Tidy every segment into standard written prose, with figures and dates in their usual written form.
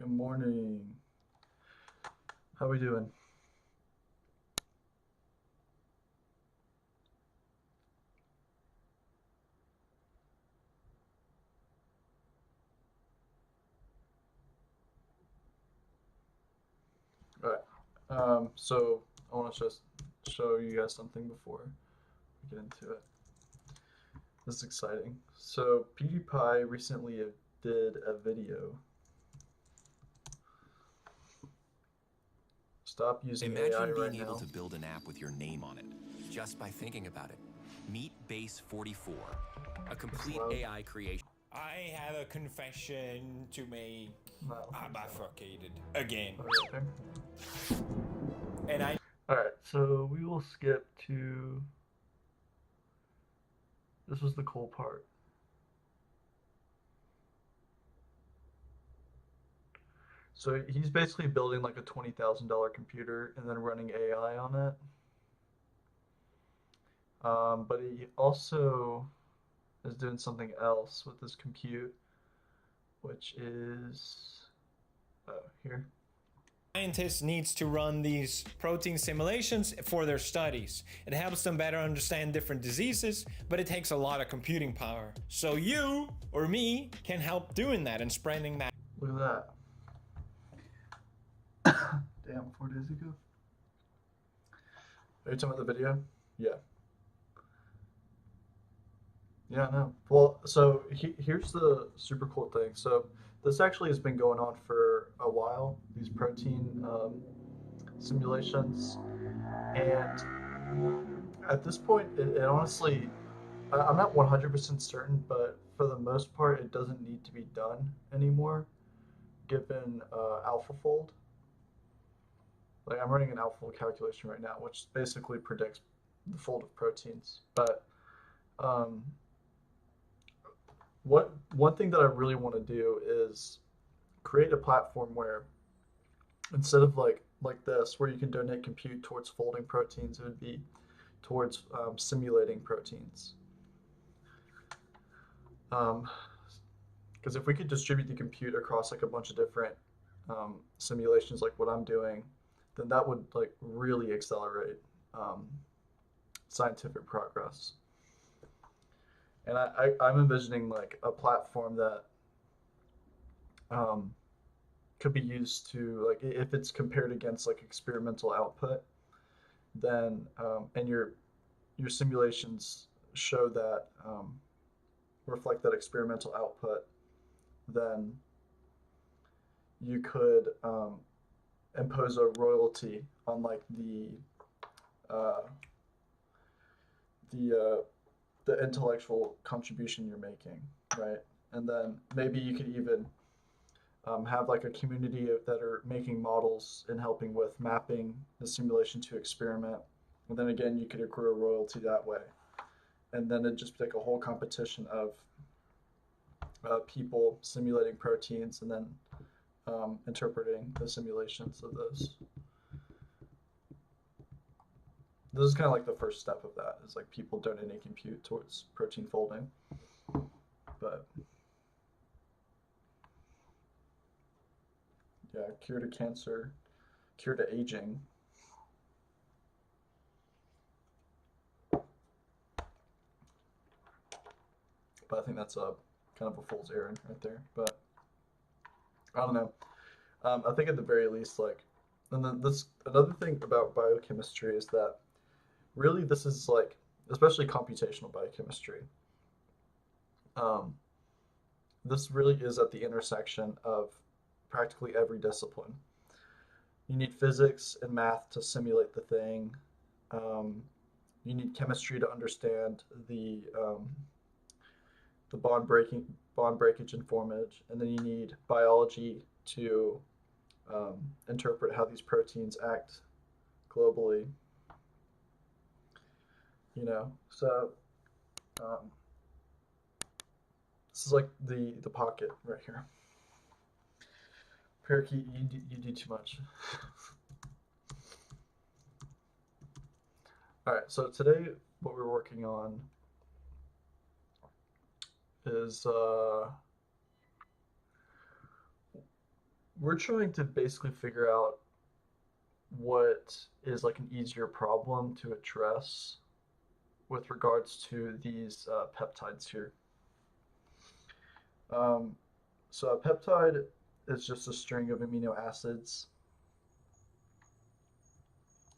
Good morning. How we doing? All right. So I want to just show you guys something before we get into it. This is exciting. So PewDiePie recently did a video. Stop using AI Imagine right being able now. to build an app with your name on it, just by thinking about it. Meet Base 44, a It's complete loud. AI creation. I have a confession to make. No, I don't I think so. bifurcated again. Put it right there. And I All right. So we will skip to. This was the cool part. So he's basically building like a $20,000 computer and then running AI on it. But he also is doing something else with this compute, which is here. scientists needs to run these protein simulations for their studies. It helps them better understand different diseases, but it takes a lot of computing power. So you or me can help doing that and spreading that. Look at that. Damn, 4 days ago. Are you talking about the video? Yeah. Yeah, no. Well, so here's the super cool thing. So this actually has been going on for a while, these protein simulations. And at this point, it honestly, I'm not 100% certain, but for the most part, it doesn't need to be done anymore, given AlphaFold. Like I'm running an AlphaFold calculation right now, which basically predicts the fold of proteins. But um, what one thing that I really want to do is create a platform where instead of like this, where you can donate compute towards folding proteins, it would be towards simulating proteins. Um, Because if we could distribute the compute across like a bunch of different simulations, like what I'm doing, then that would like really accelerate um, scientific progress. And I'm envisioning like a platform that um, could be used to like if it's compared against like experimental output, then and your simulations show that reflect that experimental output, then you could impose a royalty on like uh, the the intellectual contribution you're making, right? And then maybe you could even have like a community that are making models and helping with mapping the simulation to experiment. And then again, you could accrue a royalty that way. And then it'd just be like a whole competition of people simulating proteins and then interpreting the simulations of those. This is kind of like the first step of that is like people donating compute towards protein folding. But yeah, cure to cancer, cure to aging. But I think that's a kind of a fool's errand right there. But I don't know. I think at the very least, like, and then this another thing about biochemistry is that really this is like, especially computational biochemistry. Um, this really is at the intersection of practically every discipline. You need physics and math to simulate the thing. Um, you need chemistry to understand the bond breakage and formage, and then you need biology to interpret how these proteins act globally. So um, this is like the pocket right here. Parakeet, you do too much. All right, so today what we're working on is we're trying to basically figure out what is like an easier problem to address with regards to these peptides here. Um, so a peptide is just a string of amino acids.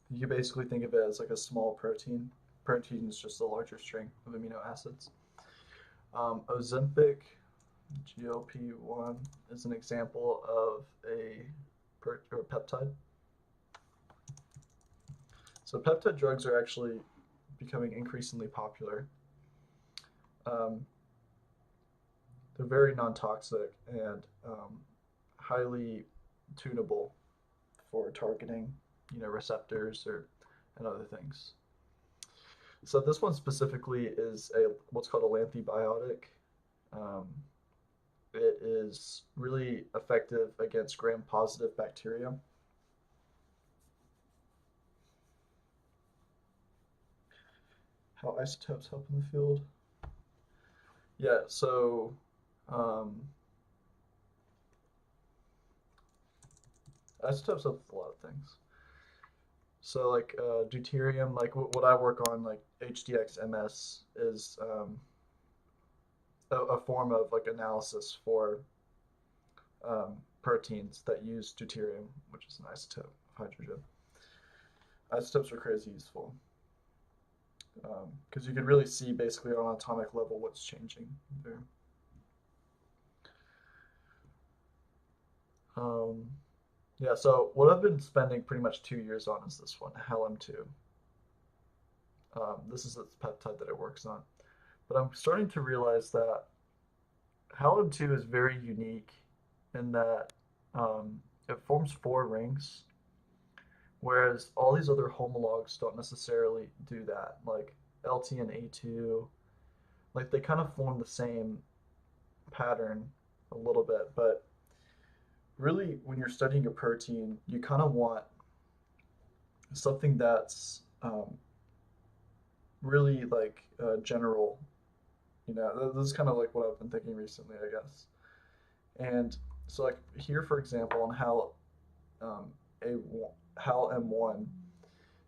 You can basically think of it as like a small protein. Protein is just a larger string of amino acids. Ozempic, GLP-1, is an example of a peptide. So peptide drugs are actually becoming increasingly popular. Um, they're very non-toxic and highly tunable for targeting, receptors or and other things. So this one specifically is a what's called a lantibiotic. Um, it is really effective against gram-positive bacteria. How isotopes help in the field? Yeah, so um, isotopes help with a lot of things. So like deuterium, like what I work on, like HDX-MS is a form of like analysis for proteins that use deuterium, which is an isotope of hydrogen. Isotopes are crazy useful because you could really see basically on an atomic level what's changing there. Um, yeah, so what I've been spending pretty much 2 years on is this one, halm-2. This is the peptide that it works on. But I'm starting to realize that halm-2 is very unique in that it forms 4 rings, whereas all these other homologs don't necessarily do that. Like LT and A2, like they kind of form the same pattern a little bit, but really when you're studying a protein, you kind of want something that's really like general. This is kind of like what I've been thinking recently, I guess. And so, like here, for example, on um, a HAL M1,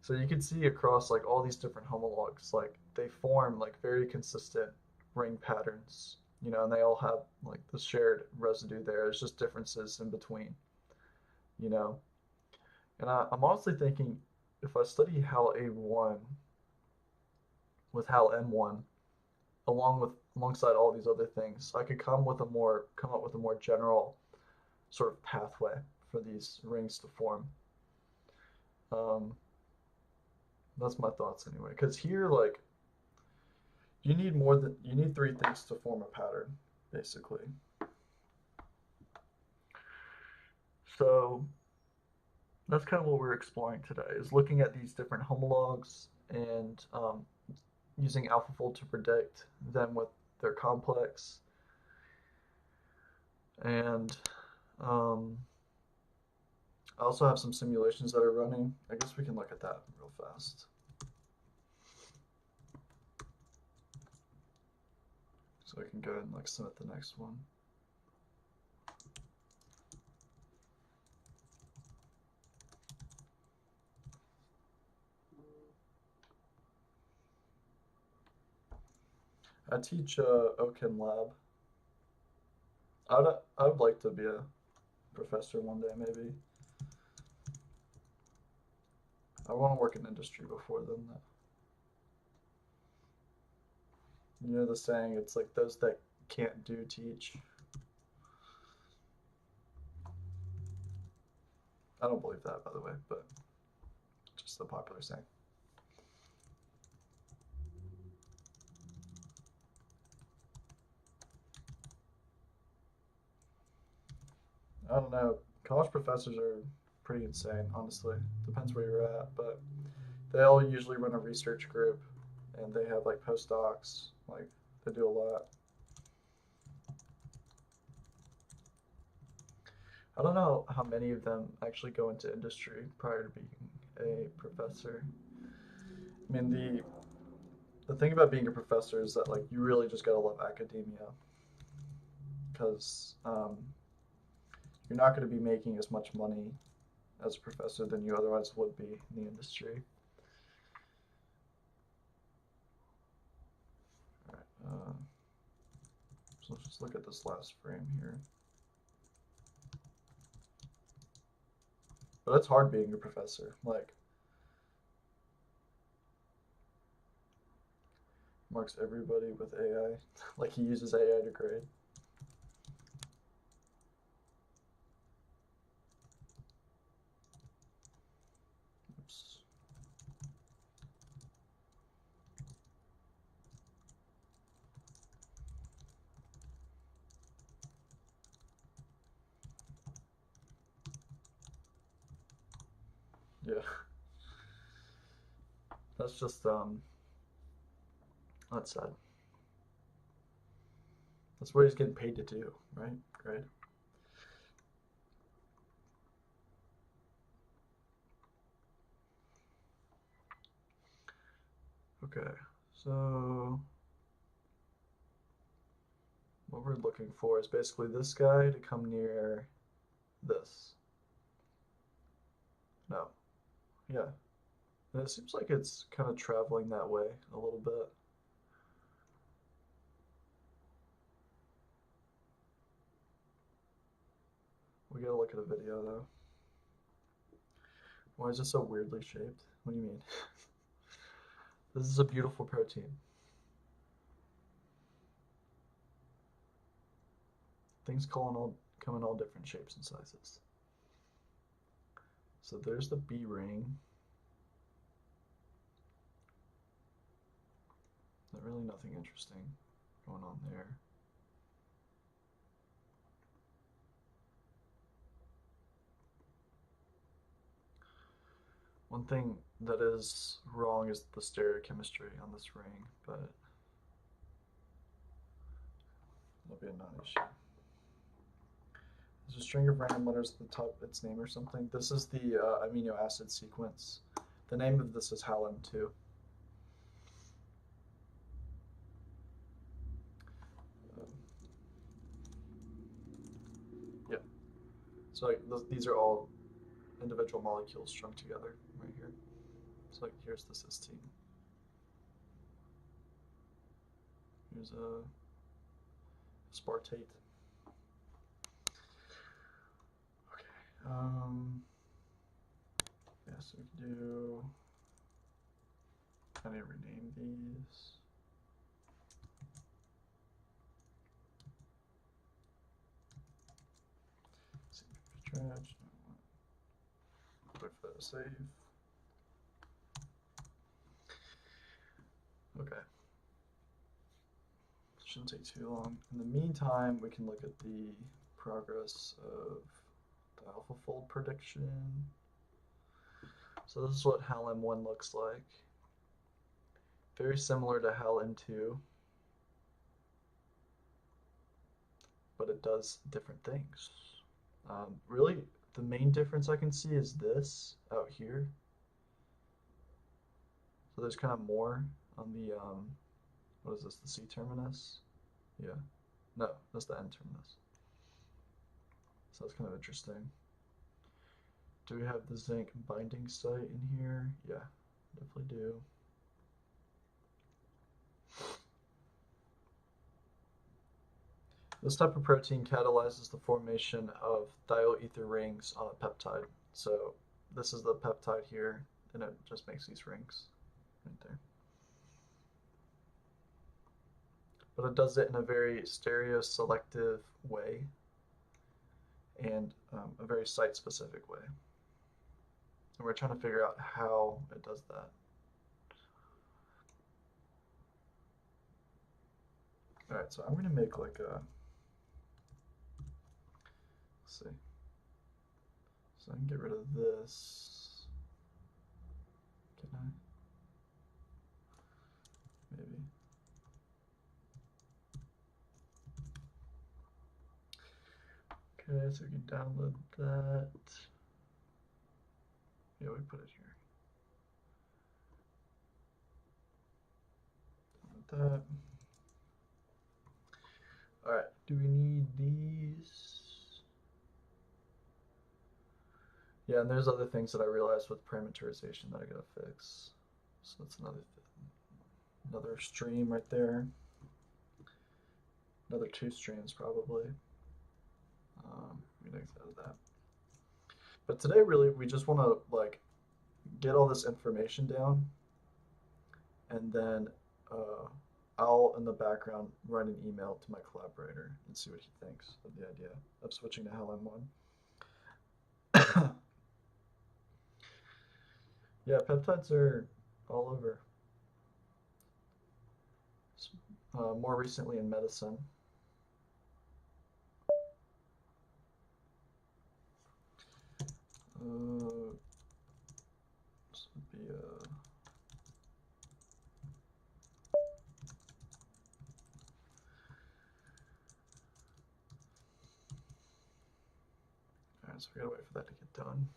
so you can see across like all these different homologs, like they form like very consistent ring patterns, and they all have like the shared residue there. It's just differences in between, you know. And I'm honestly thinking if I study HAL A1 with HAL M1 alongside all these other things, I could come up with a more general sort of pathway for these rings to form. Um, that's my thoughts anyway. Because here, like, you need 3 things to form a pattern, basically. So that's kind of what we're exploring today, is looking at these different homologs and using AlphaFold to predict them with their complex. And um, I also have some simulations that are running. I guess we can look at that real fast. So I can go ahead and like submit the next one. I teach OChem lab. I'd like to be a professor one day, maybe. I want to work in industry before then. You know the saying, it's like those that can't do teach. I don't believe that, by the way, but just the popular saying. I don't know. College professors are pretty insane, honestly. Depends where you're at, but they all usually run a research group and they have like postdocs. Like they do a lot. I don't know how many of them actually go into industry prior to being a professor. I mean, the thing about being a professor is that like you really just gotta love academia because you're not going to be making as much money as a professor than you otherwise would be in the industry. All right, so let's just look at this last frame here. But it's hard being a professor. Like, marks everybody with AI. Like he uses AI to grade. Oops. Yeah. That's just that's sad. That's what he's getting paid to do, right? Right. Okay. So what we're looking for is basically this guy to come near this. No. Yeah. And it seems like it's kind of traveling that way a little bit. We gotta look at a video though. Why is it so weirdly shaped? What do you mean? This is a beautiful protein. Things come in all different shapes and sizes. So there's the B ring. Not really nothing interesting going on there. One thing that is wrong is the stereochemistry on this ring, but that'll be a non-issue. There's a string of random letters at the top of its name or something. This is the amino acid sequence. The name of this is halin 2. Yeah. So like these are all individual molecules strung together right here. So like here's the cysteine. Here's a aspartate. Okay. Yeah, so we can do. I need to rename these. Let's see, trash. Wait for that to save. Okay. Shouldn't take too long. In the meantime, we can look at the progress of the AlphaFold prediction. So this is what HalM1 looks like. Very similar to HalM2, but it does different things. Really, the main difference I can see is this out here. So there's kind of more on the, what is this, the C terminus? Yeah. No, that's the N terminus. So that's kind of interesting. Do we have the zinc binding site in here? Yeah, definitely do. This type of protein catalyzes the formation of thioether rings on a peptide. So this is the peptide here, and it just makes these rings right there. But it does it in a very stereoselective way and a very site-specific way. And we're trying to figure out how it does that. All right, so I'm going to make like a, let's see. So I can get rid of this. Can I? Maybe. Okay, so we can download that. Yeah, we put it here. Download that. All right, do we need these? Yeah, and there's other things that I realized with parameterization that I gotta fix. So that's another stream right there. Another two streams probably. I'm gonna exit out of that. But today, really, we just want to like get all this information down, and then I'll in the background write an email to my collaborator and see what he thinks of the idea of switching to LM1. Yeah, peptides are all over. More recently in medicine. This would be alright, so we gotta wait for that to get done.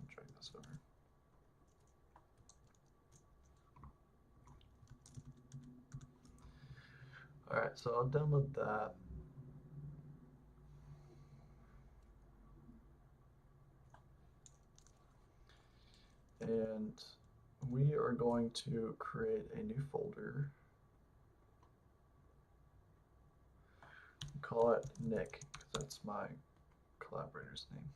Drag this over. Alright, so I'll download that. And we are going to create a new folder. Call it Nick, because that's my collaborator's name.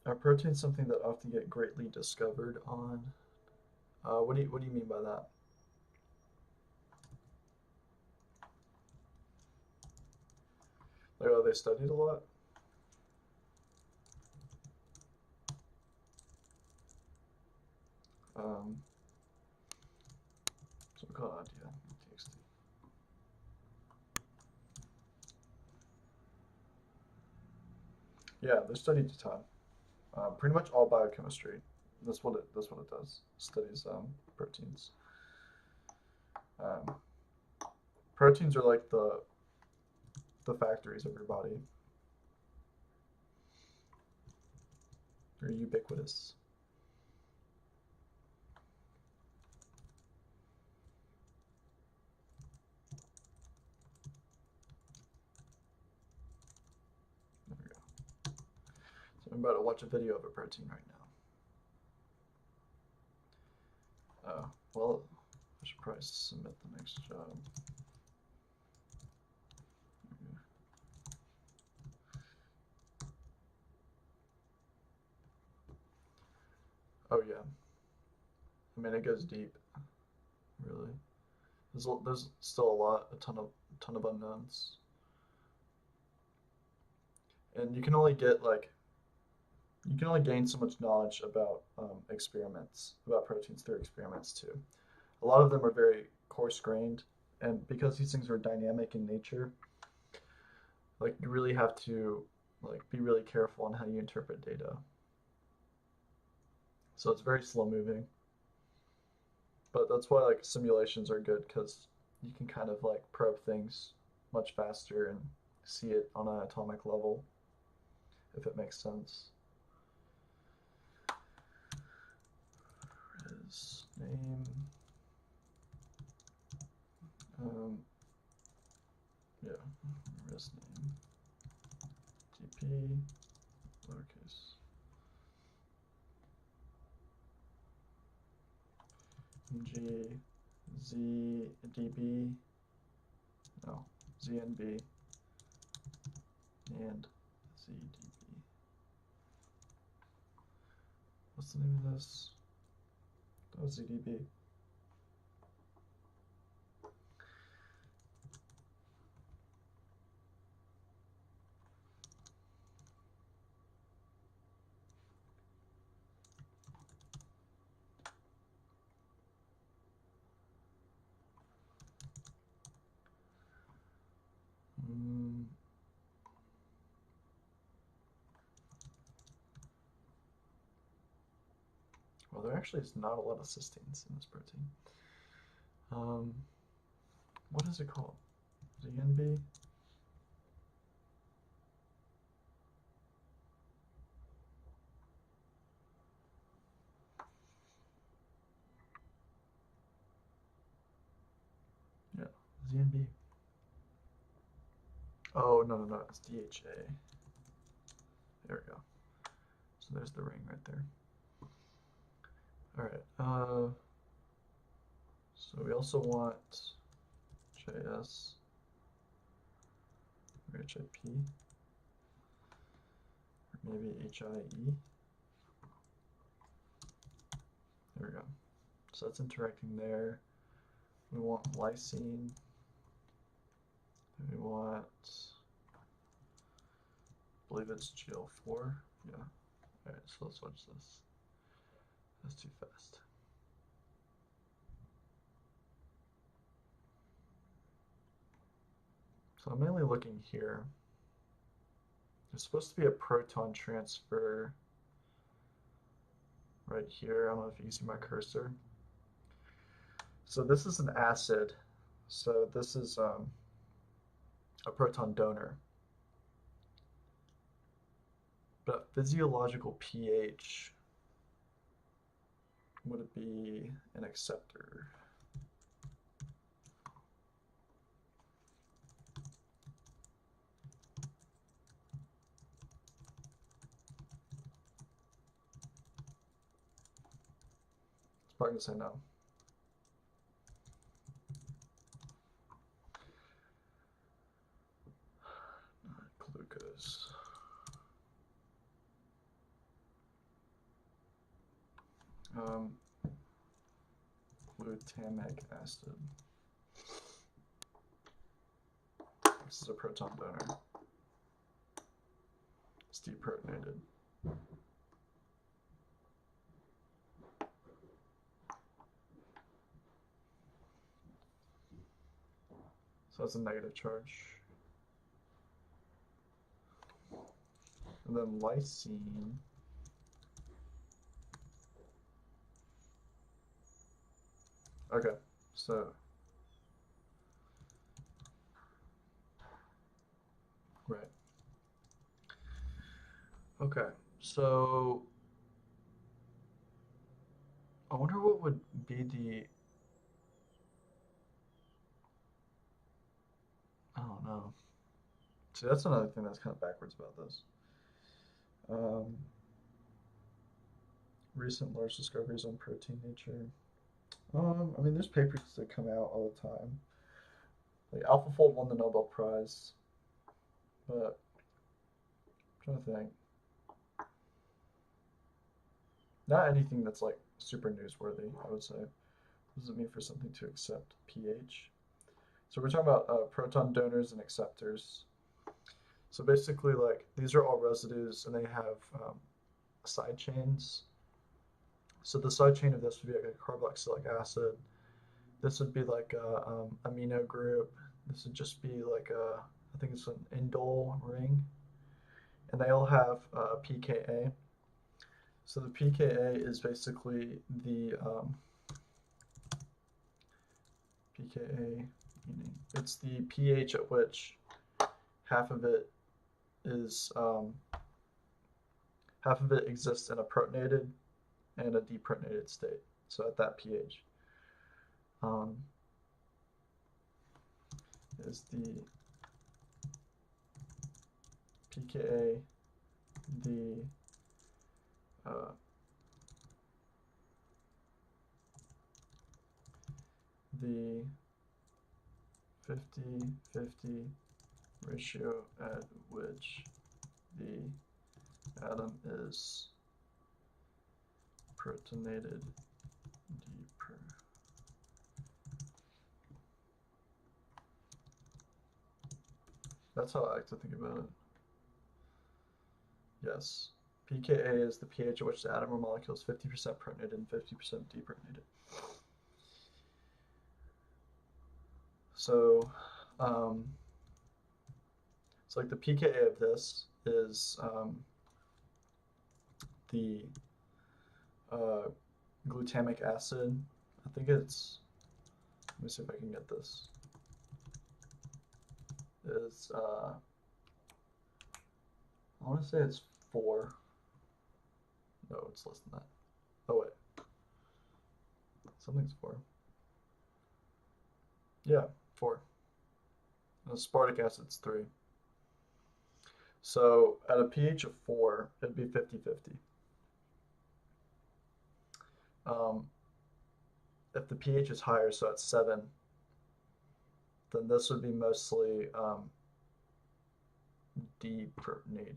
Are proteins something that often get greatly discovered on? What do you mean by that? Like, are they studied a lot? So we'll call it idea txt. Yeah, they're studied a ton. Pretty much all biochemistry. That's what it does. Studies proteins. Um, Proteins are like the factories of your body. They're ubiquitous. There we go. So I'm about to watch a video of a protein right now. Oh, well, I should probably submit the next job. Oh yeah. I mean, it goes deep, really. There's still a ton of unknowns, and you can only gain so much knowledge about experiments about proteins through experiments too. A lot of them are very coarse grained, and because these things are dynamic in nature, like you really have to like be really careful on how you interpret data. So it's very slow moving. But that's why like simulations are good because you can kind of like probe things much faster and see it on an atomic level, if it makes sense. His name. Yeah, his name. GP, lowercase. G, Z, DB, no, ZNB, and ZDB. What's the name of this? Oh, ZDB. Well, there actually is not a lot of cysteines in this protein. What is it called? ZNB? DNB? Oh, no, no, no, it's DHA. There we go. So there's the ring right there. All right. So we also want JS or HIP, or maybe HIE. There we go. So that's interacting there. We want lysine. We want, I believe it's GL4. Yeah. All right, so let's watch this. That's too fast. So I'm mainly looking here. There's supposed to be a proton transfer right here. I don't know if you can see my cursor. So this is an acid. So this is a proton donor. But physiological pH, would it be an acceptor? It's probably gonna say no. Not glucose. Glutamic acid. This is a proton donor. It's deprotonated. So that's a negative charge. And then lysine. Okay, so right. Okay, so I wonder what would be the, I don't know. See, that's another thing that's kind of backwards about this. Recent large discoveries on protein nature. I mean, there's papers that come out all the time. Like AlphaFold won the Nobel Prize, but I'm trying to think. Not anything that's like super newsworthy, I would say. What does it mean for something to accept pH? So we're talking about proton donors and acceptors. So basically, like these are all residues, and they have side chains. So the side chain of this would be like a carboxylic acid. This would be like a amino group. This would just be like a, I think it's an indole ring, and they all have pKa. So the pKa is basically the pKa, meaning it's the pH at which half of it is half of it exists in a protonated and a deprotonated state. So at that pH is the pKa, the the 50-50 ratio at which the atom is protonated deeper. That's how I like to think about it. Yes. pKa is the pH at which the atom or molecule is 50% protonated and 50% deprotonated. So, it's like the pKa of this is the glutamic acid. I think it's, let me see if I can get this. Is I want to say it's 4. No, it's less than that. Oh wait, something's 4. Yeah, 4. Aspartic acid's 3. So at a pH of 4, it'd be 50-50. Um, if the pH is higher, so at 7, then this would be mostly deprotonated.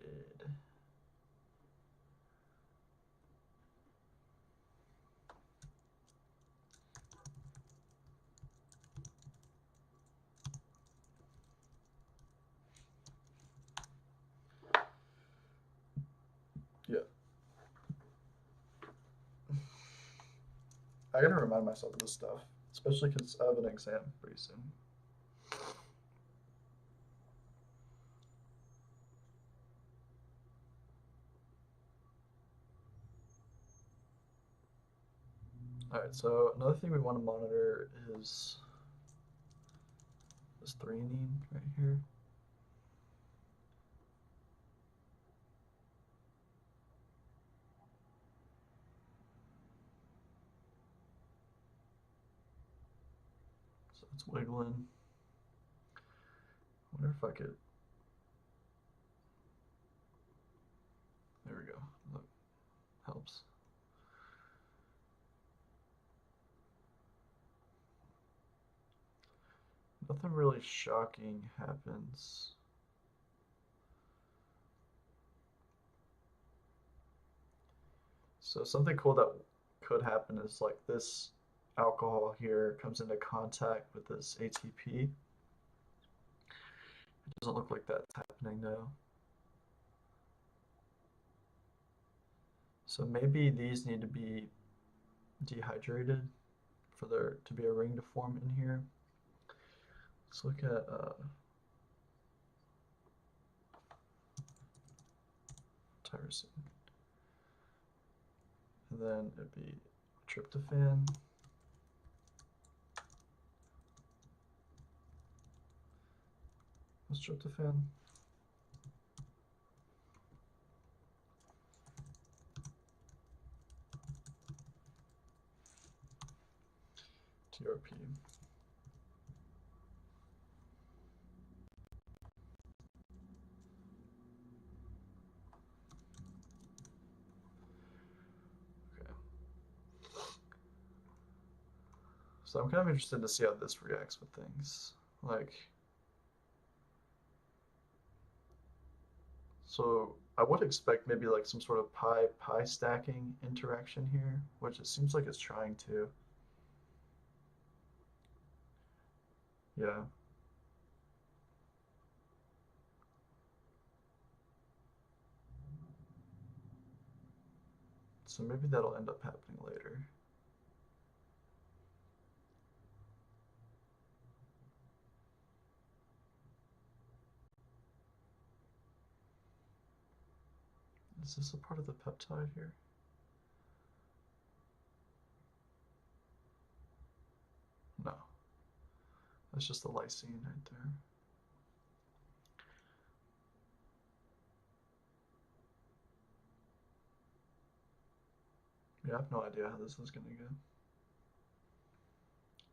Yeah. I gotta remind myself of this stuff, especially because I have an exam pretty soon. All right, so another thing we want to monitor is this threonine right here. So it's wiggling. I wonder if I could. There we go. Look, helps. Nothing really shocking happens. So something cool that could happen is like this alcohol here comes into contact with this ATP. It doesn't look like that's happening though. So maybe these need to be dehydrated for there to be a ring to form in here. Let's look at tyrosine. And then it'd be tryptophan. What's tryptophan? TRP. Okay. So I'm kind of interested to see how this reacts with things. Like, so I would expect maybe like some sort of pi stacking interaction here, which it seems like it's trying to. Yeah. So maybe that'll end up happening later. Is this a part of the peptide here? No. That's just the lysine right there. Yeah, I have no idea how this is going to go.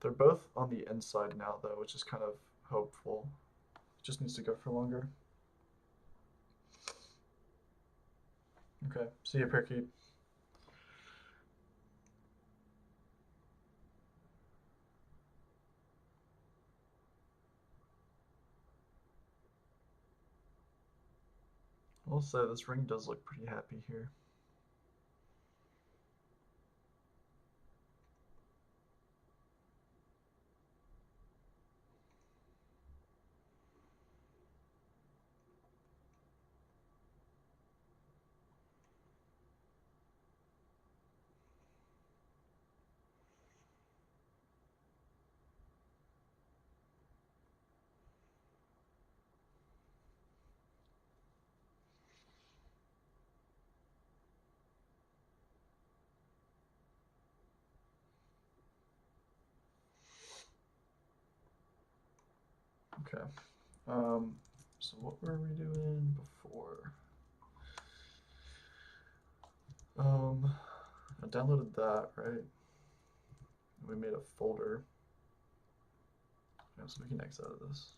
They're both on the inside now, though, which is kind of hopeful. It just needs to go for longer. Okay, see you, Parakeet. I'll say this ring does look pretty happy here. Okay. So what were we doing before? I downloaded that, right? We made a folder. Yeah, so we can exit out of this.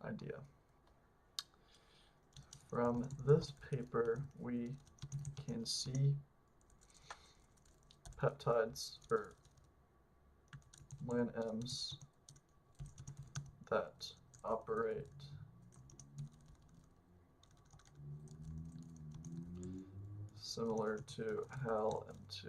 idea. From this paper, we can see peptides or LAN-Ms that operate similar to HAL M2.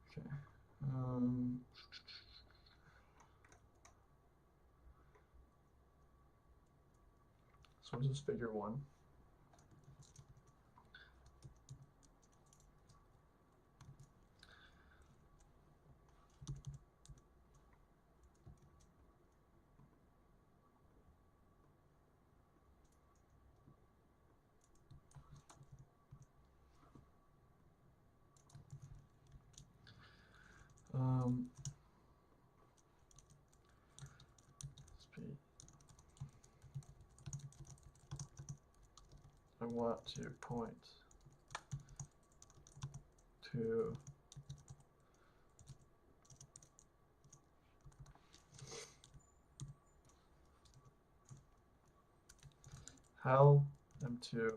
Okay. So this is figure 1. Speed. I want to point to HAL M2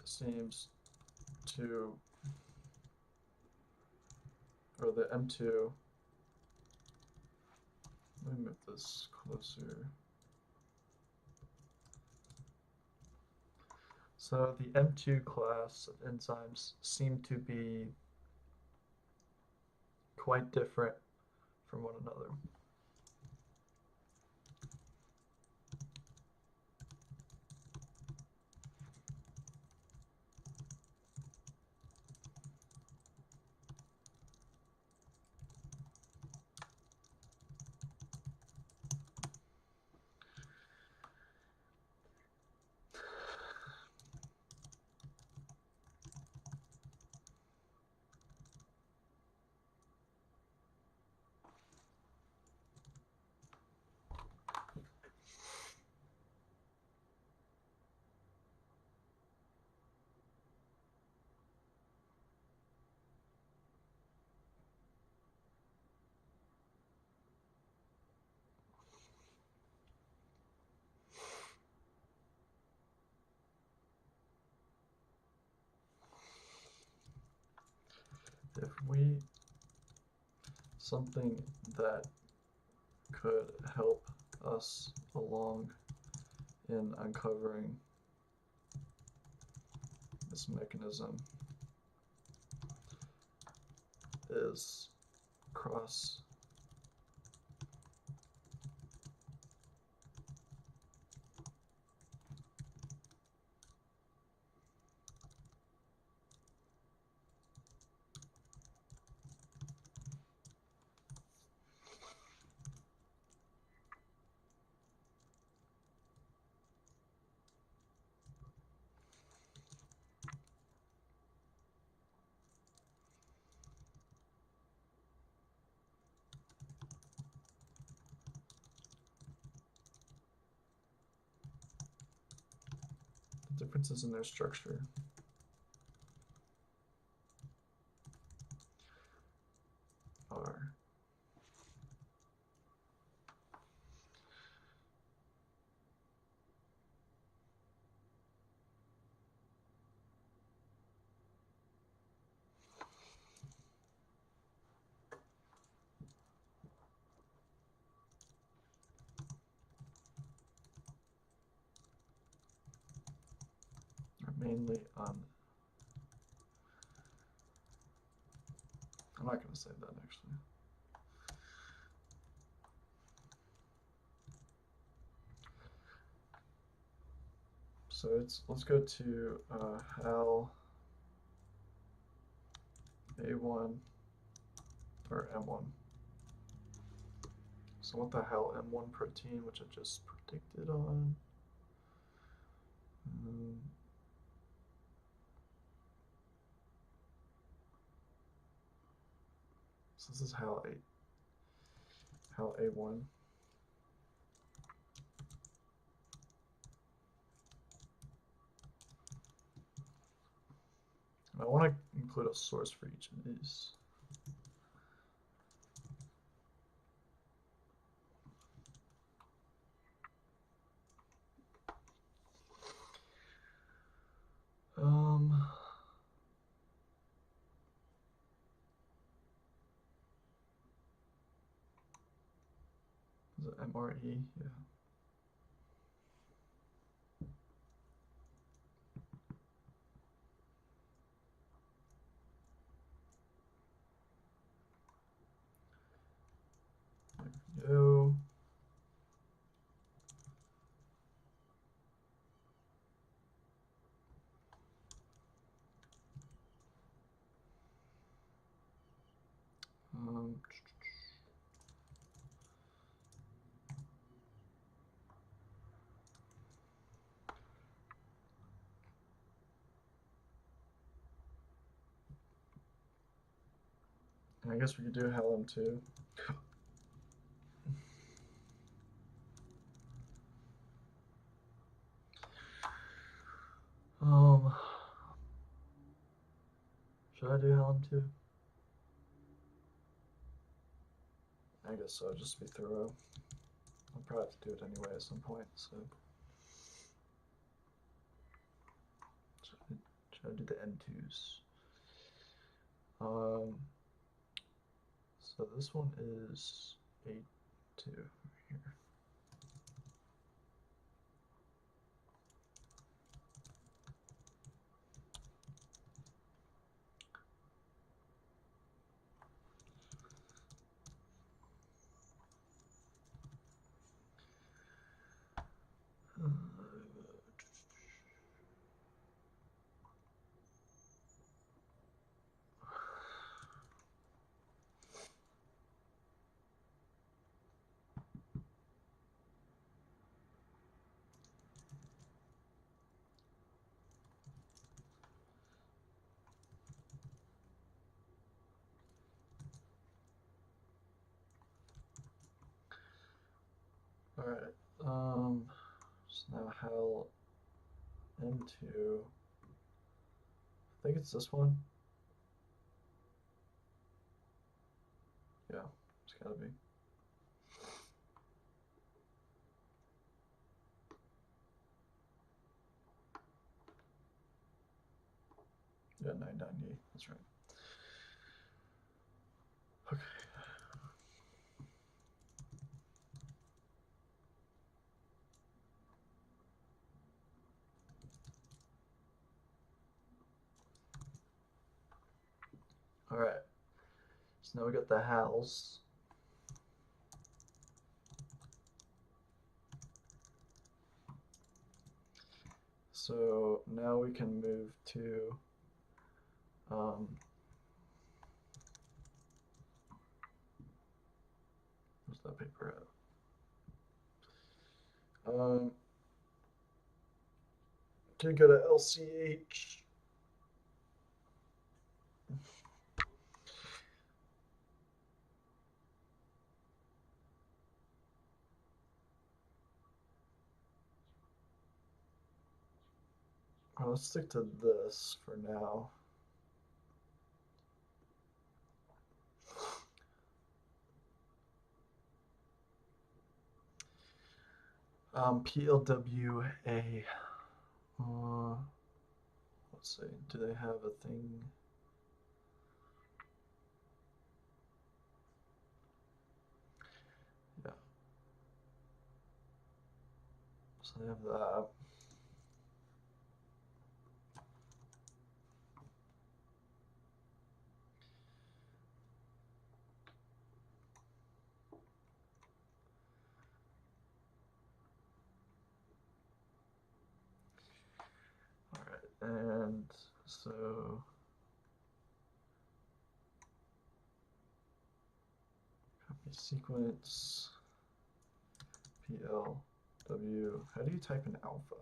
seems to, or the M2, let me move this closer. So the M2 class of enzymes seem to be quite different from one another. If we, something that could help us along in uncovering this mechanism is cross differences in their structure are mainly on, I'm not going to say that actually. So let's go to HAL A1 or M1. So I want the HAL M1 protein, which I just predicted on. So this is HAL A1. I want to include a source for each of these. Is it MRE? Yeah. There we go. Um, I guess we could do Hallam too. Should I do Hallam too? I guess so, just to be thorough. I'll probably have to do it anyway at some point, so. Should I do the N2s? So this one is A2 here. Alright, so now Hal N2, I think it's this one. Yeah, it's gotta be. Yeah, 990, that's right. Okay. All right, so now we got the Hals. So now we can move to where's that paper at? Can go to LCH. Well, let's stick to this for now. PLWA. Let's see. Do they have a thing? Yeah. So they have that. All right, and so copy sequence PLW. How do you type in alpha?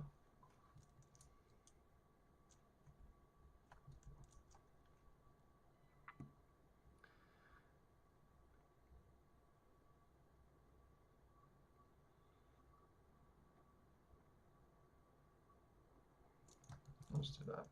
Let's do that.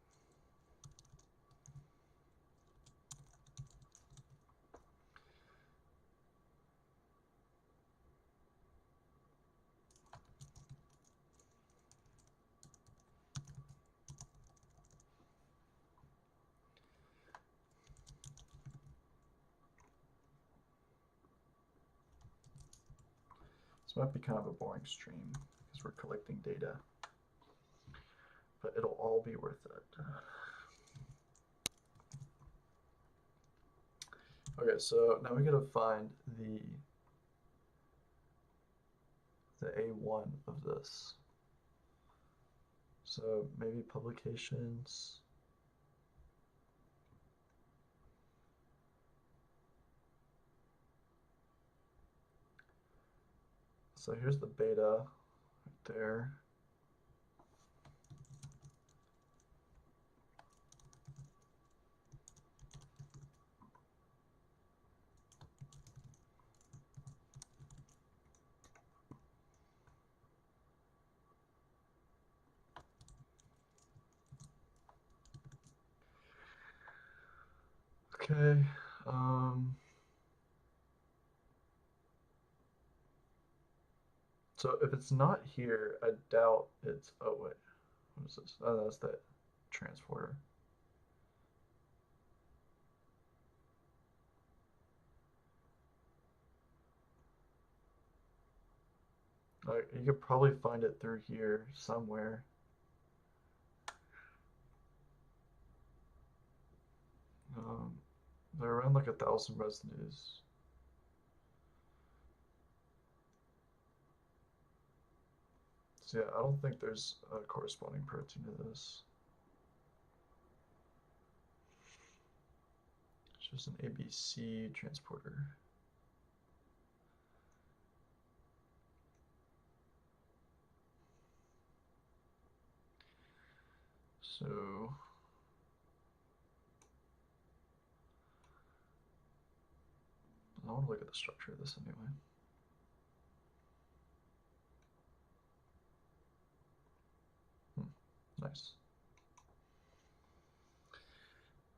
This might be kind of a boring stream because we're collecting data, but it'll all be worth it. Okay, so now we gotta find the A1 of this. So maybe publications. So here's the beta right there. Okay. So if it's not here, I doubt it's. Oh wait, what is this? Oh, that's that transporter. Like you could probably find it through here somewhere. They're around like 1,000 residues. So yeah, I don't think there's a corresponding protein to this. It's just an ABC transporter. So I want to look at the structure of this anyway. Nice.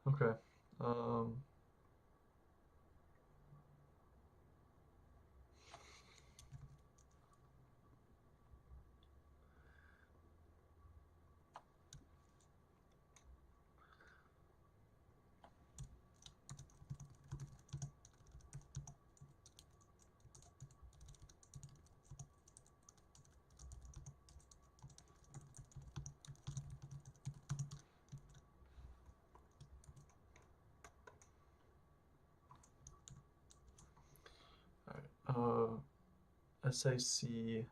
Okay. All right. SAC.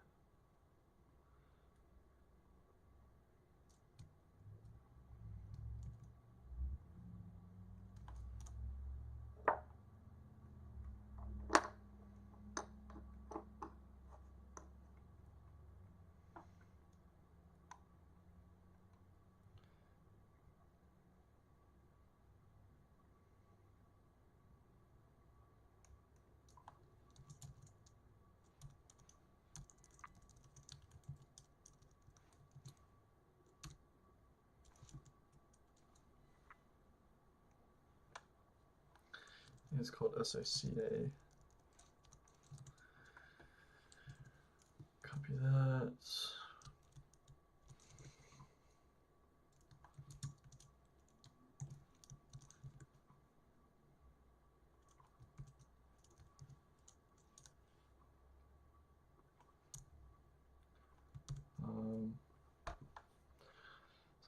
It's called SACA. Copy that.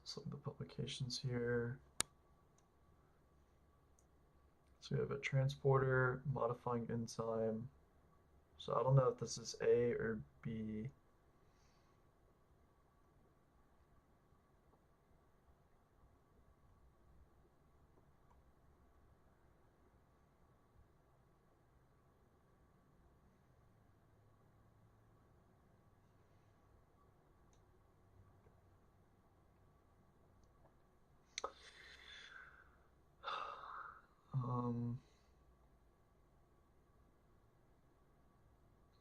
Some of the publications here. So we have a transporter, modifying enzyme. So I don't know if this is A or B.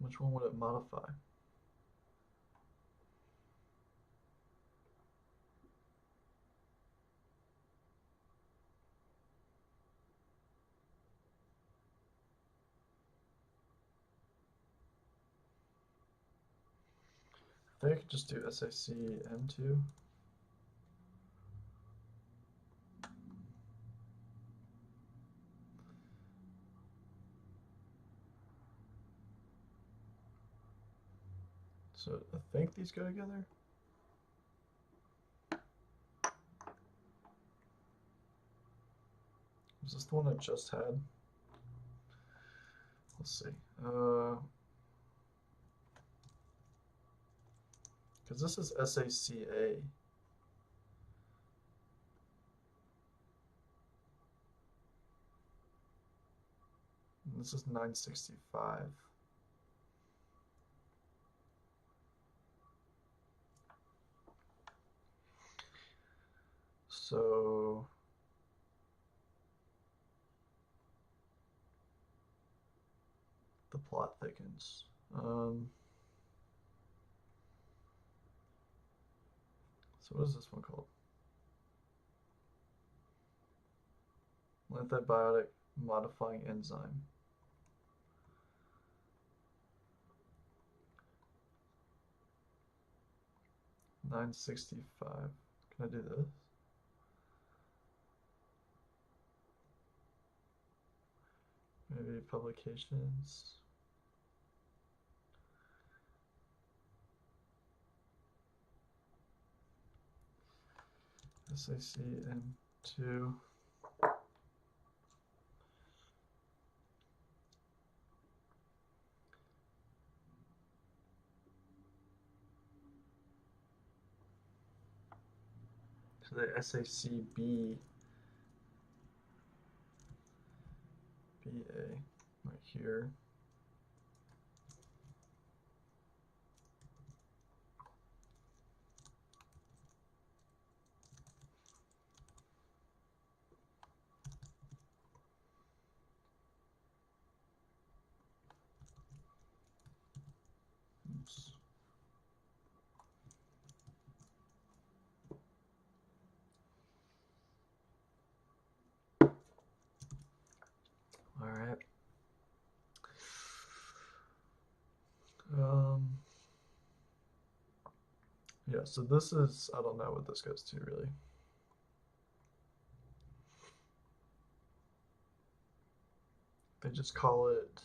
Which one would it modify? think I could just do SAC M2. So I think these go together. Is this the one I just had? Let's see. Because this is SACA. And this is 965. So the plot thickens. So what is this one called? Antibiotic modifying enzyme. $965. Can I do this? Maybe publications. SACN2. So the SACB BA right here. Oops. All right. Yeah, so this is, I don't know what this goes to really. They just call it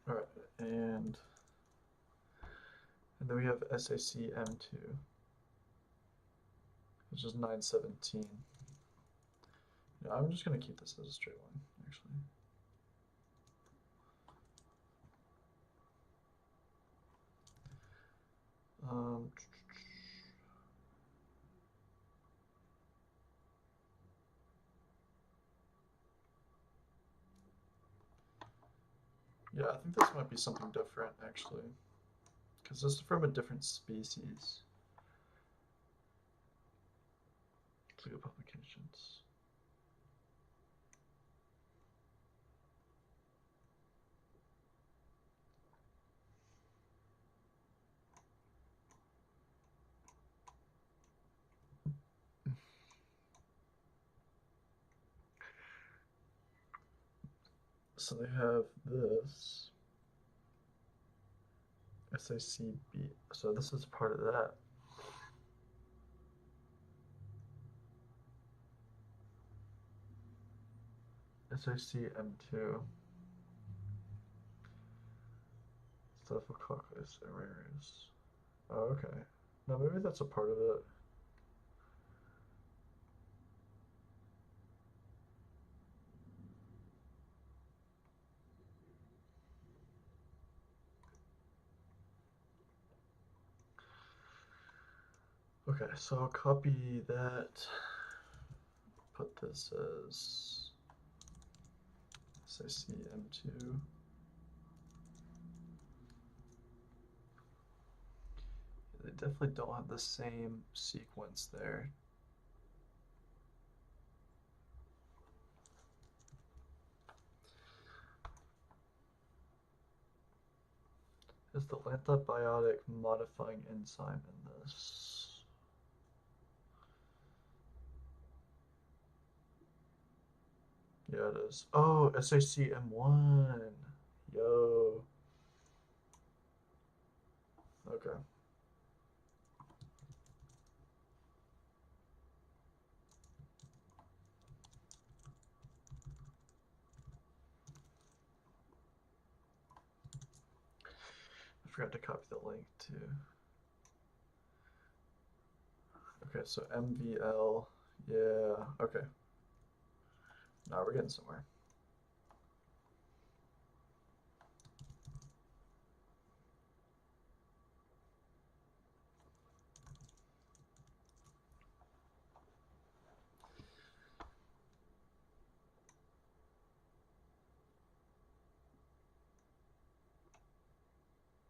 all right, and then we have SACM2, which is 917. Yeah, I'm just gonna keep this as a straight line, actually. Um, yeah, I think this might be something different, actually, because this is from a different species. Clear publications. So they have this SACB. So this is part of that. SACM2. Staphylococcus aureus. Oh, okay. No, maybe that's a part of it. Okay, so I'll copy that. Put this as SACM2. They definitely don't have the same sequence there. Is the lanthabiotic modifying enzyme in this? Yeah, it is. Oh, SACM1. Yo. Okay. I forgot to copy the link too. Okay, so MVL. Yeah, okay. Now we're getting somewhere.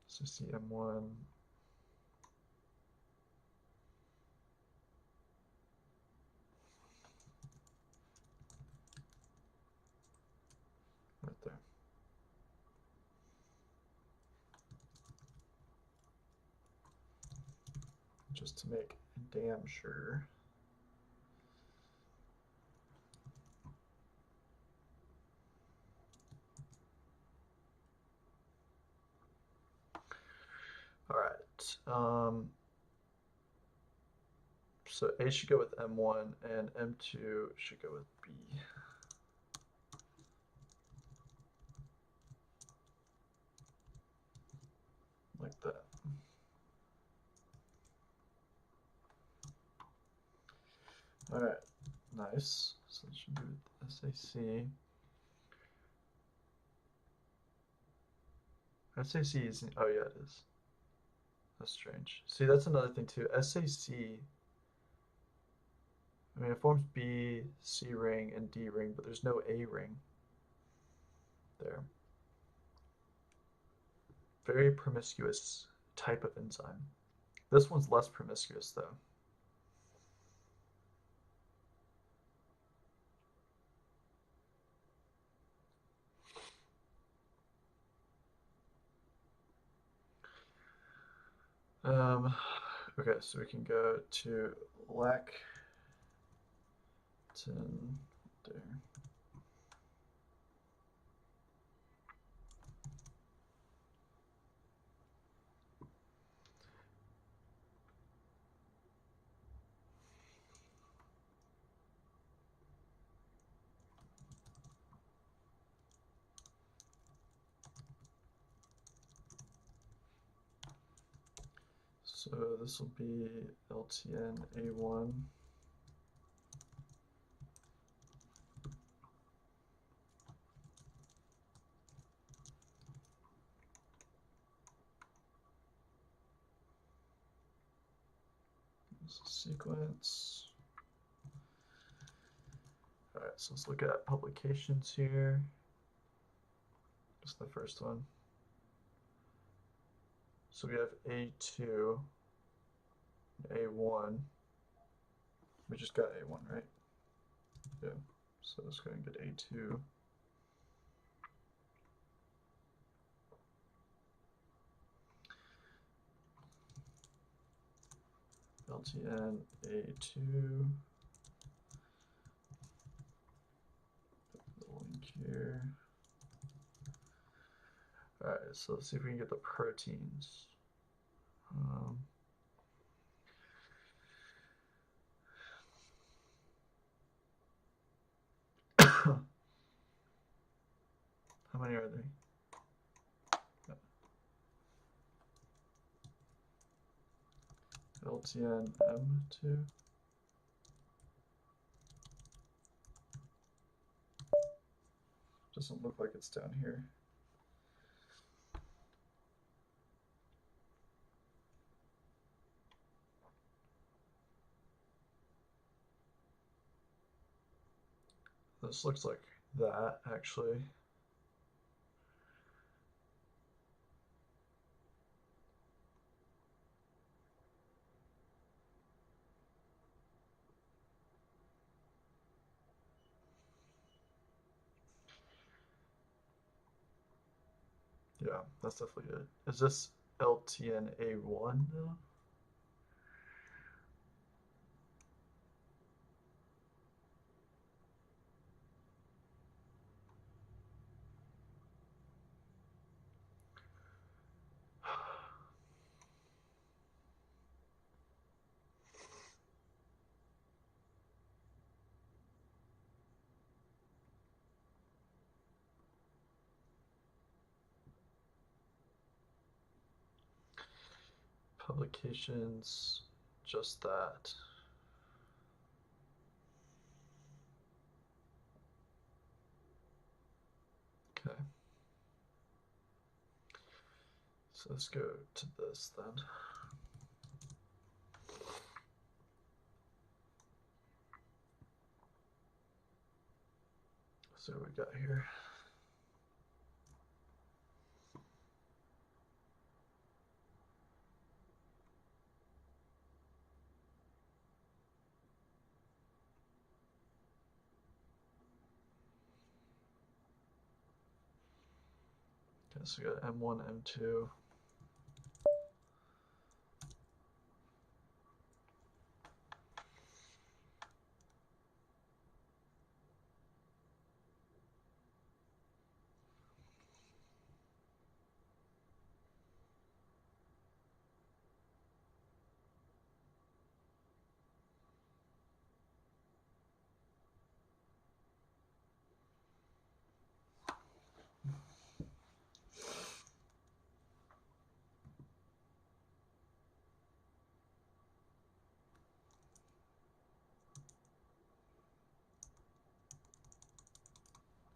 So CM1. Right there. Just to make damn sure. All right. So A should go with M1 and M2 should go with B. Like that. All right, nice. So it should be with SAC. SAC is, oh yeah, it is. That's strange. See, that's another thing too. SAC, I mean, it forms B, C ring, and D ring, but there's no A ring there. Very promiscuous type of enzyme. This one's less promiscuous though. Okay, so we can go to lactin there. So this will be LTN A1. This is sequence. All right, so let's look at publications here. Just the first one. So we have A2, A1. We just got A1, right? Yeah. So let's go and get A2. LTN A2. The link here. All right, so let's see if we can get the proteins. How many are there? LTN M2. Doesn't look like it's down here. This looks like that actually. Yeah, that's definitely it. Is this LTNA1 though? Publications, just that. Okay. So let's go to this then. So what we got here. Okay, so we got M1, M2.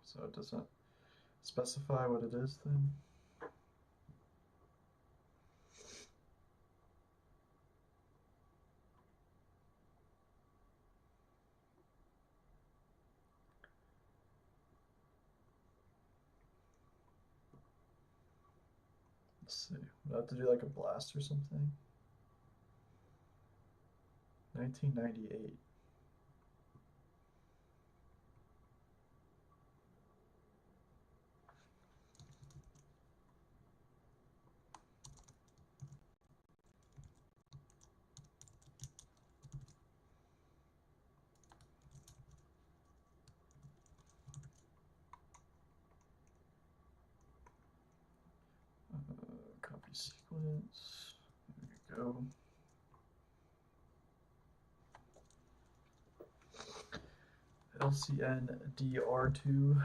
So it doesn't specify what it is then. Let's see. Would I have to do like a blast or something? 1998. Copy sequence. There we go. LCNDR2.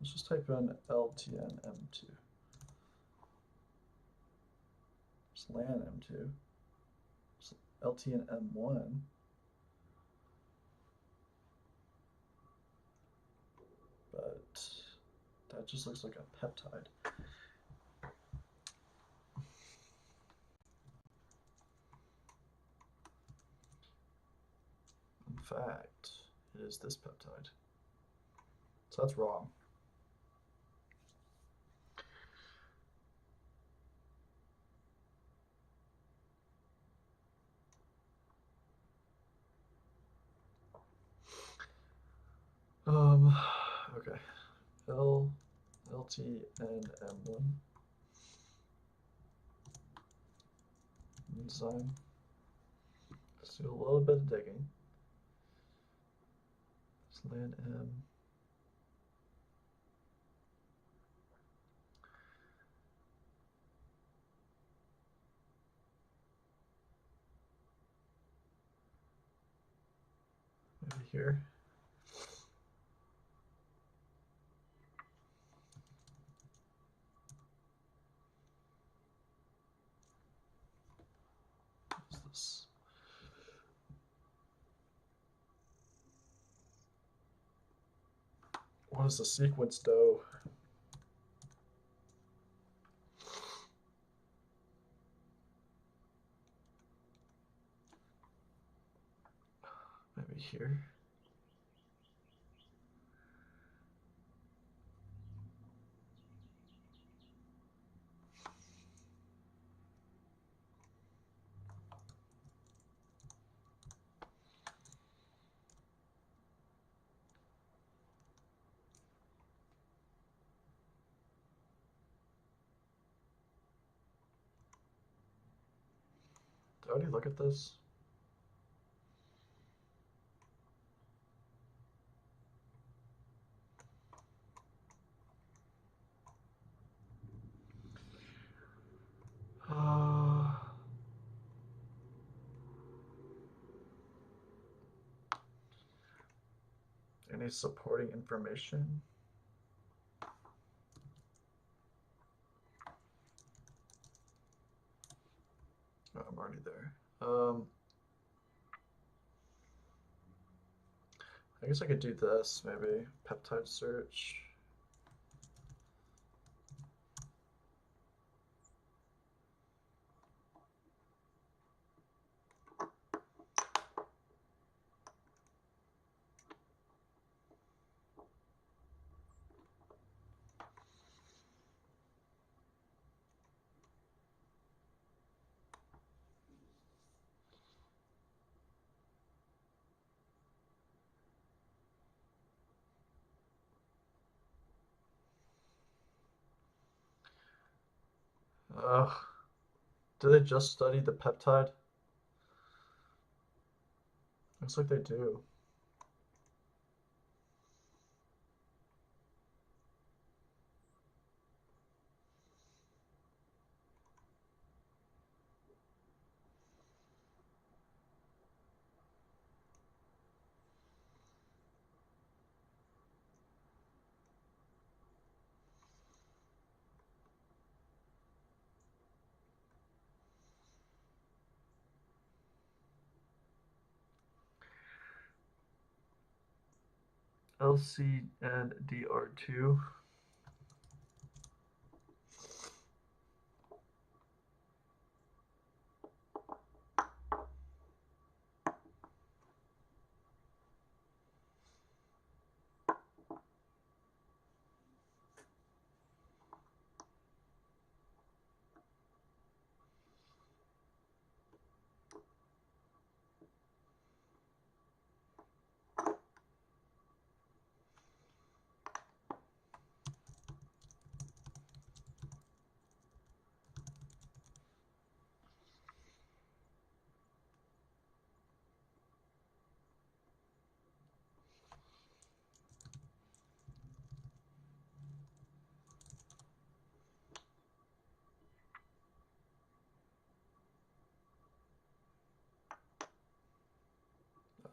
Let's just type in LTNM2. Just LAN M2. LTNM1. But that just looks like a peptide. In fact, it is this peptide. So that's wrong. Okay. LTNM1 enzyme. Let's do a little bit of digging. LAN M. Maybe here. What's this? What is the sequence dough? Maybe here. already look at this? Uh, any supporting information? Oh, I'm already there. I guess I could do this, maybe. Peptide search. Ugh. Do they just study the peptide? Looks like they do. LC and DR2.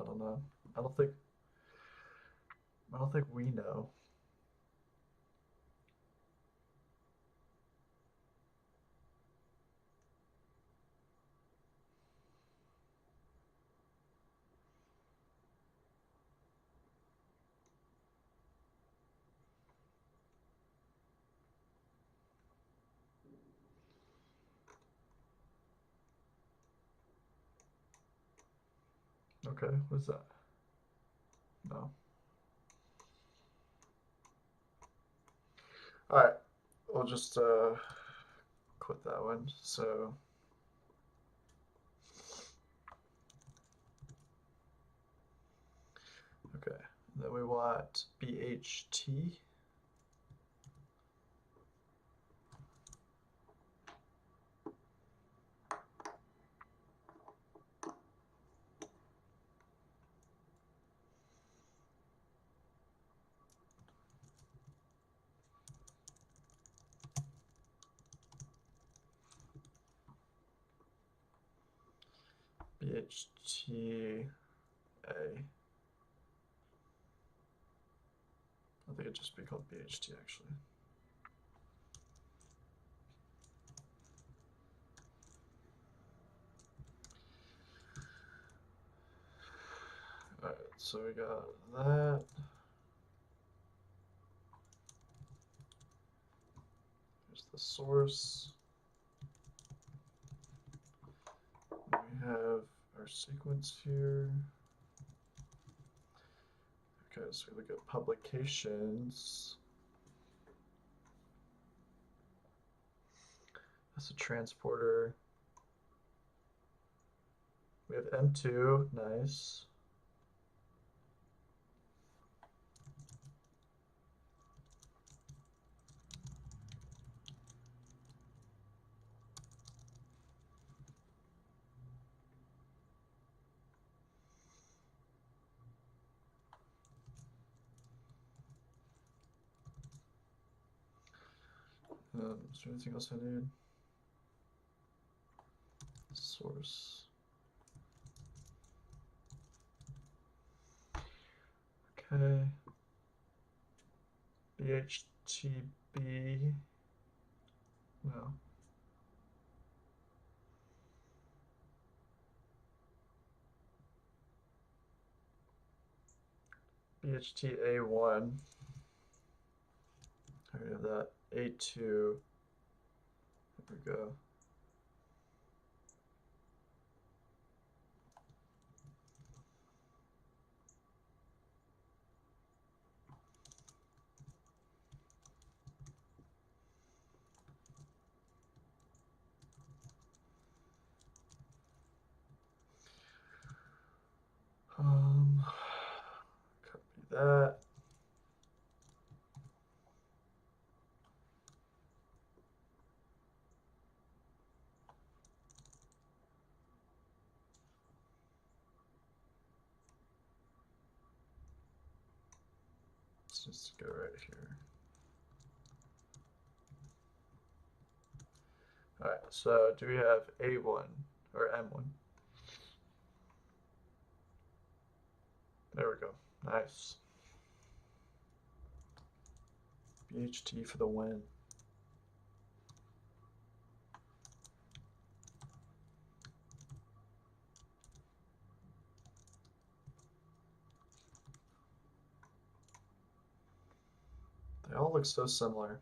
I don't know. I don't think I don't think we know. Okay, what's that? No. Alright. We'll just quit that one. So okay. Then we want BHT. BHTA. I think it'd just be called BHT actually. Alright, so we got that. Here's the source. We have our sequence here. Okay, so we look at publications. That's a transporter. We have M2, nice. Is there anything else I need? Source. Okay. BHTB. No. BHTA1. I already have that. A2. There we go. Copy that. Let's just go right here. All right, so do we have A1 or M1? There we go. Nice. BHT for the win. They all look so similar.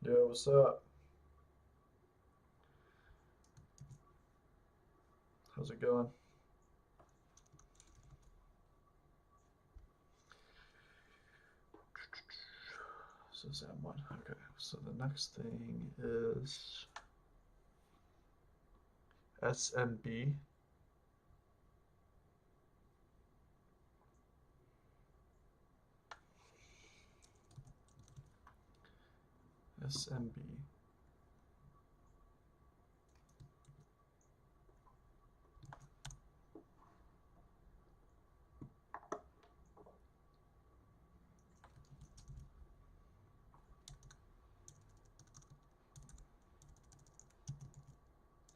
Yo, what's up? How's it going? This is M1. Okay, so the next thing is SMB. SMB.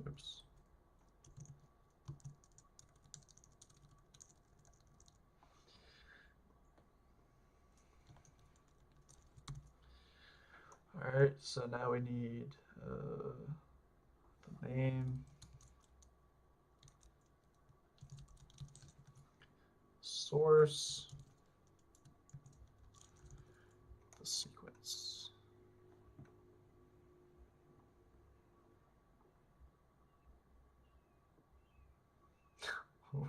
Oops. All right, so now we need the name, source, the sequence.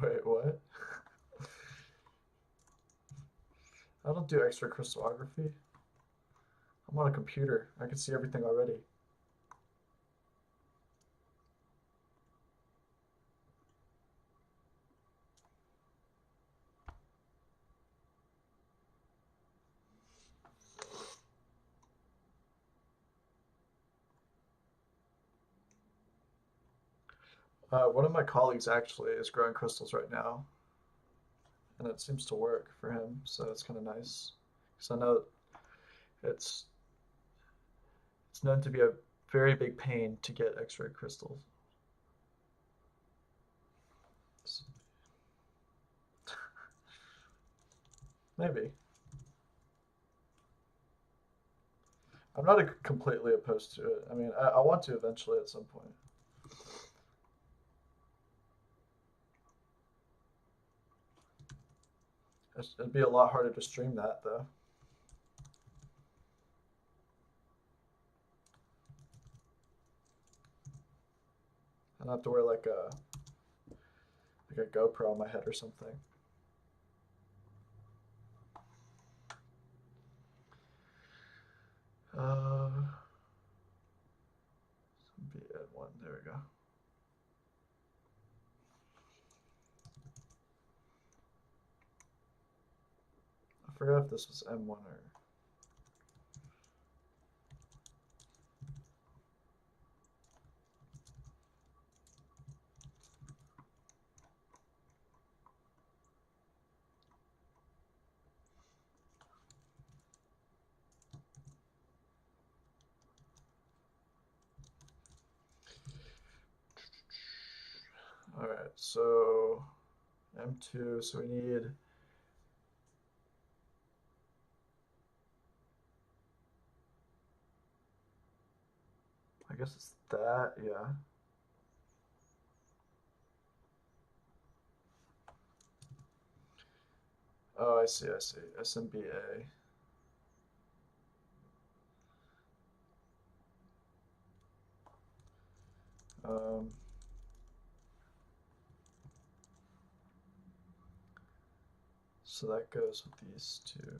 Wait, what? I don't do X-ray crystallography. I'm on a computer. I can see everything already. One of my colleagues actually is growing crystals right now, and it seems to work for him, so it's kind of nice. Because I know it's it's known to be a very big pain to get X-ray crystals. Maybe. I'm not completely opposed to it. I mean, I want to eventually at some point. It'd be a lot harder to stream that though. I'd have to wear like a GoPro on my head or something. Be at one. There we go. I forgot if this was M1 or. so M2, so we need, I guess it's that, yeah. Oh, I see, I see. SMBA. Um, so that goes with these two.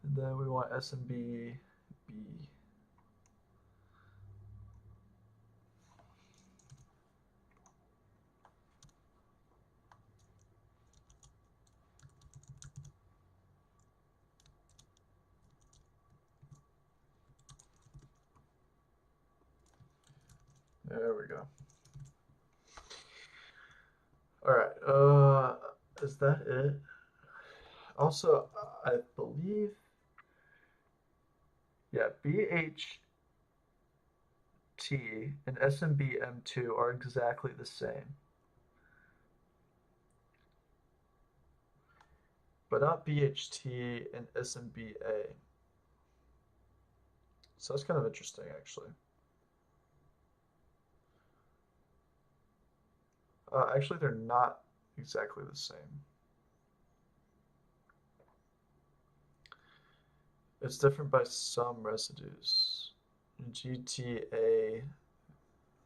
And then we want SMB B. There we go. All right. Is that it? Also, I believe, yeah, BHT and SMBM2 are exactly the same, but not BHT and SMBA. So that's kind of interesting, actually. Actually, they're not exactly the same. It's different by some residues. GTA,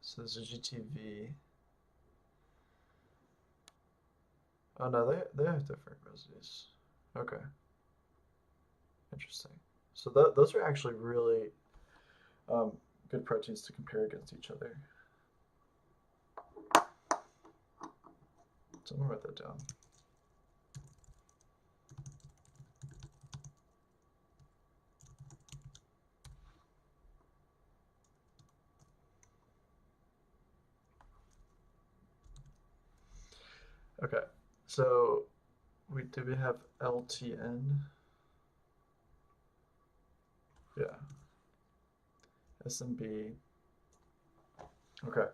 so there's a GTV. Oh no, they have different residues. Okay, interesting. So those are actually really good proteins to compare against each other. So I'm gonna write that down. Okay, so we have LTN? Yeah, SMB. Okay,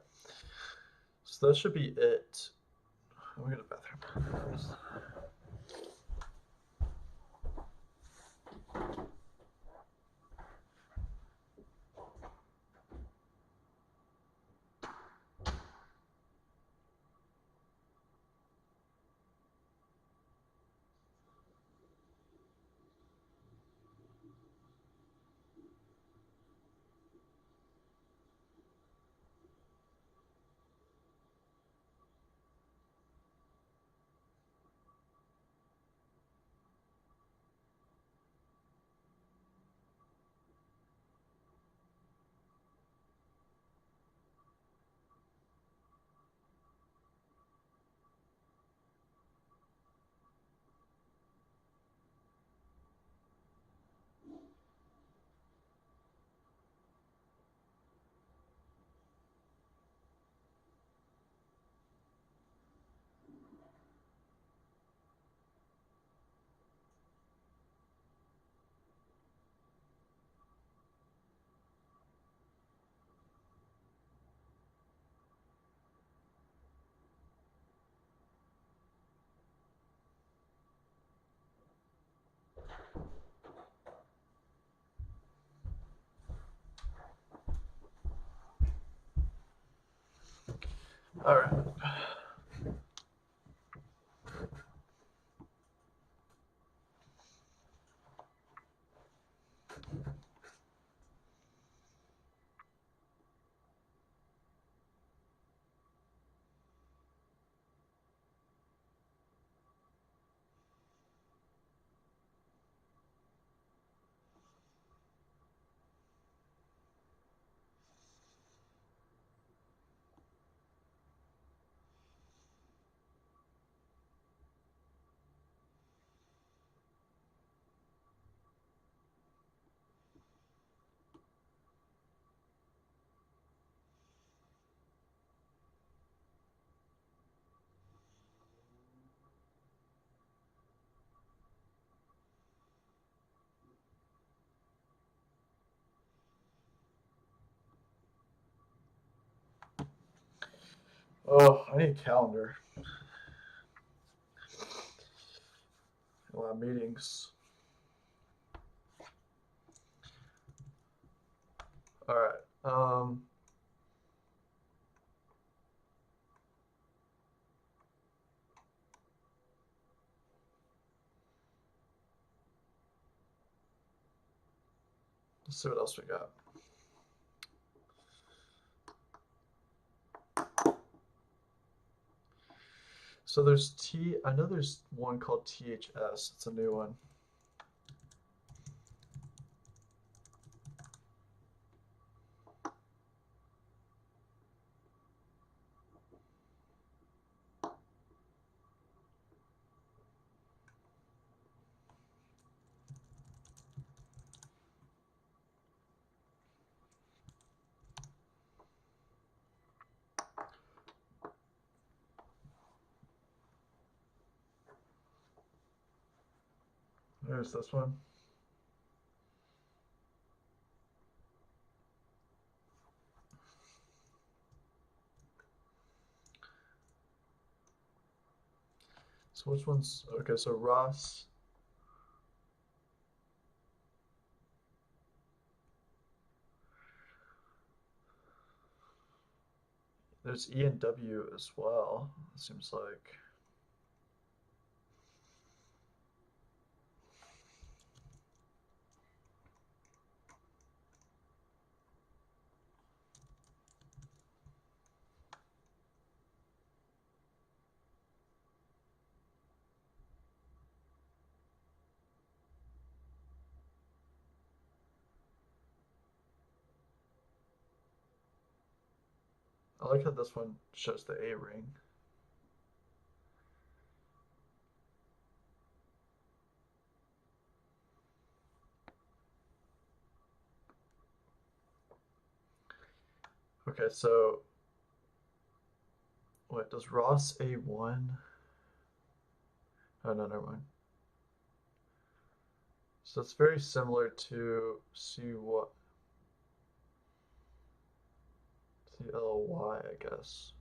so that should be it. I'm gonna go to the bathroom. All right. Oh, I need a calendar. A lot of meetings. All right. Let's see what else we got. So there's I know there's one called THS. It's a new one. There's this one. So which one's okay? So Ross. There's E and W as well. It seems like. I like how this one shows the A ring. Okay, so wait, does Ross A1? Oh no, never mind. So it's very similar to CLY, I guess.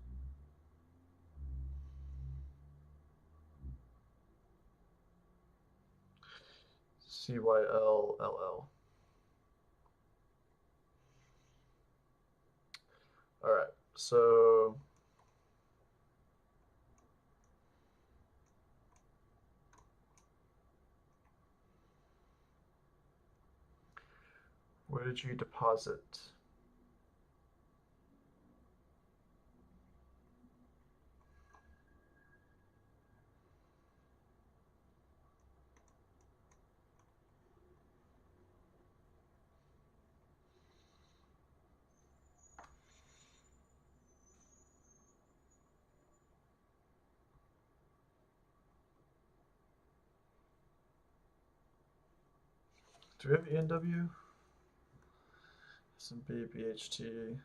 CYLLL. All right, so where did you deposit? Do we have ENW? S&P, BHT.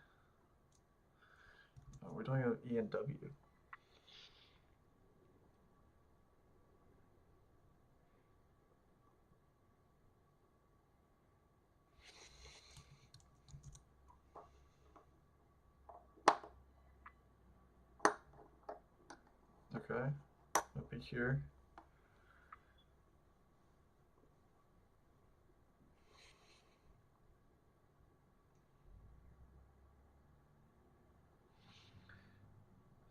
Oh, we don't have ENW. Okay, up here.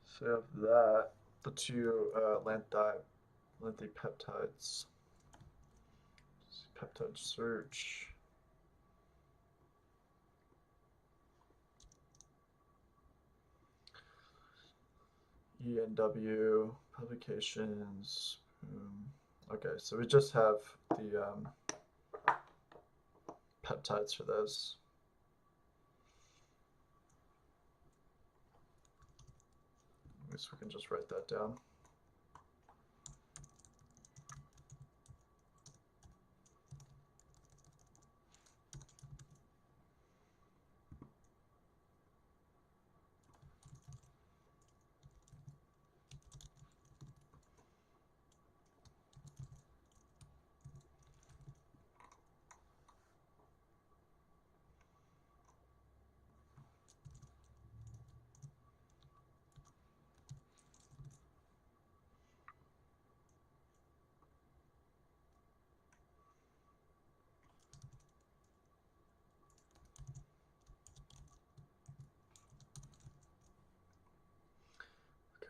So we have that, the two lengthy peptides. Peptide search. ENW publications. Okay, so we just have the peptides for those. I guess we can just write that down.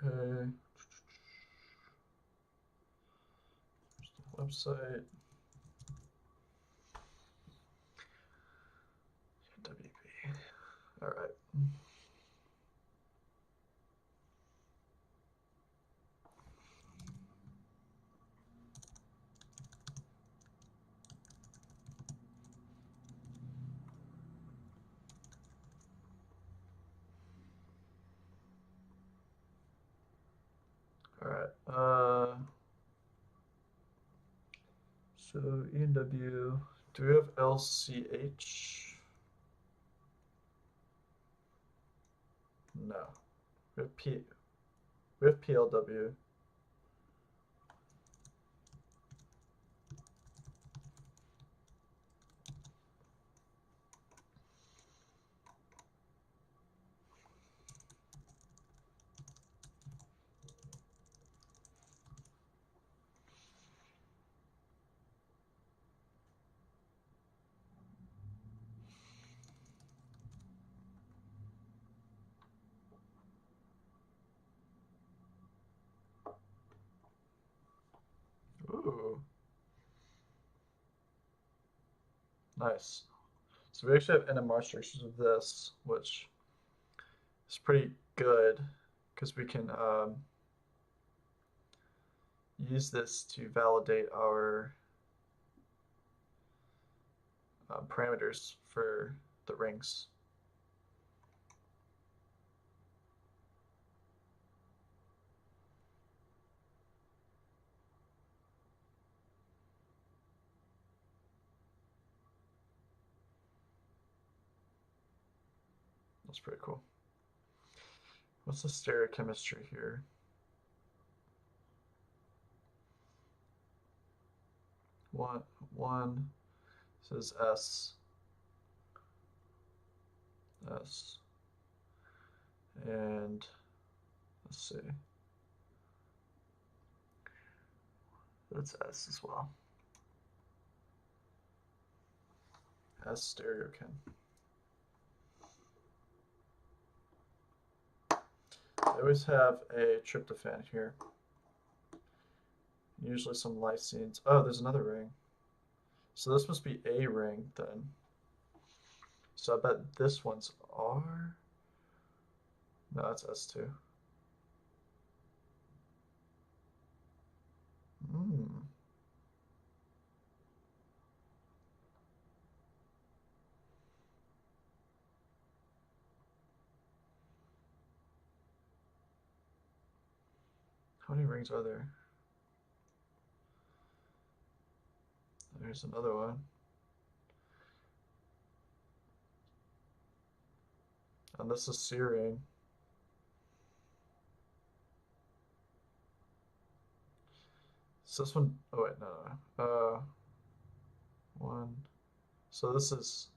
Okay. There's the website. WP. All right. All right. So E&W. Do we have LCH? No. We have We have PLW. Ooh, nice. So we actually have NMR structures of this, which is pretty good because we can use this to validate our parameters for the rings. That's pretty cool. What's the stereochemistry here? One says S, and let's see, that's S as well. S stereochem. I always have a tryptophan here. Usually some lysines. Oh, there's another ring. So this must be a ring then. So I bet this one's R. No, it's S2. Hmm. How many rings are there? There's another one. And this is C ring. So this one, oh wait, no. One. So this is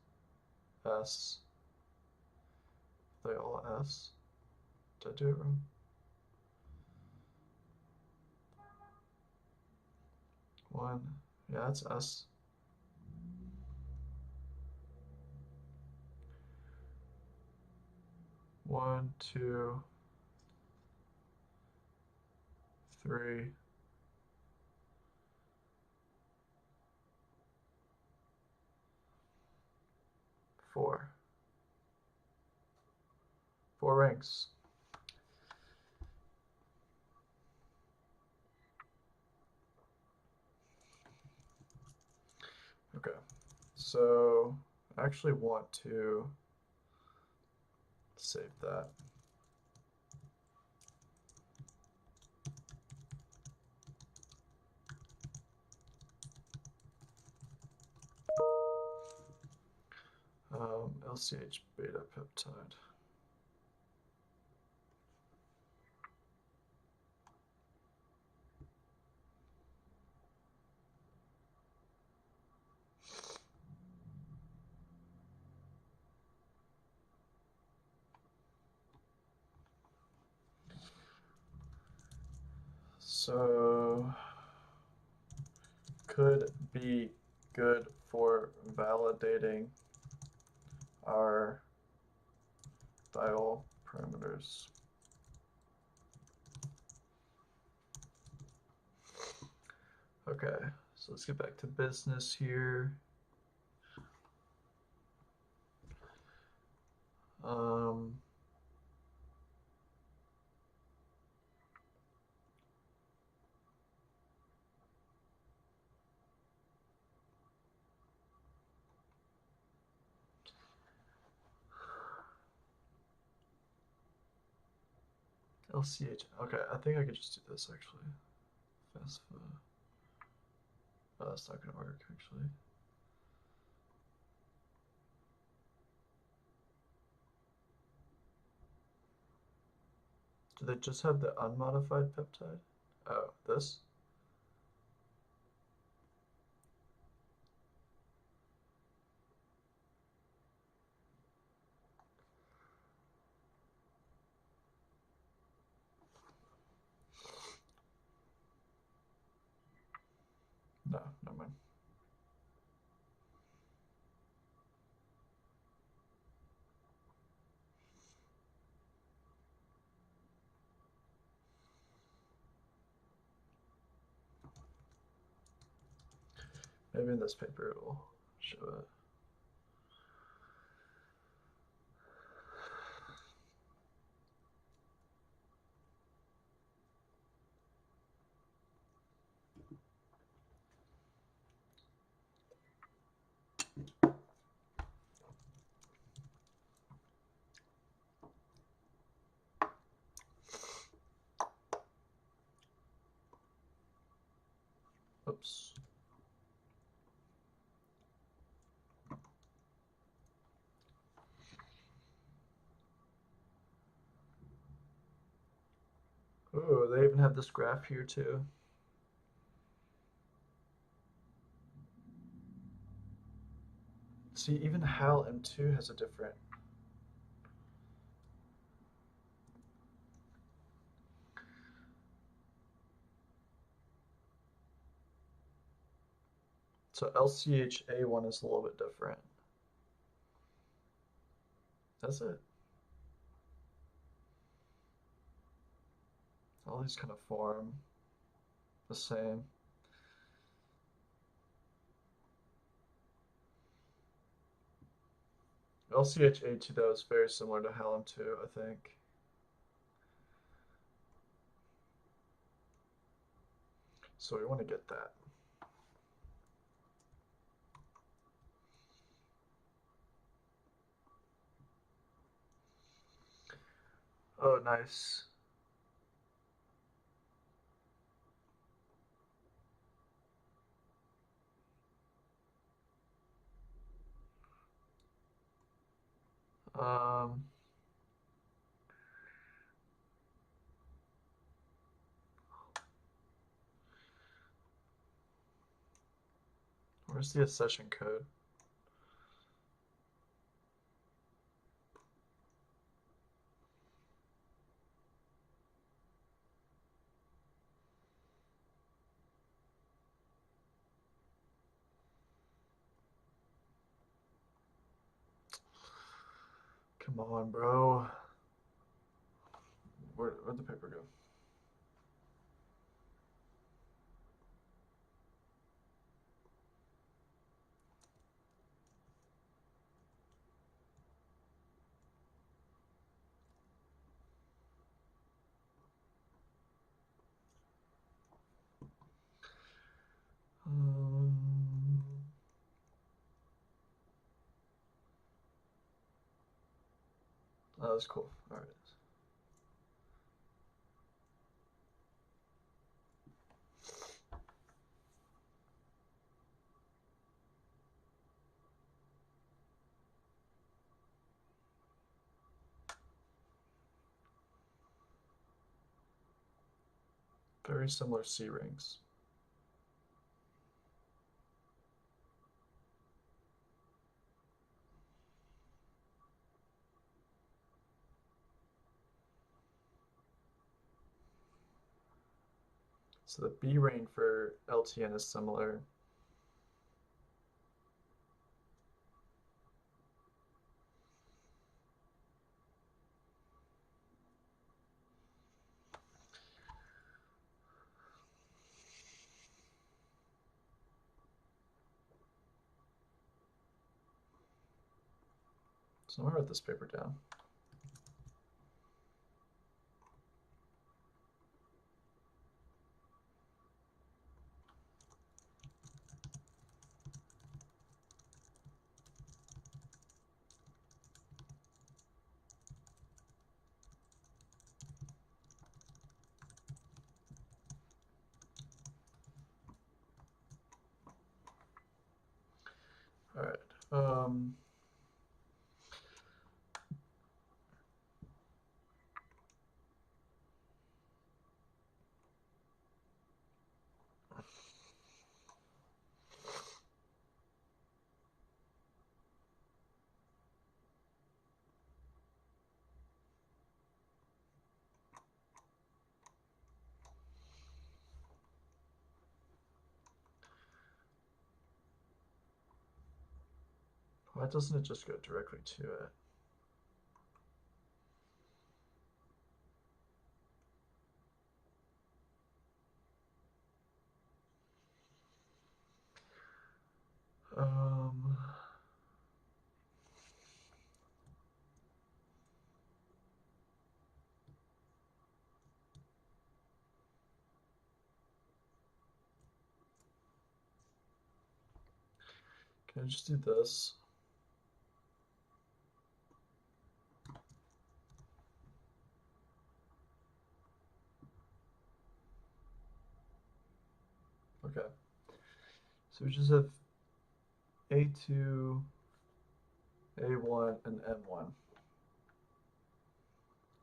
S. Are they all S? Did I do it wrong? One. Yeah, that's S. One, two, three. Four. Four rings. Okay. So I actually want to save that. LCH beta peptide. So could be good for validating our diol parameters. Okay, so let's get back to business here. Um, LCH. Okay, I think I could just do this actually. FASFA. Oh, that's not gonna work actually. Do they just have the unmodified peptide? Oh, this? No, never mind. Maybe in this paper it'll show it. Oops. Oh, they even have this graph here too. See, even HAL M2 has a different. So LCHA1 is a little bit different. That's it. All these kind of form the same. LCHA2 though is very similar to HAL M2, I think. So we want to get that. Oh, nice. Um, where's the accession code? Come on, bro. Where'd the paper go? Um, oh, that's cool. All right. Very similar C rings. So the B ring for LTN is similar. So I'm gonna write this paper down. All right. Why doesn't it just go directly to it? Um, can I just do this? Okay. So we just have A2, A1, and M1.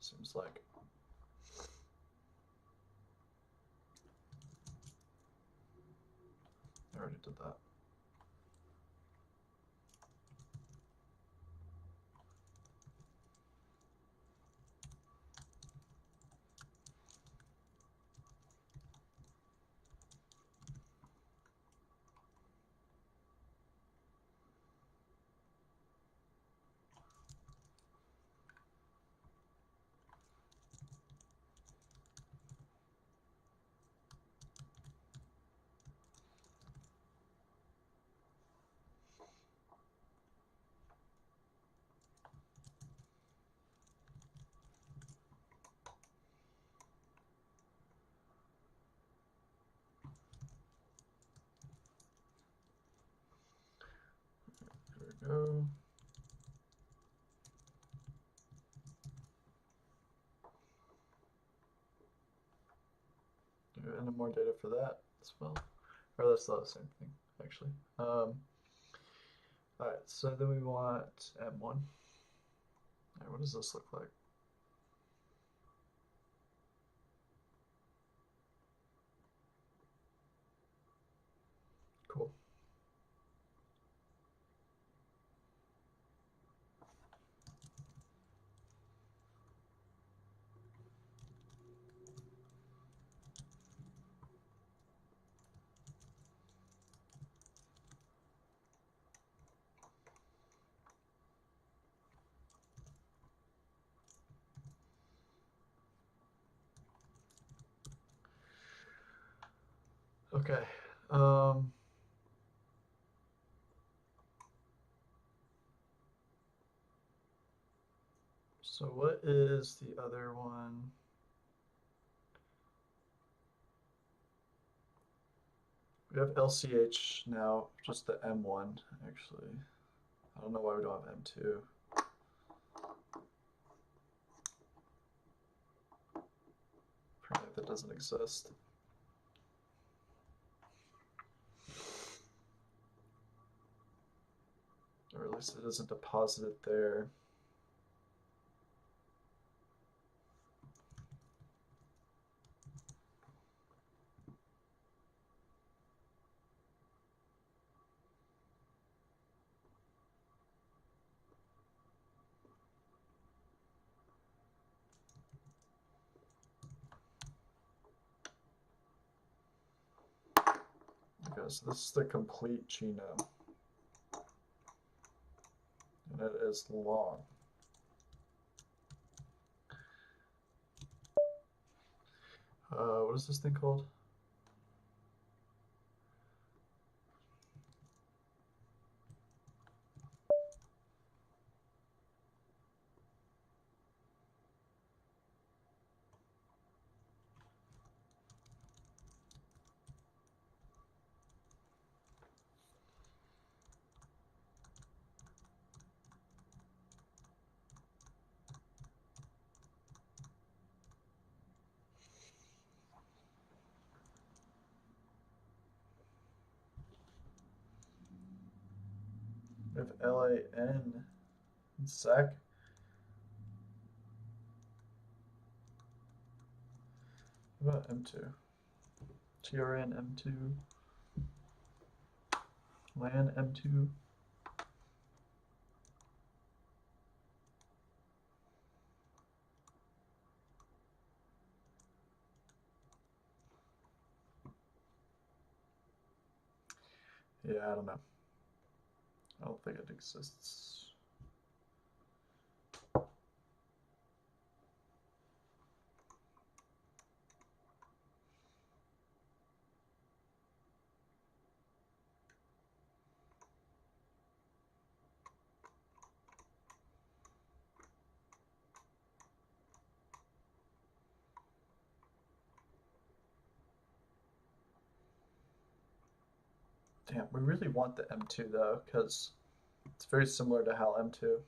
Seems like. I already did that. There we go. And more data for that as well. Or that's not the same thing, actually. All right, so then we want M1. All right, what does this look like? Cool. Okay. So what is the other one? We have LCH now, just the M1, actually. I don't know why we don't have M2. Apparently that doesn't exist. Or at least it isn't deposited there. Okay, so this is the complete genome. And it is long. What is this thing called? We have LAN and SEC. What about M2? TRN M2. LAN M2. Yeah, I don't know. I don't think it exists. Damn, we really want the M2 though, because it's very similar to HAL M2.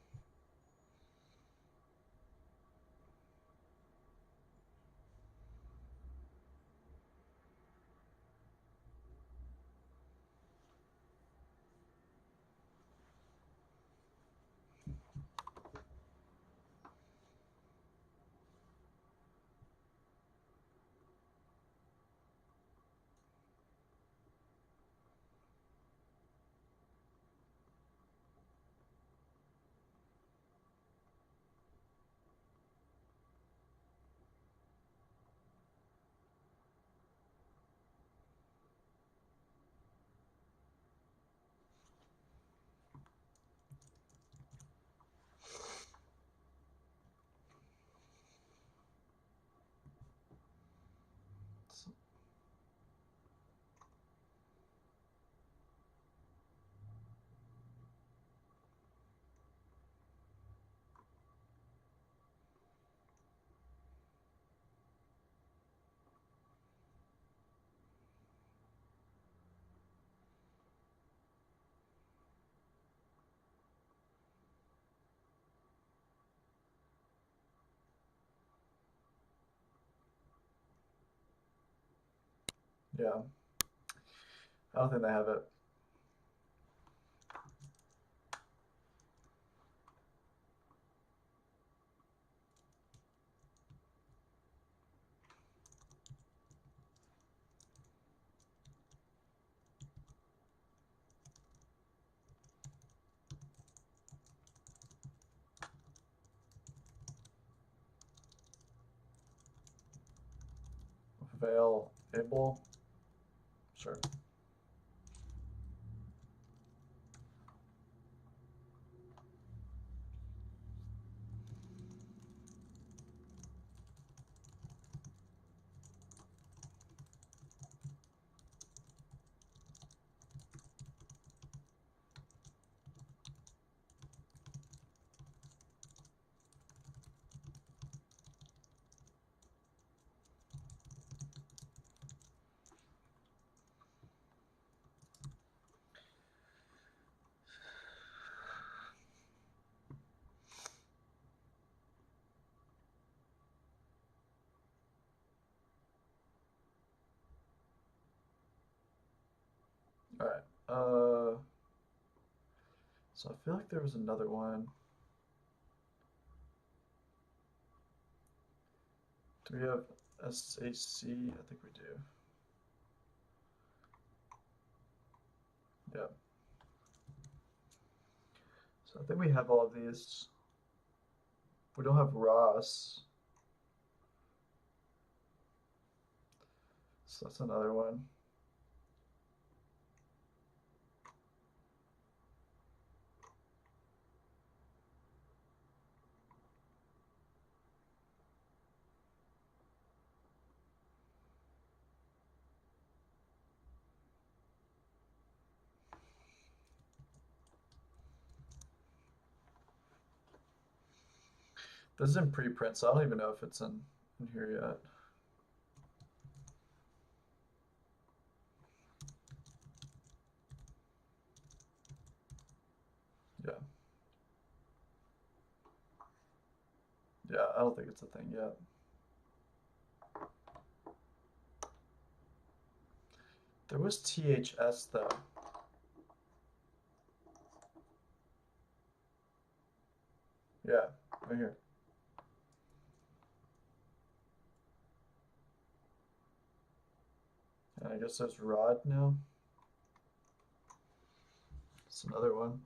Yeah, I don't think they have it. Available. Sure. All right. So I feel like there was another one. Do we have SAC? I think we do. Yeah. So I think we have all of these. We don't have Ross. So that's another one. This is in preprint, so I don't even know if it's in here yet. Yeah. Yeah, I don't think it's a thing yet. There was THS though. Yeah, right here. And I guess there's rod now. It's another one.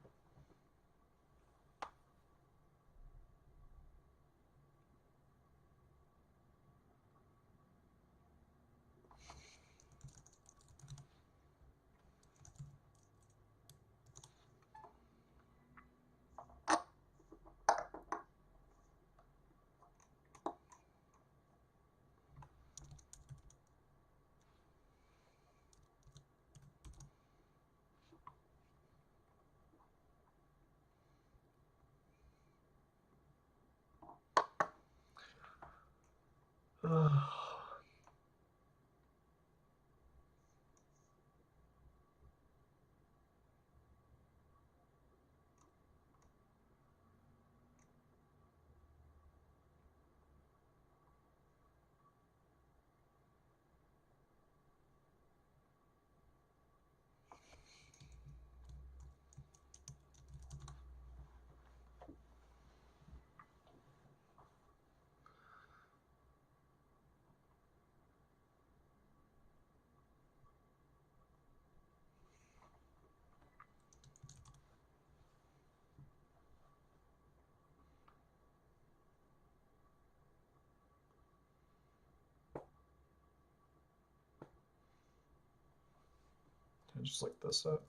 Can I just like this up?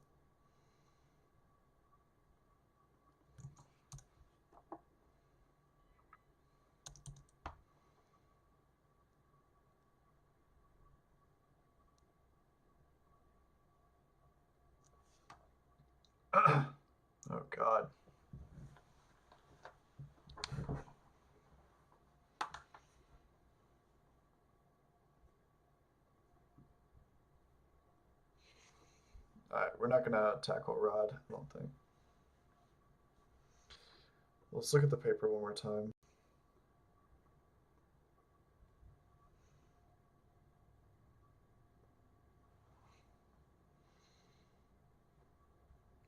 Oh God. Alright, we're not gonna tackle rod, I don't think. Let's look at the paper one more time.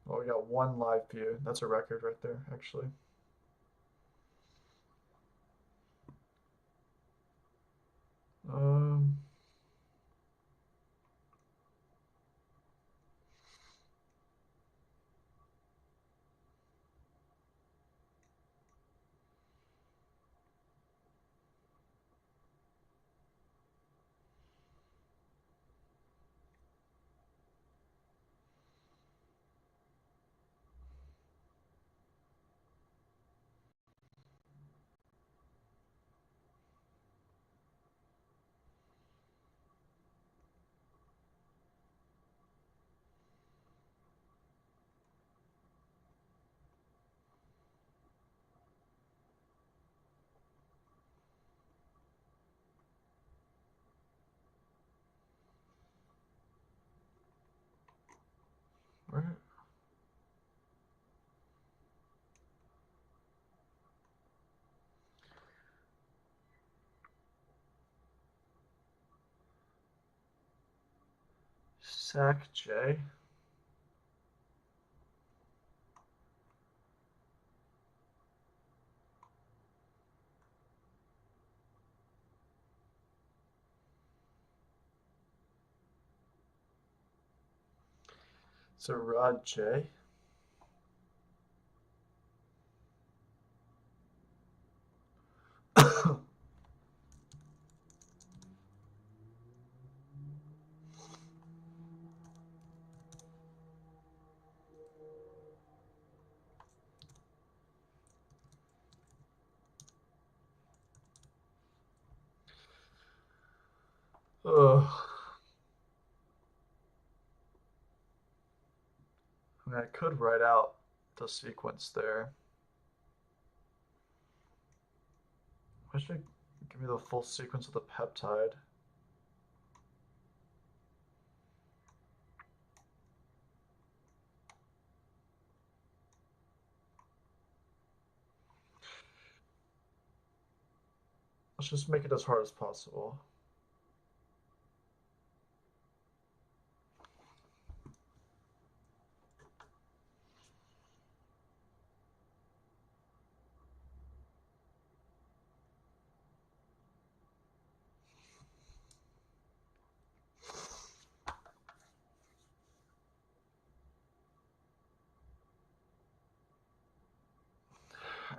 Oh, we got one live view. That's a record right there, actually. Um, where? Sac J. So Rod J. Ugh. I mean, I could write out the sequence there. I should give me the full sequence of the peptide. Let's just make it as hard as possible.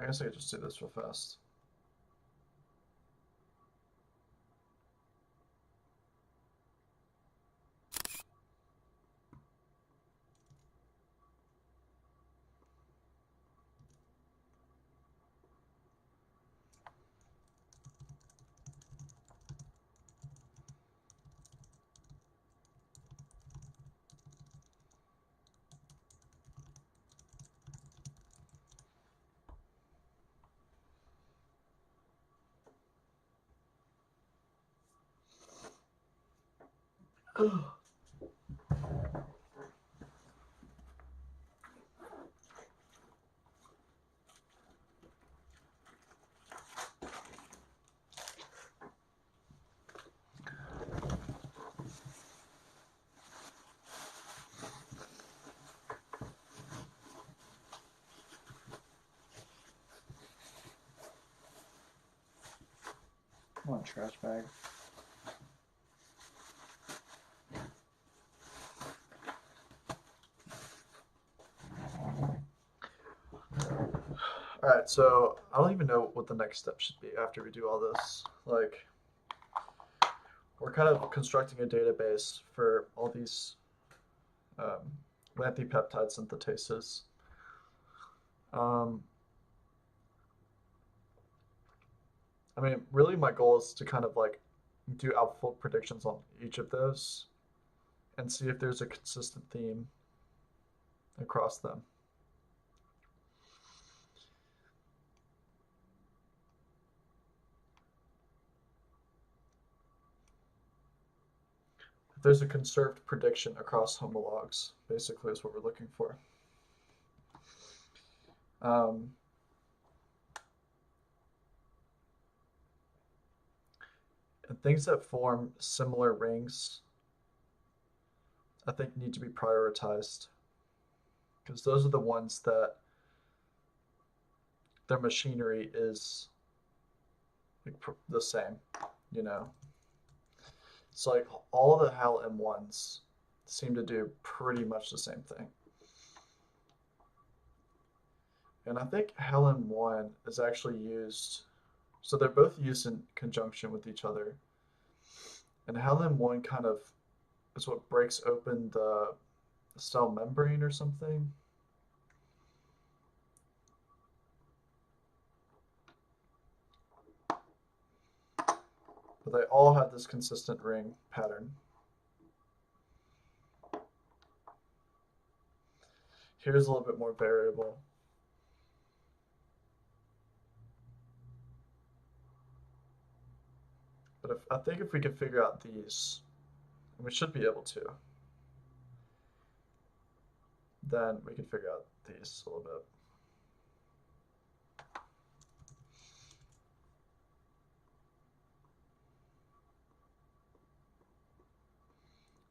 I guess I could just do this real fast. Come on, trash bag. Alright, so I don't even know what the next step should be after we do all this. Like, we're kind of constructing a database for all these lengthy peptide synthetases. Um, I mean, really, my goal is to kind of like do AlphaFold predictions on each of those and see if there's a consistent theme across them. If there's a conserved prediction across homologs, basically, is what we're looking for. Um, and things that form similar rings, I think, need to be prioritized because those are the ones that their machinery is like the same, you know. It's like all the Hal M1s seem to do pretty much the same thing. And I think Hal M1 is actually used, so they're both used in conjunction with each other. And Hal M1 kind of is what breaks open the cell membrane or something. But they all have this consistent ring pattern. Here's a little bit more variable. But I think if we can figure out these, and we should be able to, then we can figure out these a little bit.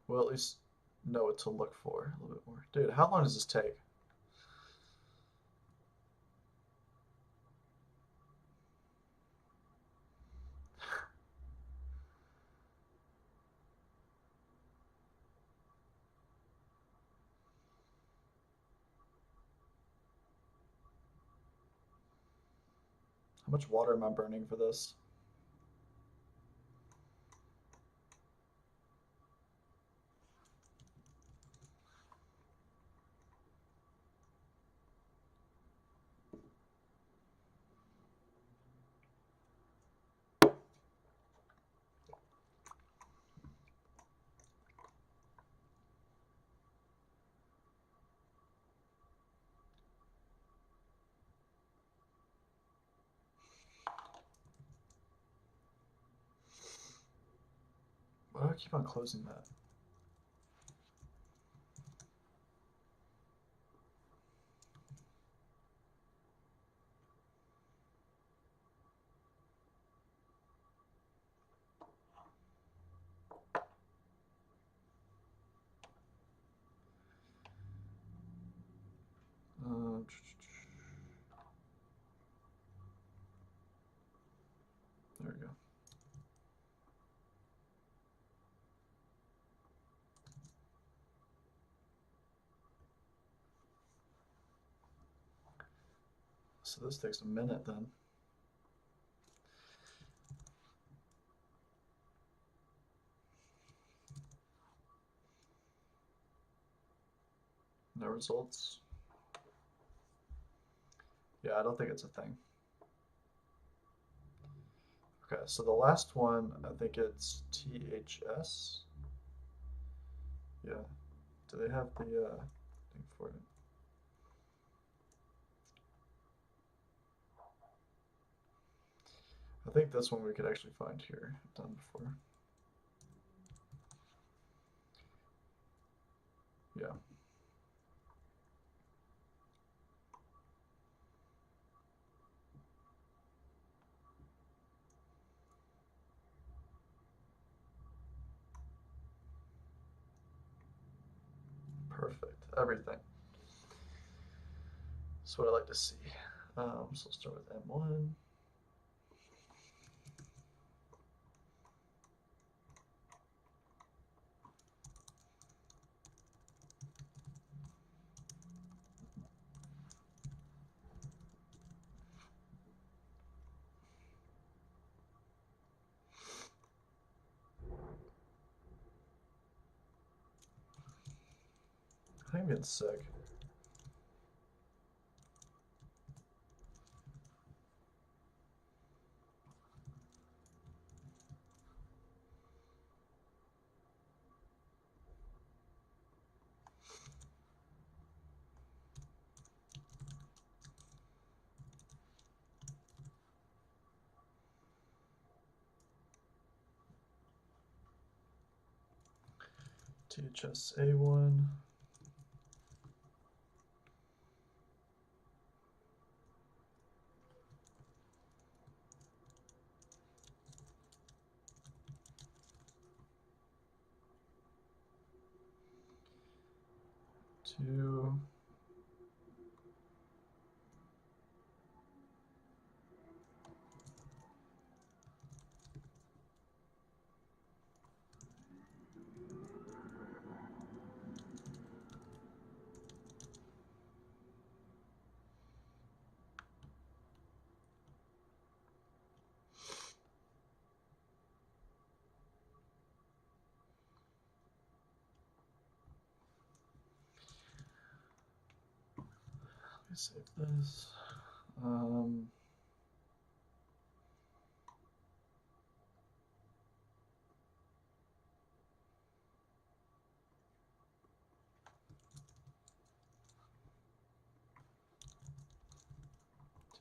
We'll at least know what to look for a little bit more. Dude, how long does this take? How much water am I burning for this? Why do I keep on closing that? Uh, there we go. So this takes a minute then. No results. Yeah, I don't think it's a thing. Okay, so the last one, I think it's THS. Yeah. Do they have the thing for it? I think this one we could actually find here. I've done before. Yeah. Perfect. Everything. That's what I like to see. So we'll start with M1. I think I'm getting sick. THSA1. Two. Let me save this.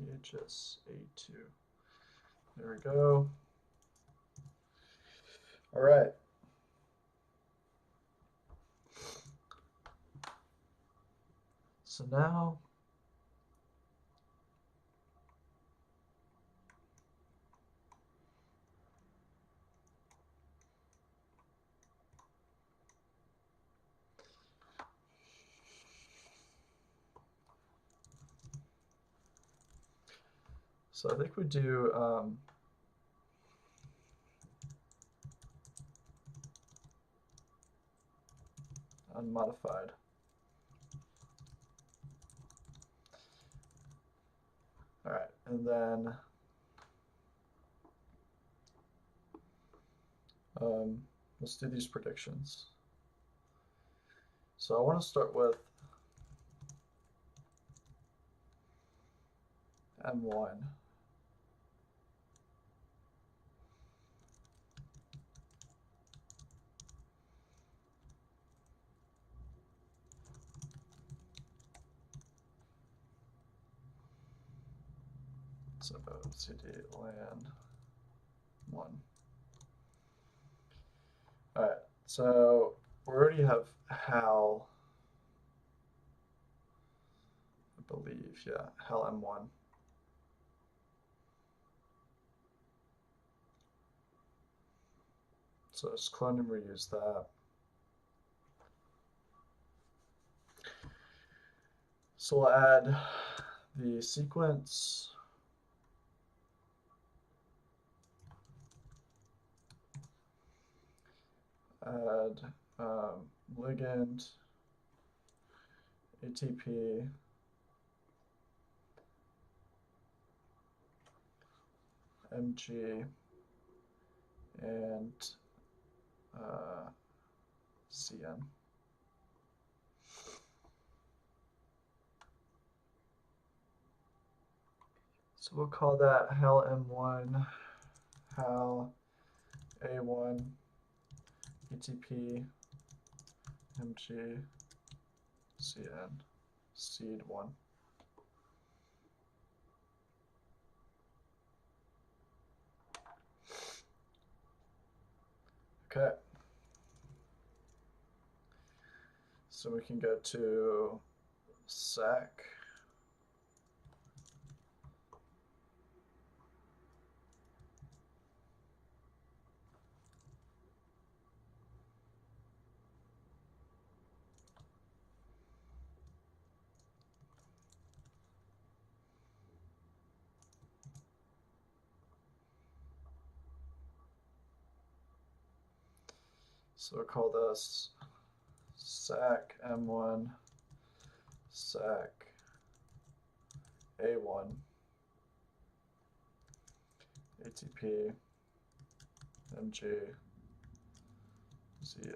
THSA2. There we go. All right. So now I think we do unmodified. All right, and then let's do these predictions. So I want to start with M1. So CD land 1. All right, so we already have Hal, I believe, yeah, Hal M1. So just clone and reuse that. So we'll add the sequence. Add ligand, ATP, Mg and Cn. So we'll call that HAL M1, HAL A1, ETP, Mg, Cn, seed 1. Okay. So we can go to SAC. So we'll call this SAC M1, SAC A1, ATP, Mg, Zn.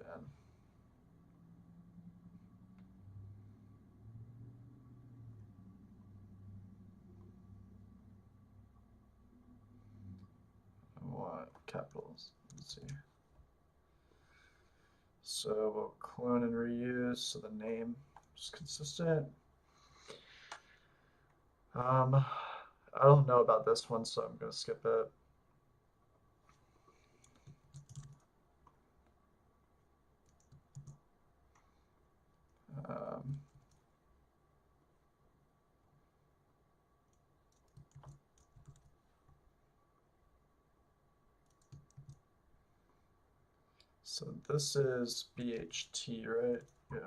I want capitals. Let's see. So we'll clone and reuse, so the name is consistent. I don't know about this one, so I'm going to skip it. So this is BHT, right? Yeah.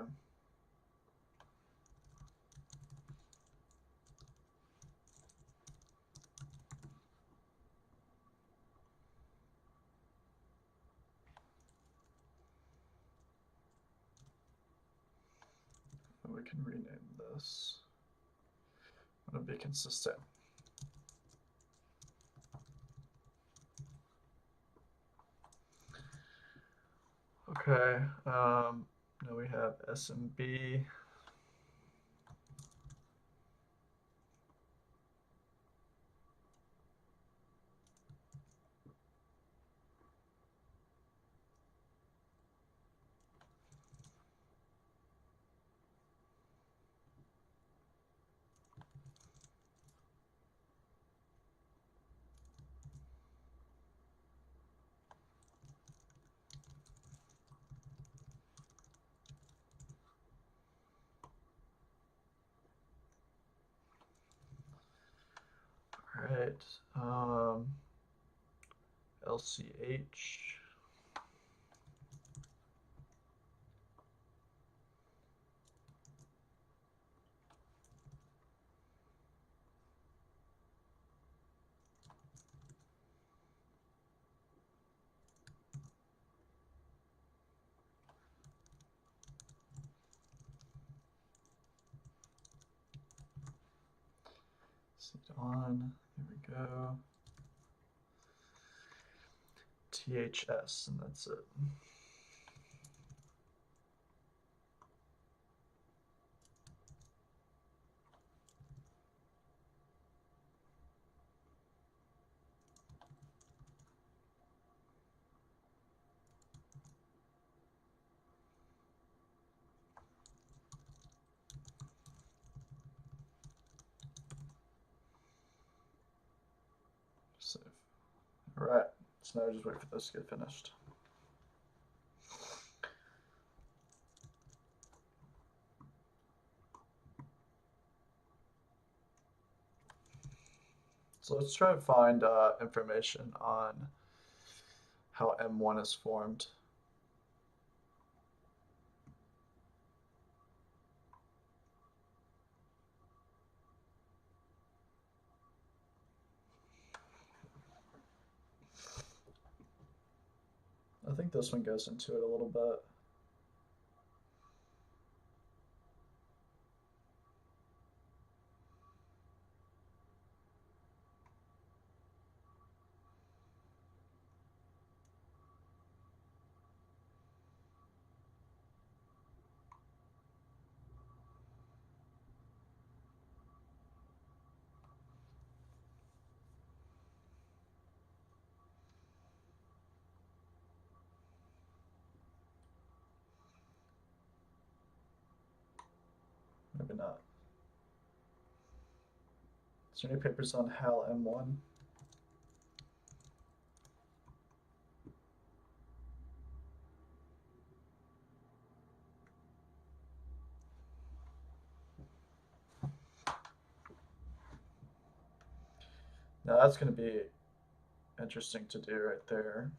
And we can rename this. I'm going to be consistent. Okay, now we have SMB. All right, LCH. Seed on, here we go. THS, and that's it. Save. All right, so now we just wait for this to get finished. So let's try to find information on how M1 is formed. I think this one goes into it a little bit. Is there any papers on HAL M1? Now that's going to be interesting to do right there.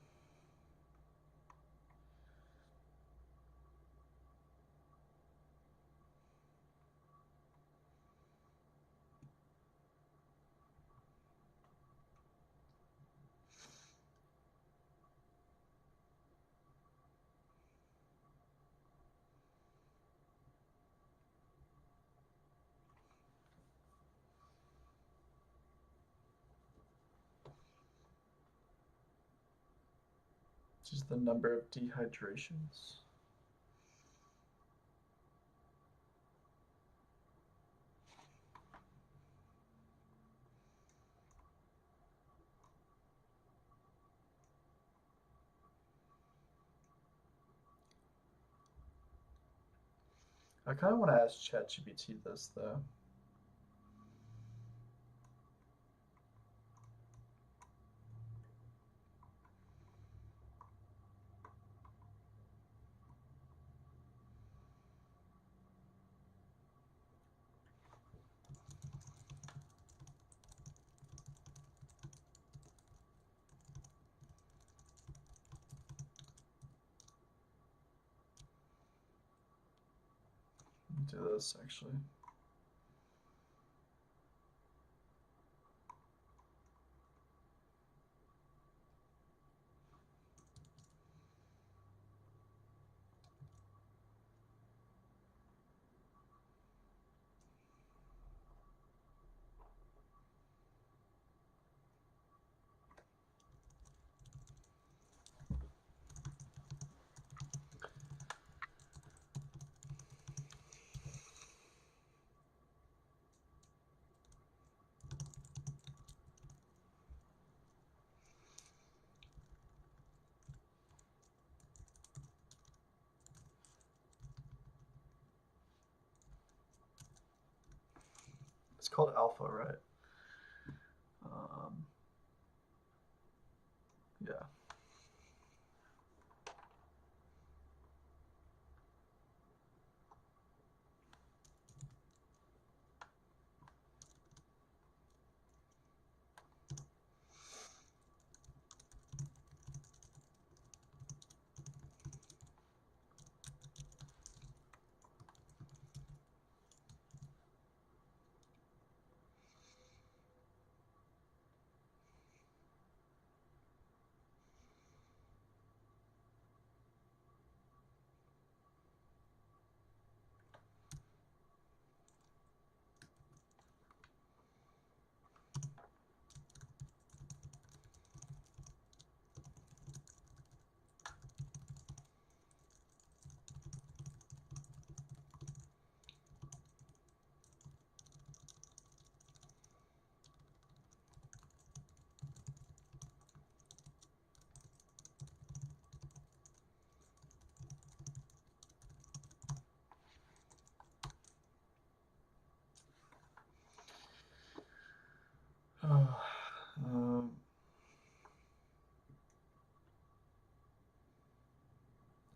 This is the number of dehydrations. I kind of want to ask ChatGPT this though. Do this actually. It's called alpha, right? Yeah.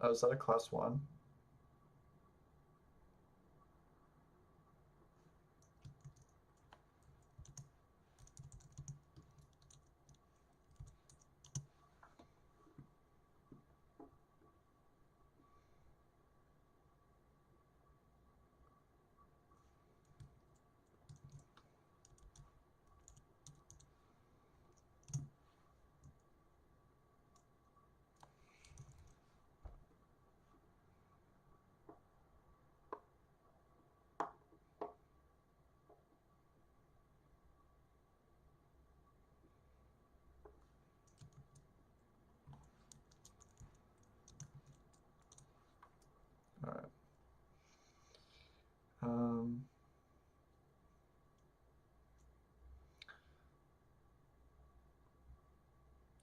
Oh, is that a class 1? All right.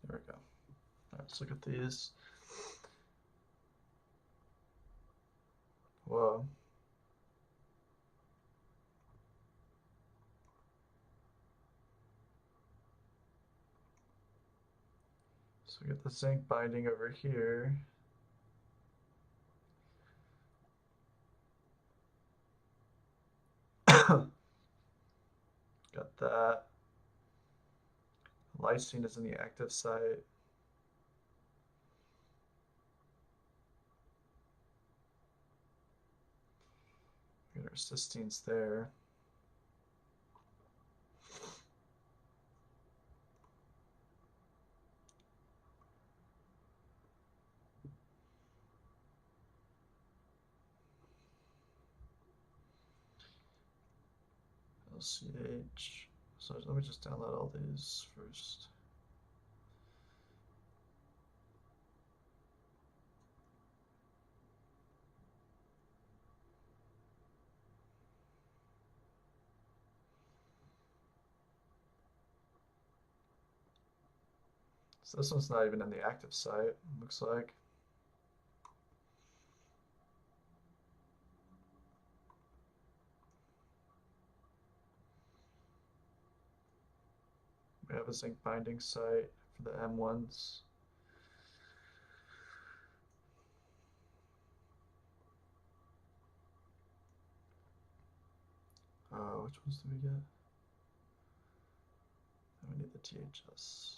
There we go. All right, let's look at these. Whoa. So we get the zinc binding over here. Got that. Lysine is in the active site. Get our cysteines there. LCH. So let me just download all these first. So this one's not even in the active site, looks like. We have a zinc binding site for the M1s. Which ones do we get? We need the THS.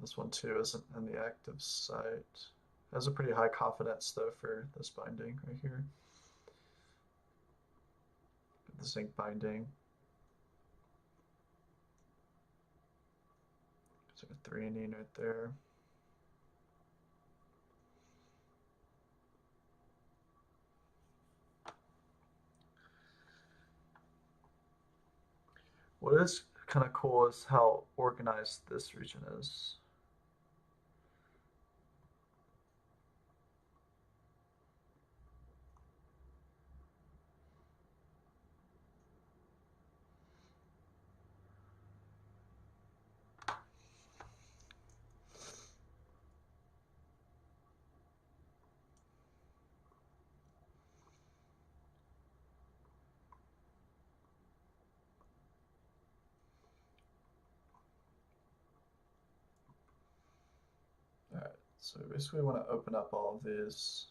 This one too isn't in the active site. It has a pretty high confidence though for this binding right here. The zinc binding. There's a threonine right there. What is kind of cool is how organized this region is. All right, so basically we want to open up all of these.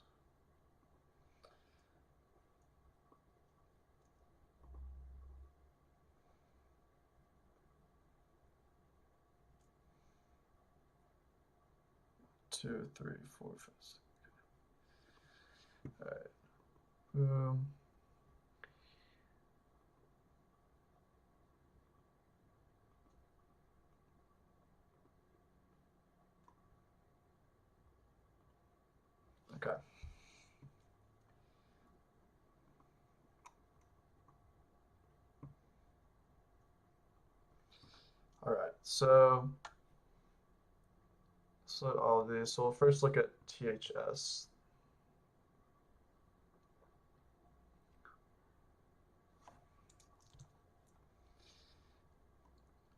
Two, three, four, five, six. All right. Boom. Okay. All right. So let's look at all of these. So we'll first look at THS.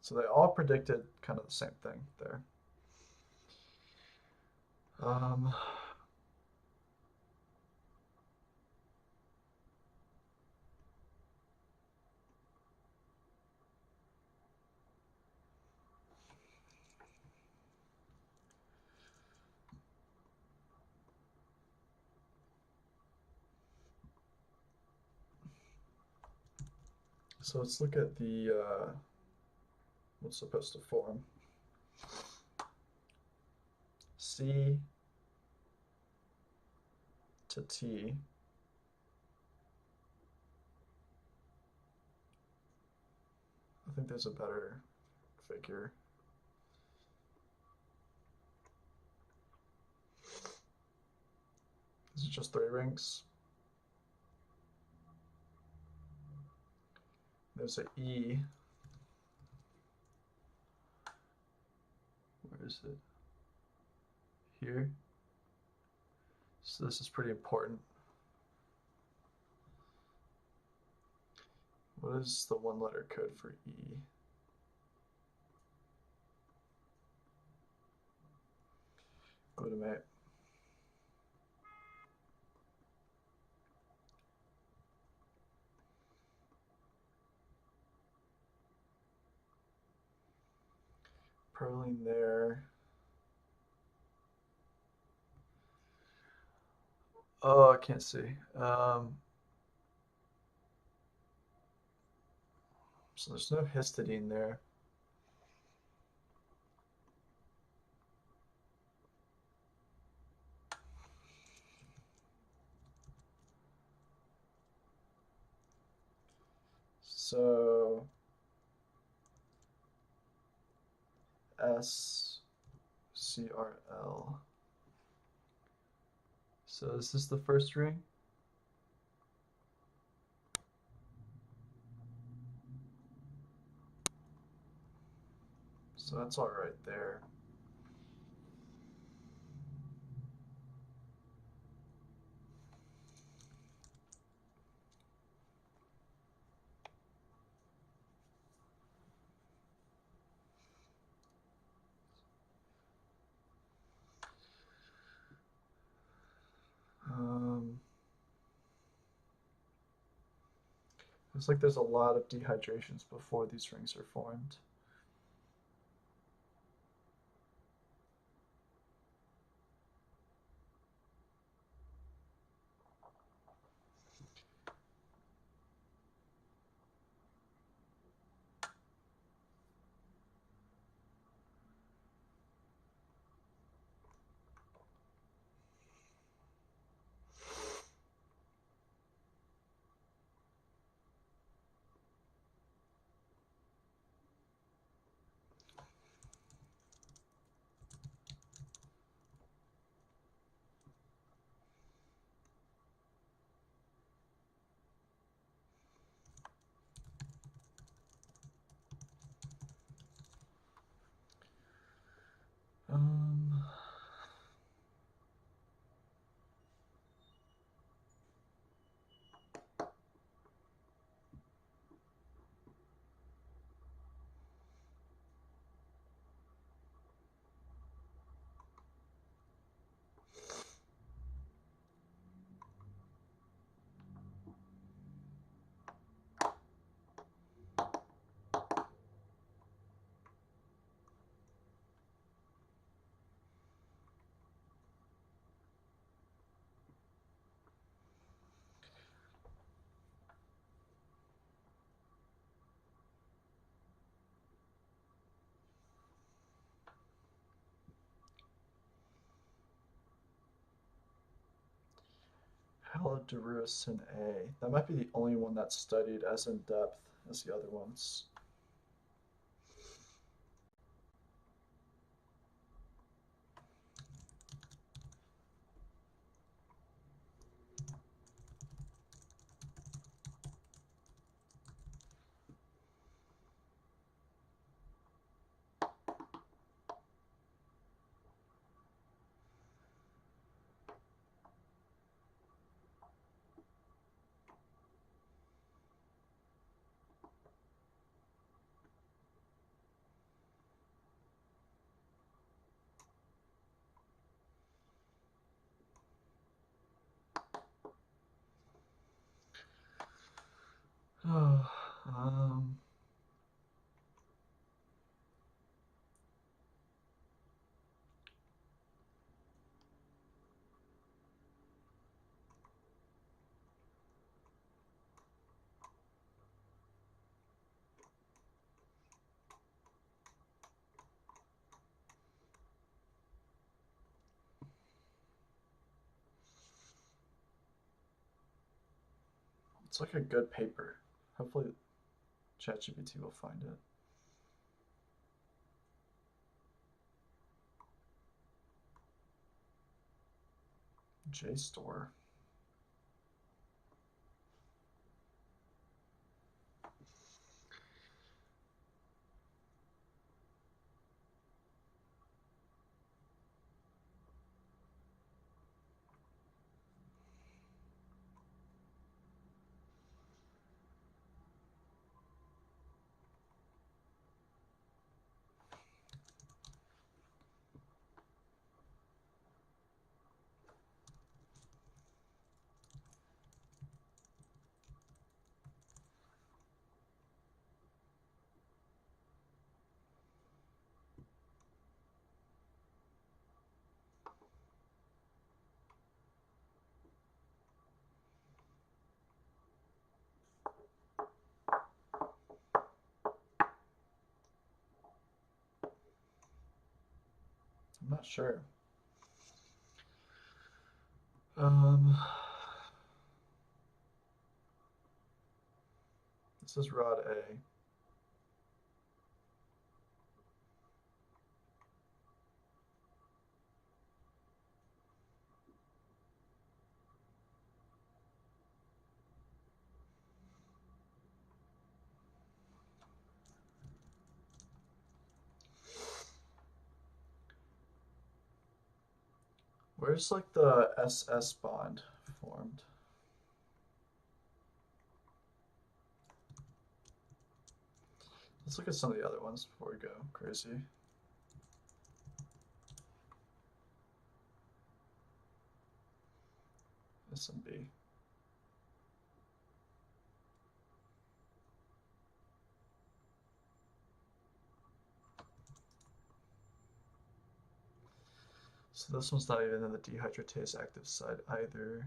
So they all predicted kind of the same thing there. So let's look at the what's supposed to form. C to T. I think there's a better figure. This is just 3 rings. There's an E. Where is it? Here. So this is pretty important. What is the 1-letter code for E? Glutamate. proline there. Oh, I can't see. So there's no histidine there. So SCRL. So is this the first ring? So that's all right there. Looks like there's a lot of dehydrations before these rings are formed. Um, Halodorusine A. That might be the only one that's studied as in depth as the other ones. um, it's like a good paper. Hopefully ChatGPT will find it. JSTOR. not sure. Um, this is rod A. Where's like the SS bond formed? Let's look at some of the other ones before we go crazy. S and B. So this one's not even in the dehydratase active site either.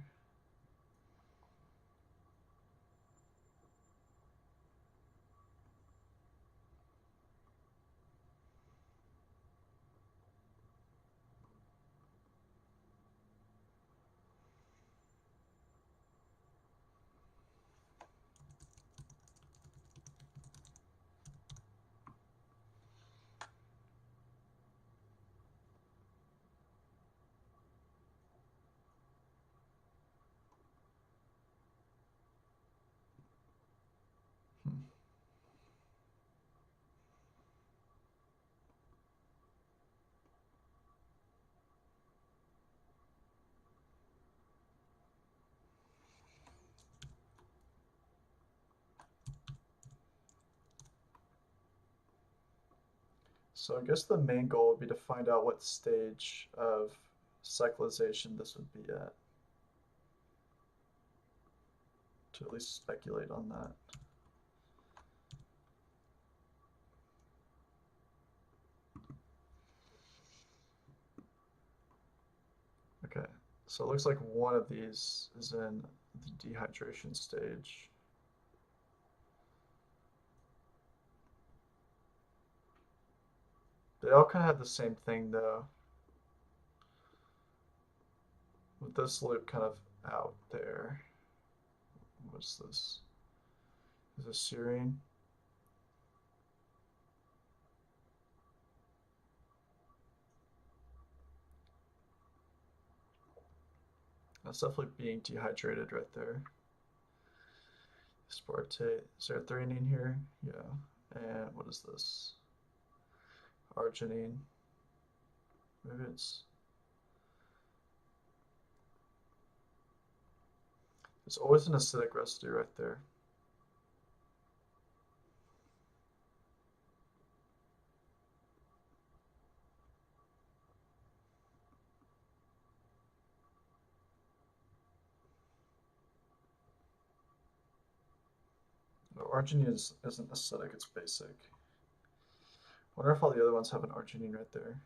Hmm. So I guess the main goal would be to find out what stage of cyclization this would be at. To at least speculate on that. Okay, so it looks like one of these is in the dehydration stage. They all kind of have the same thing though, with this loop kind of out there. What's this? Is this serine? That's definitely being dehydrated right there. Aspartate. Is there threonine here? Yeah. And what is this? Arginine. Maybe it's always an acidic residue right there. No, arginine isn't acidic, it's basic. Wonder if all the other ones have an arginine right there.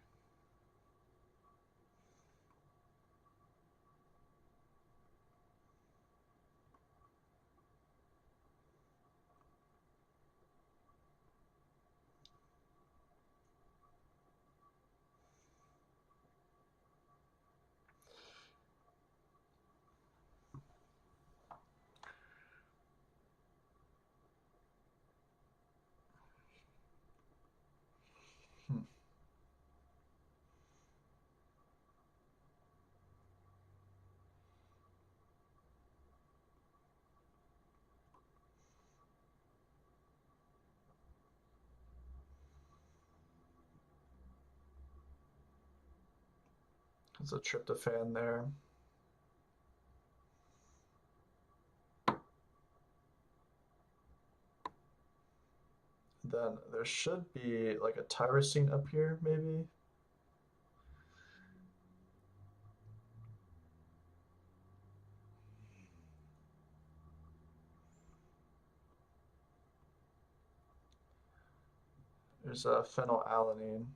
Hmm. There's a tryptophan there. Then there should be like a tyrosine up here, maybe. There's a phenylalanine.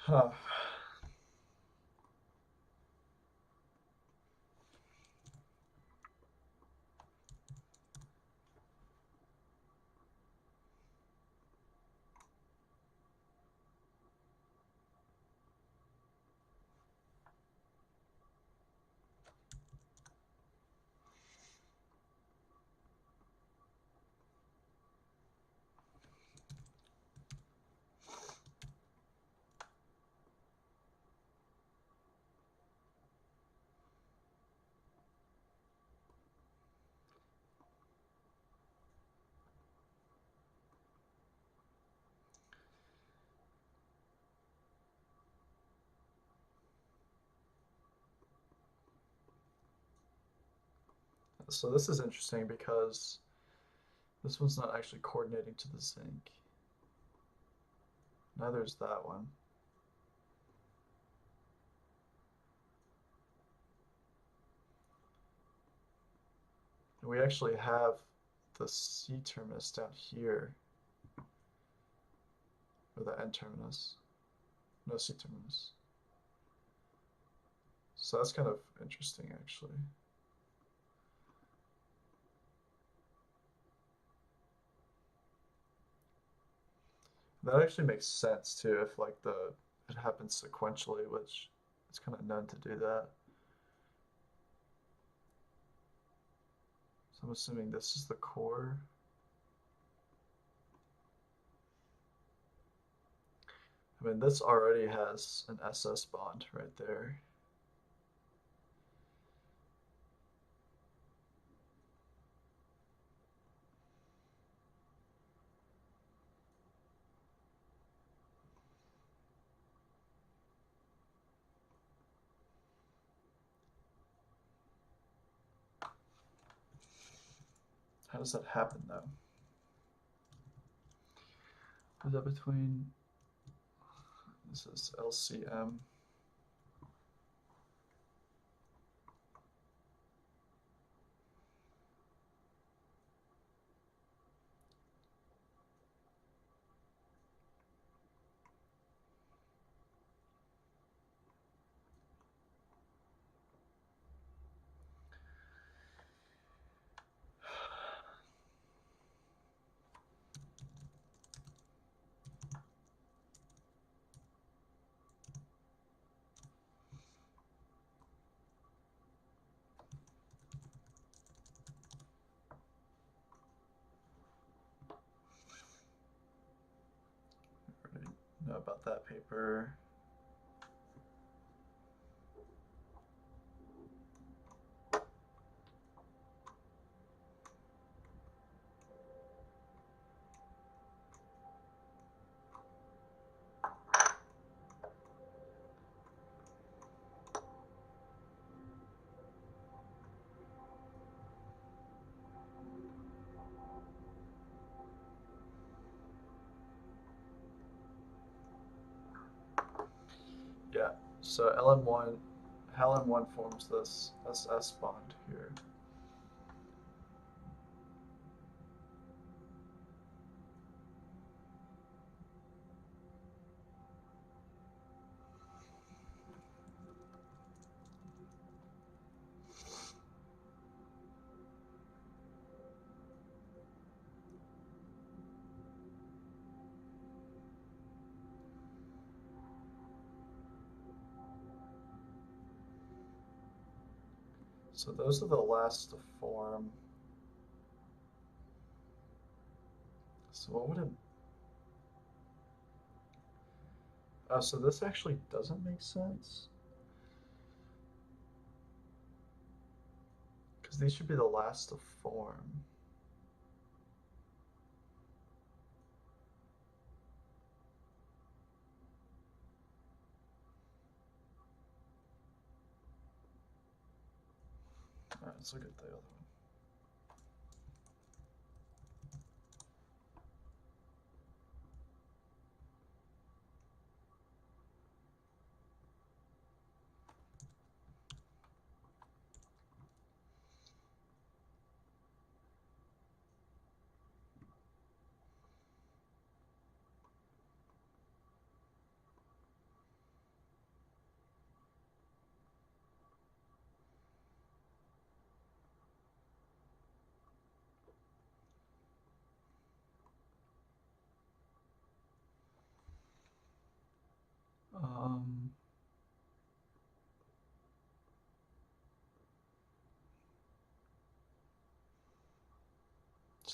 Huh. So this is interesting because this one's not actually coordinating to the zinc. Neither is that one. And we actually have the C terminus down here, or the N terminus. No C terminus. So that's kind of interesting, actually. That actually makes sense too if like it happens sequentially, which it's kind of known to do that. So I'm assuming this is the core. I mean, this already has an SS bond right there. How does that happen though? Is that between, this is LCM. Already know about that paper. Yeah, so LM1, HALM1 forms this SS bond here. So those are the last to form. So what would it? Oh, so this actually doesn't make sense because these should be the last to form. All right, let's look at the other one.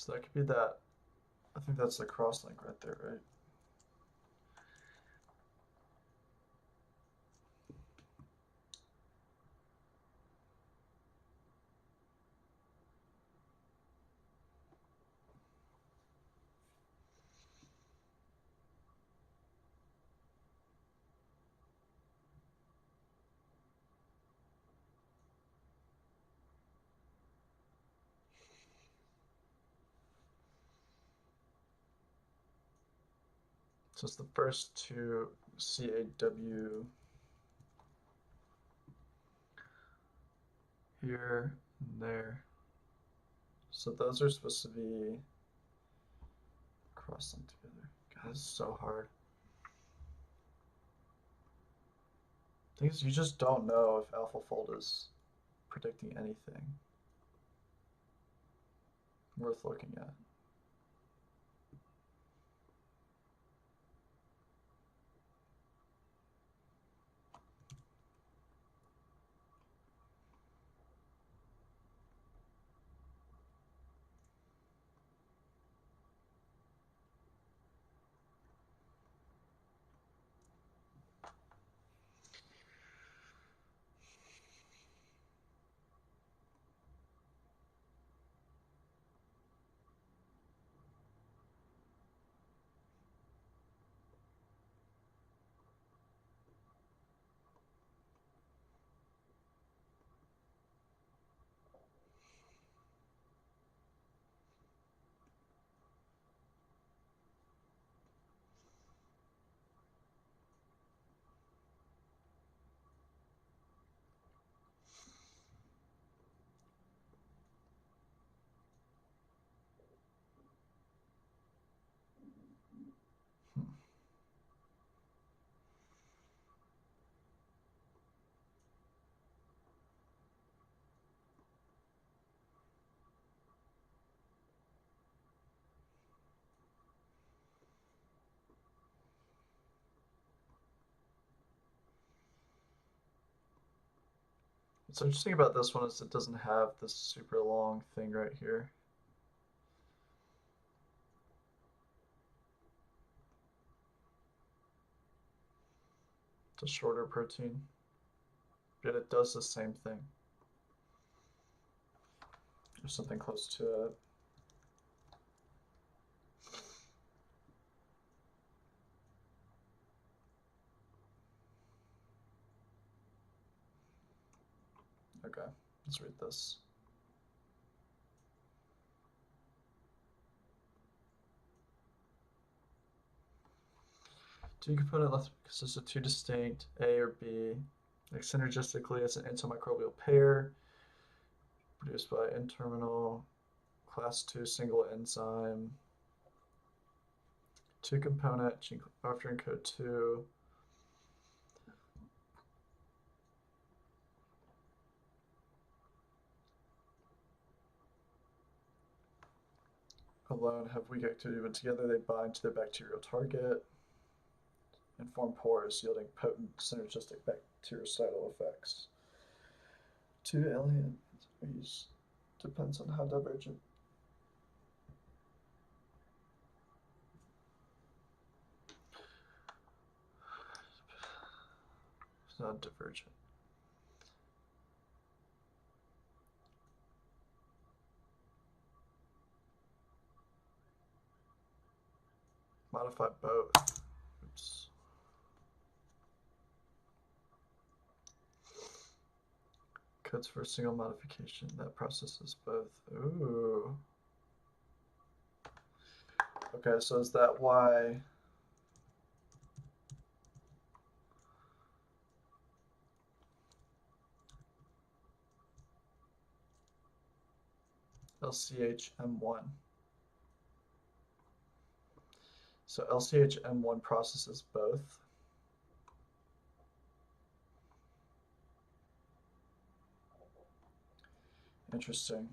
So that could be that. I think that's the cross-link right there, right? So it's the first two CAW here and there. So those are supposed to be cross-linked together. God, this is so hard. Thing is, you just don't know if AlphaFold is predicting anything worth looking at. Hmm. What's interesting about this one is it doesn't have this super long thing right here. It's a shorter protein, yet it does the same thing. Or something close to it. Okay, let's read this. Two component left consists of two distinct A or B, like synergistically as an antimicrobial pair, produced by N-terminal class 2 single enzyme. Two component gene after encode 2. Alone have weak activity, but together they bind to their bacterial target and form pores, yielding potent synergistic bactericidal effects. Two alien use depends on how divergent. It's not divergent. Modify both. Oops. Codes for a single modification that processes both. Ooh. Okay, so is that why LCHM1? So LCHM1 processes both. Interesting.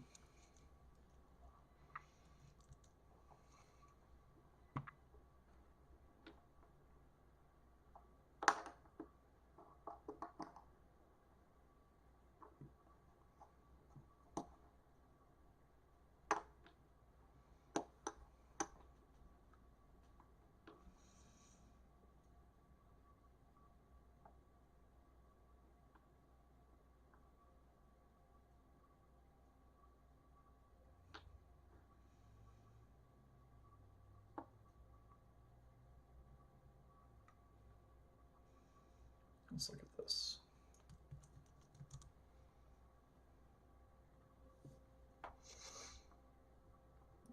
Let's look at this.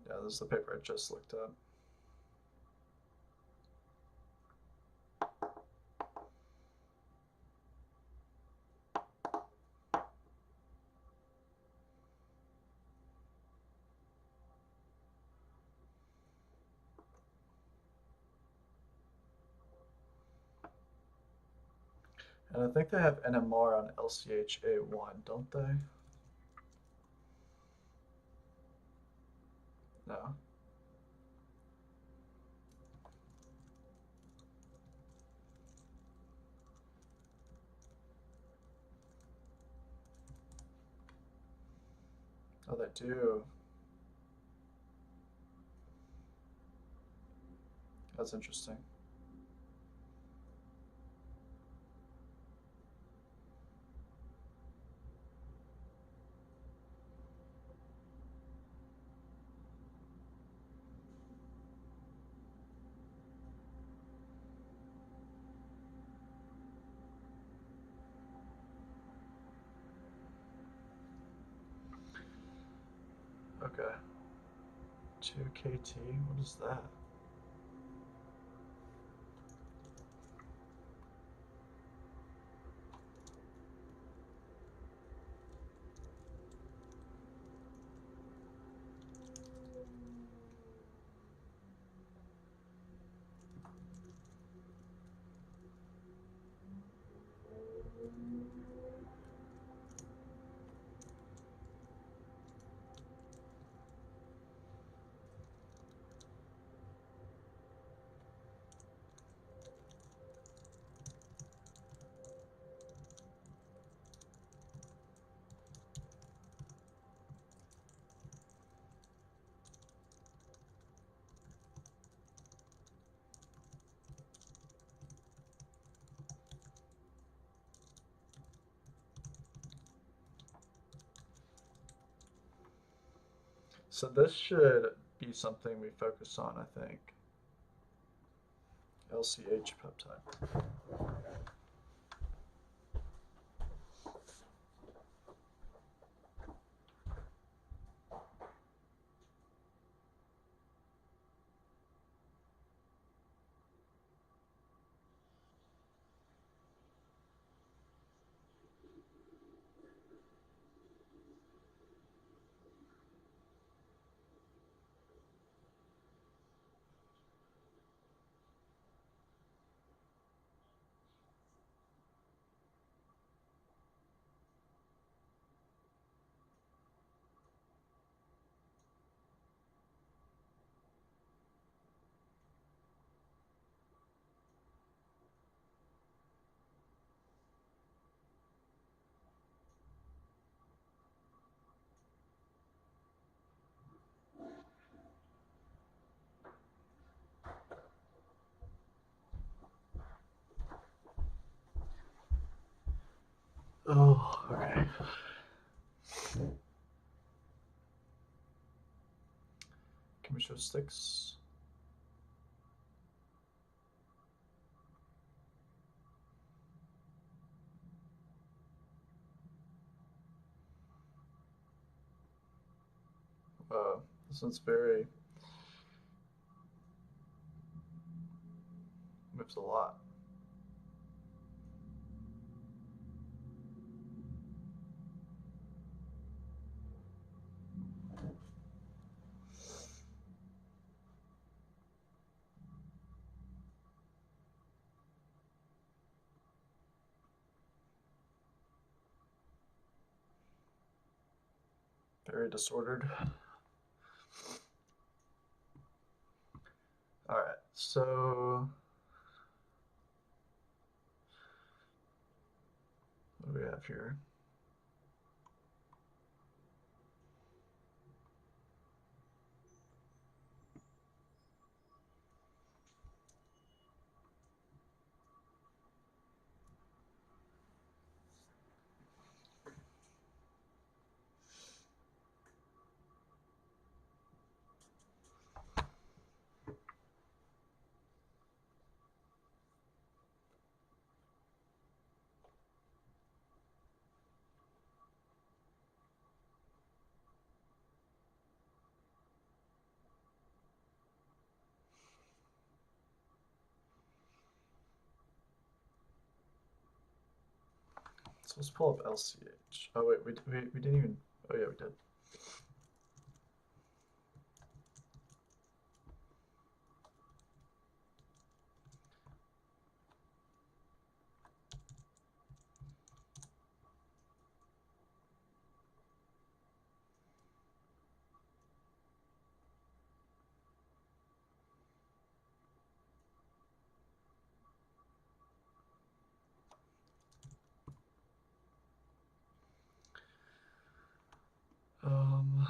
Yeah, this is the paper I just looked at. And I think they have NMR on LCHA1, don't they? No. Oh, they do. That's interesting. Okay. 2KT, what is that? So this should be something we focus on, I think. LCH peptide. Oh, okay. Can we show sticks? This one's very, moves a lot. Very disordered. All right, so what do we have here? So let's pull up LCH. Oh wait, we didn't even. Oh yeah, we did. Um,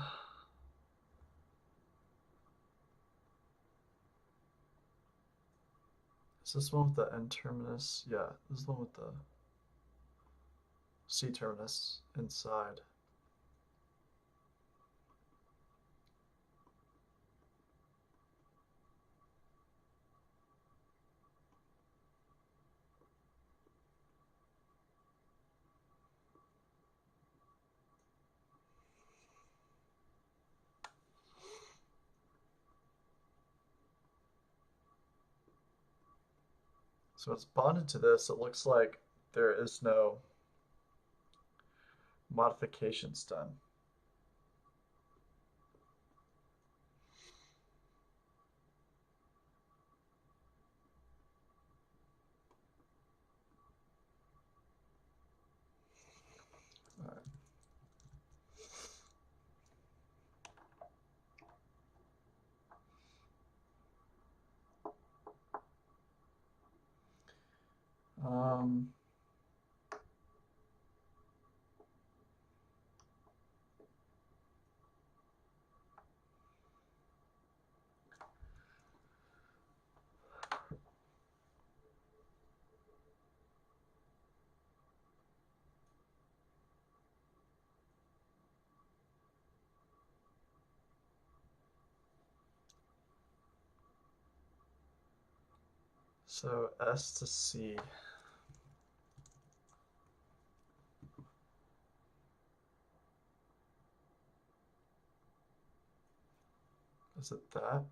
is this one with the N terminus? Yeah, this is the one with the C terminus inside. So it's bonded to this. It looks like there is no modifications done. All right. Um, so S to C. Is it that?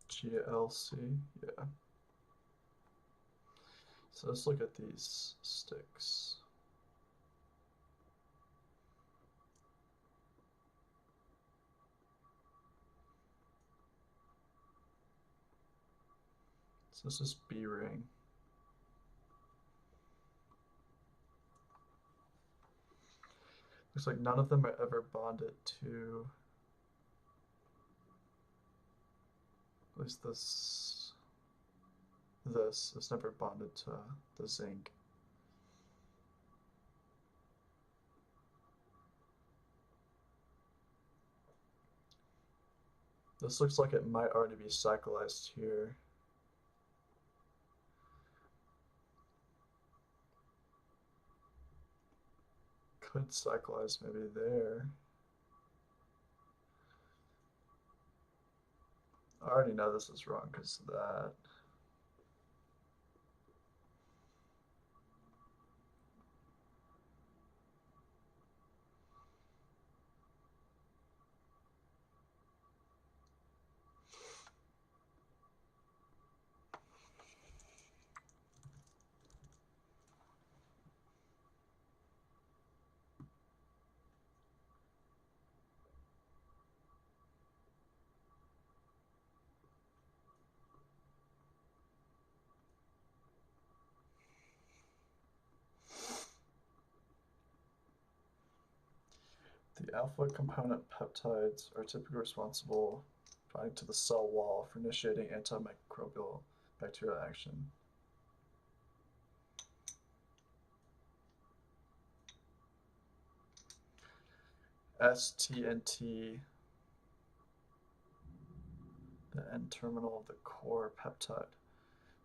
GLC? Yeah. So let's look at these sticks. So this is B ring. Looks like none of them are ever bonded to, at least this is never bonded to the zinc. This looks like it might already be cyclized here. Could cyclize maybe there. I already know this is wrong because of that. The alpha component peptides are typically responsible for binding to the cell wall for initiating antimicrobial bacterial action. STNT, the N terminal of the core peptide,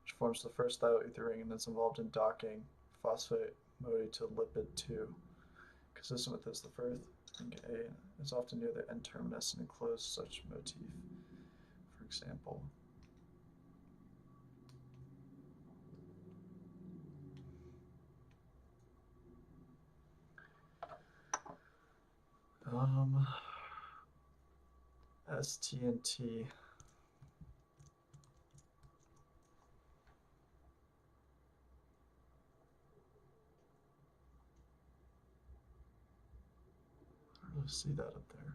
which forms the first thioether ring and is involved in docking phosphate moiety to lipid 2. Consistent with this, the first ring A is often near the N terminus and enclosed such motif, for example. STNT. I see that up there.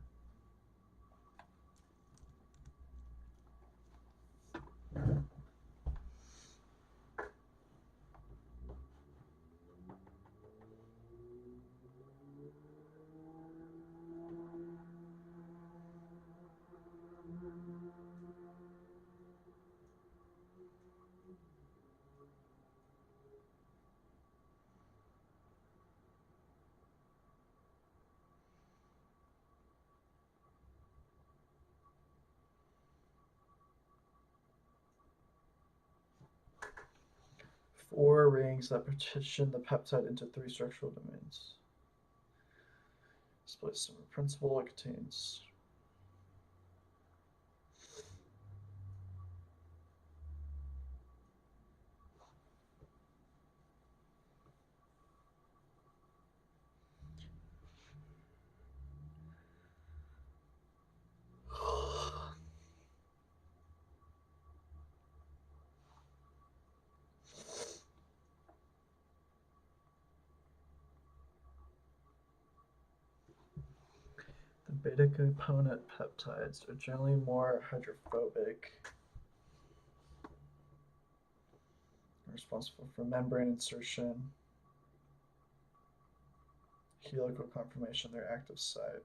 Four rings that partition the peptide into three structural domains. Displays similar principle. It contains the beta component peptides are generally more hydrophobic, responsible for membrane insertion, helical conformation, their active site.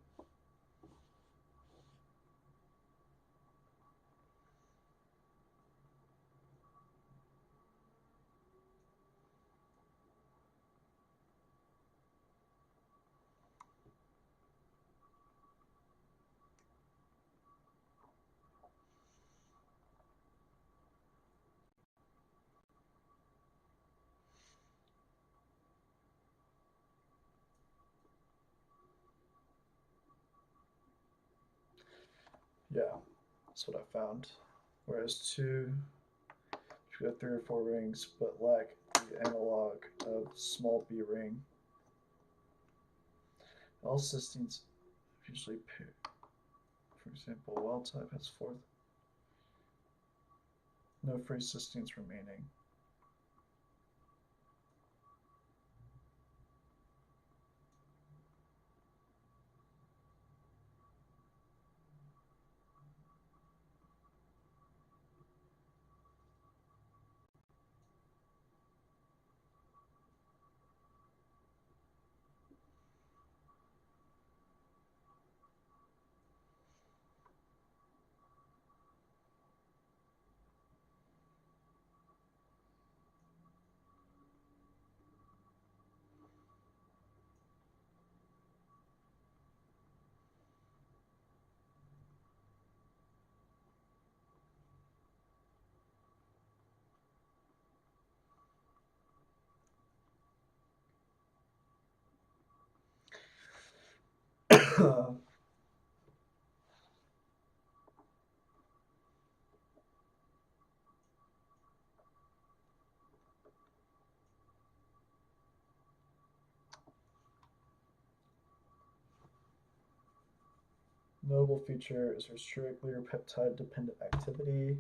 Yeah, that's what I found. Whereas two, you got three or four rings, but lack the analog of small b ring. All cysteines usually pair. For example, wild type has four. No free cysteines remaining. Notable feature is her strictly peptide dependent activity.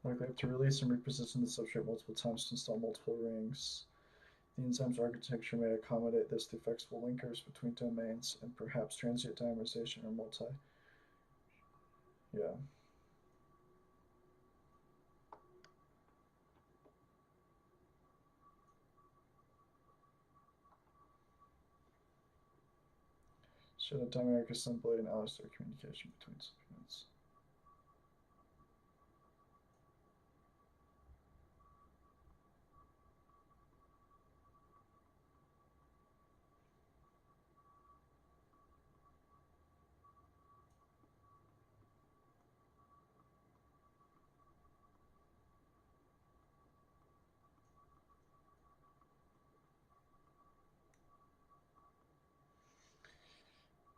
Likely to release and reposition the substrate multiple times to install multiple rings. The enzyme's architecture may accommodate this through flexible linkers between domains and perhaps transient dimerization or multi. Yeah. Show the dimeric assembly and allosteric communication between subunits.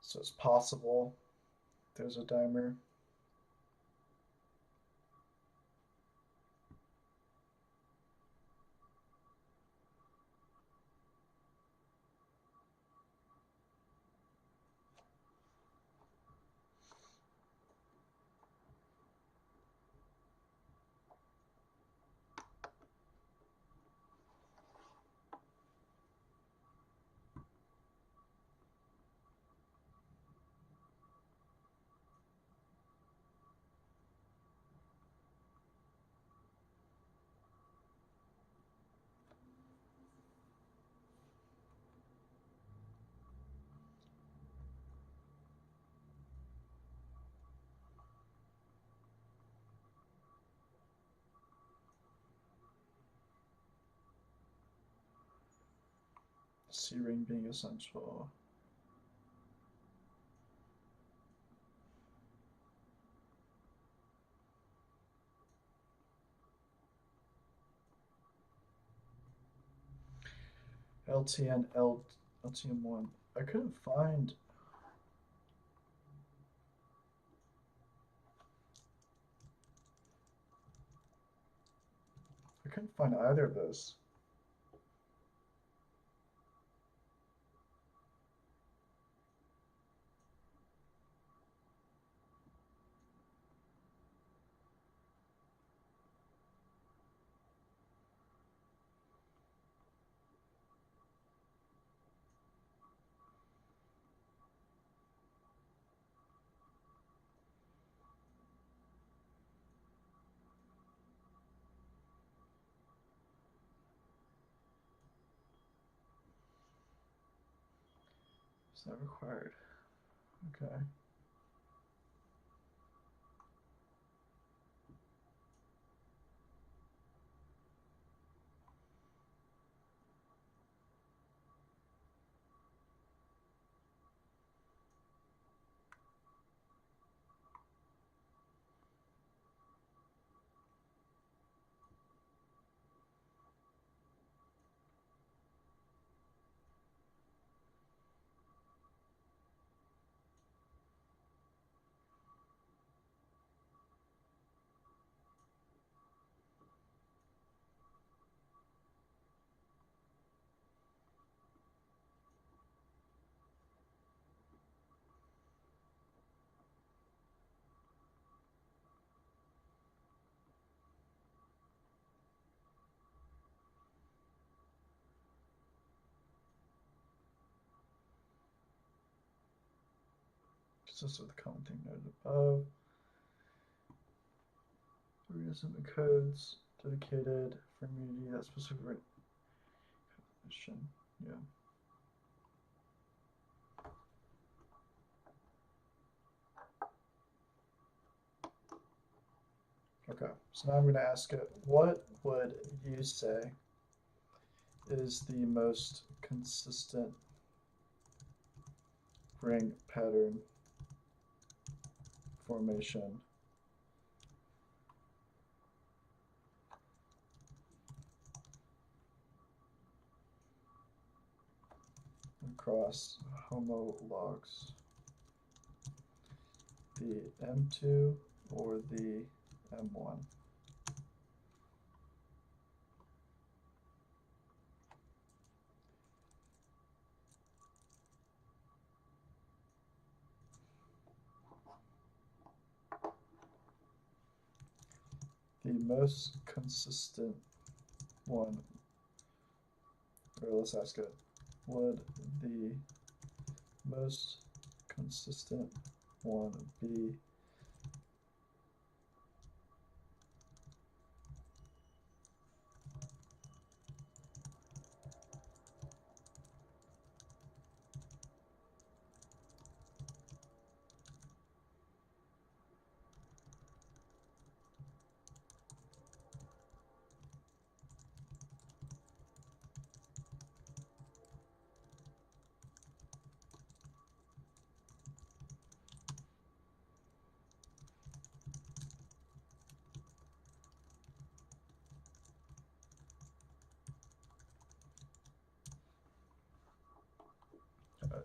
So it's possible there's a dimer. C ring being essential. LTN LTM1. I couldn't find. I couldn't find either of those. Is that required? Okay. Consists of the common thing noted above. Reason the codes dedicated for immunity that specific recognition. Yeah. Okay, so now I'm going to ask it, what would you say is the most consistent ring pattern formation across homologs? The M2 or the M1? The most consistent one, or let's ask it, would the most consistent one be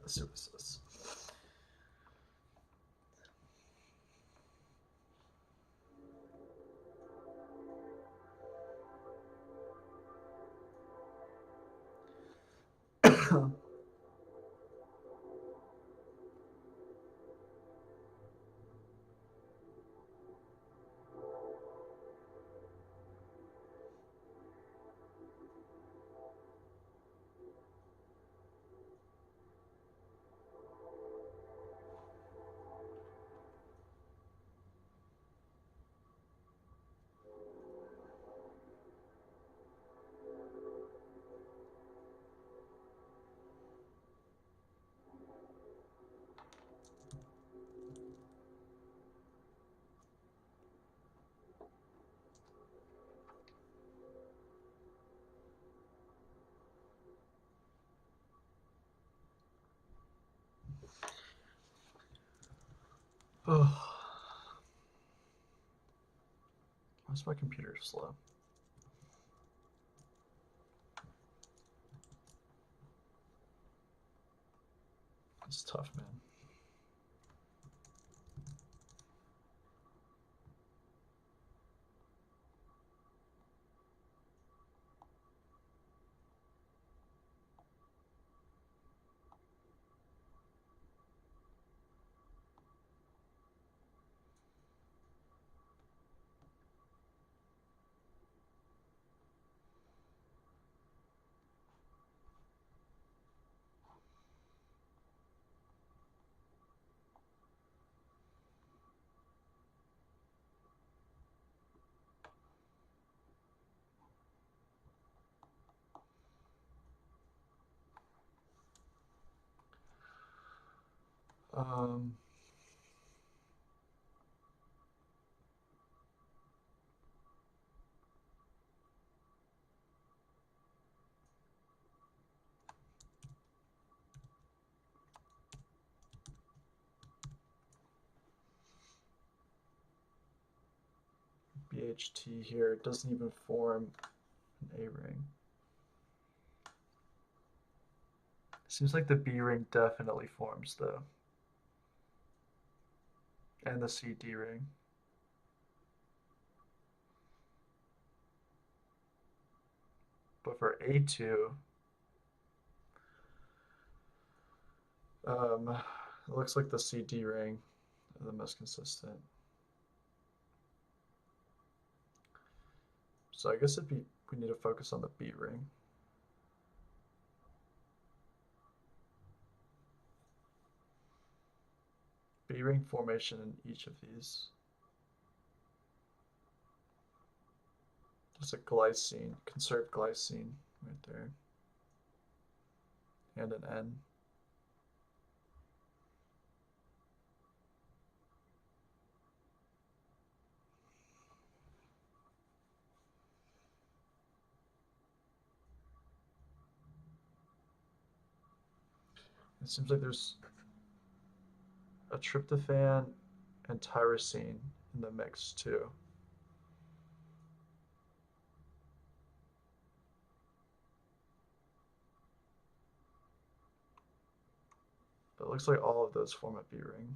let's see what this is. Oh, why's my computer slow? It's tough, man. Um, BHT here doesn't even form an A ring. Seems like the B ring definitely forms though, and the CD ring. But for A2, it looks like the CD ring is the most consistent. So I guess we need to focus on the B ring. B ring formation in each of these. There's a glycine, conserved glycine right there, and an N. It seems like there's a tryptophan and tyrosine in the mix too. But it looks like all of those form a B ring.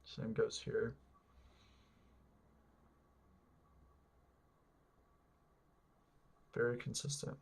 Same goes here. Very consistent.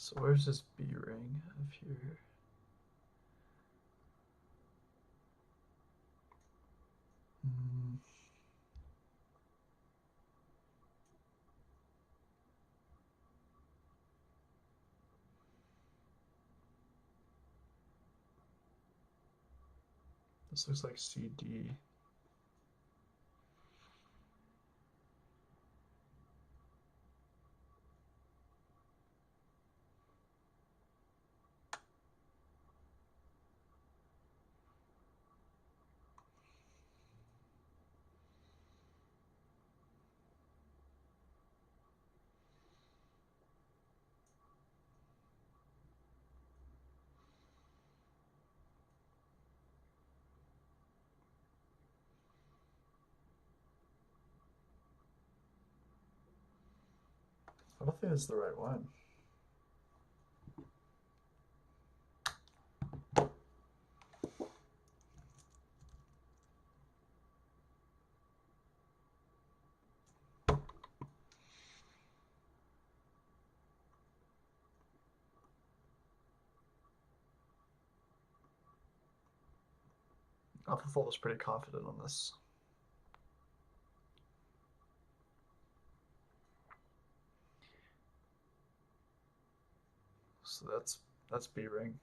So where's this B ring of here? Hmm. This looks like CD. I don't think it's the right one. AlphaFold was pretty confident on this. So that's B ring.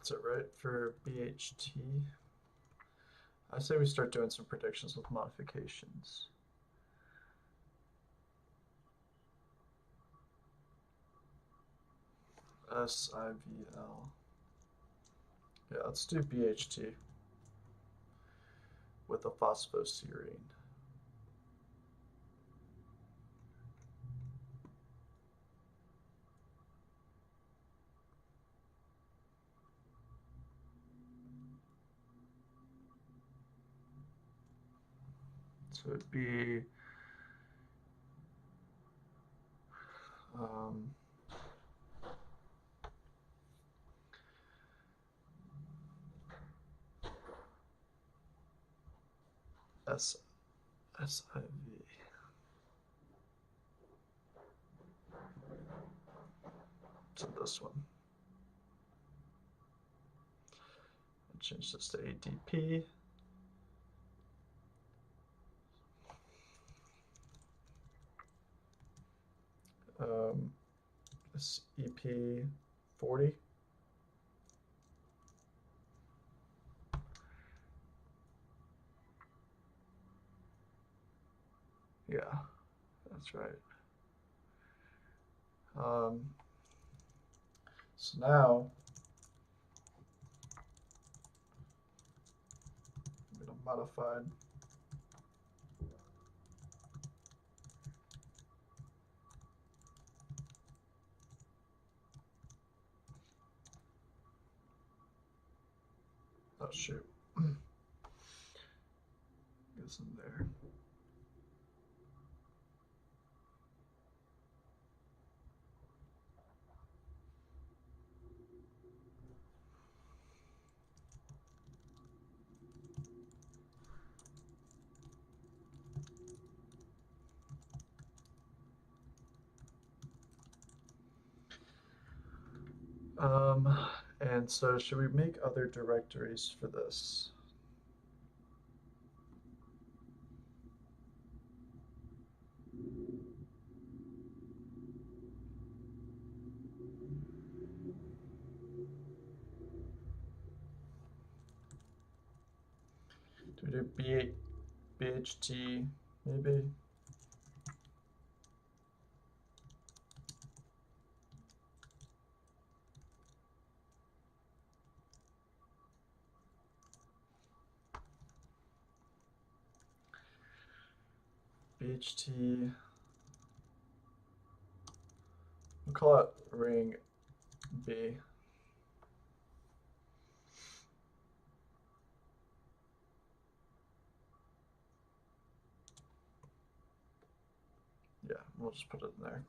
That's it, right, for BHT? I say we start doing some predictions with modifications. SIVL. Yeah, let's do BHT with a phosphoserine. So it'd be um, SIV. So this one. I'll change this to ADP. This EP 40. Yeah, that's right. So now I'm going to modify oh shoot. Goes in there. And so should we make other directories for this? Do we do BHT maybe? BHT. We'll call it ring B. Yeah, we'll just put it in there.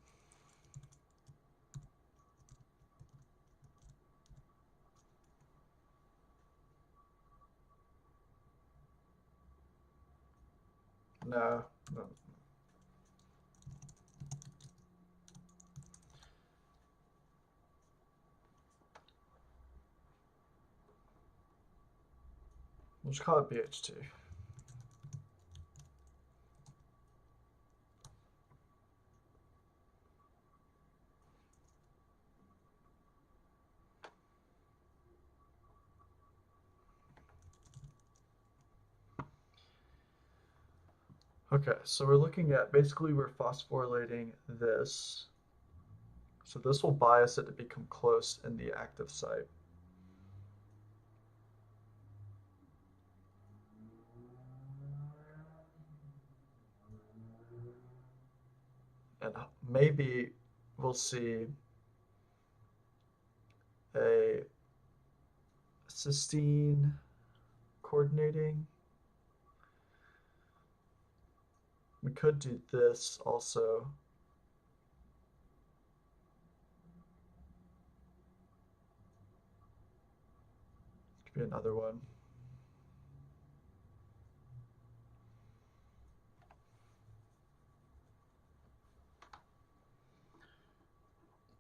No, no. We'll just call it BH2. Okay, so we're looking at basically we're phosphorylating this. So this will bias it to become close in the active site. And maybe we'll see a cysteine coordinating. We could do this also. Could be another one.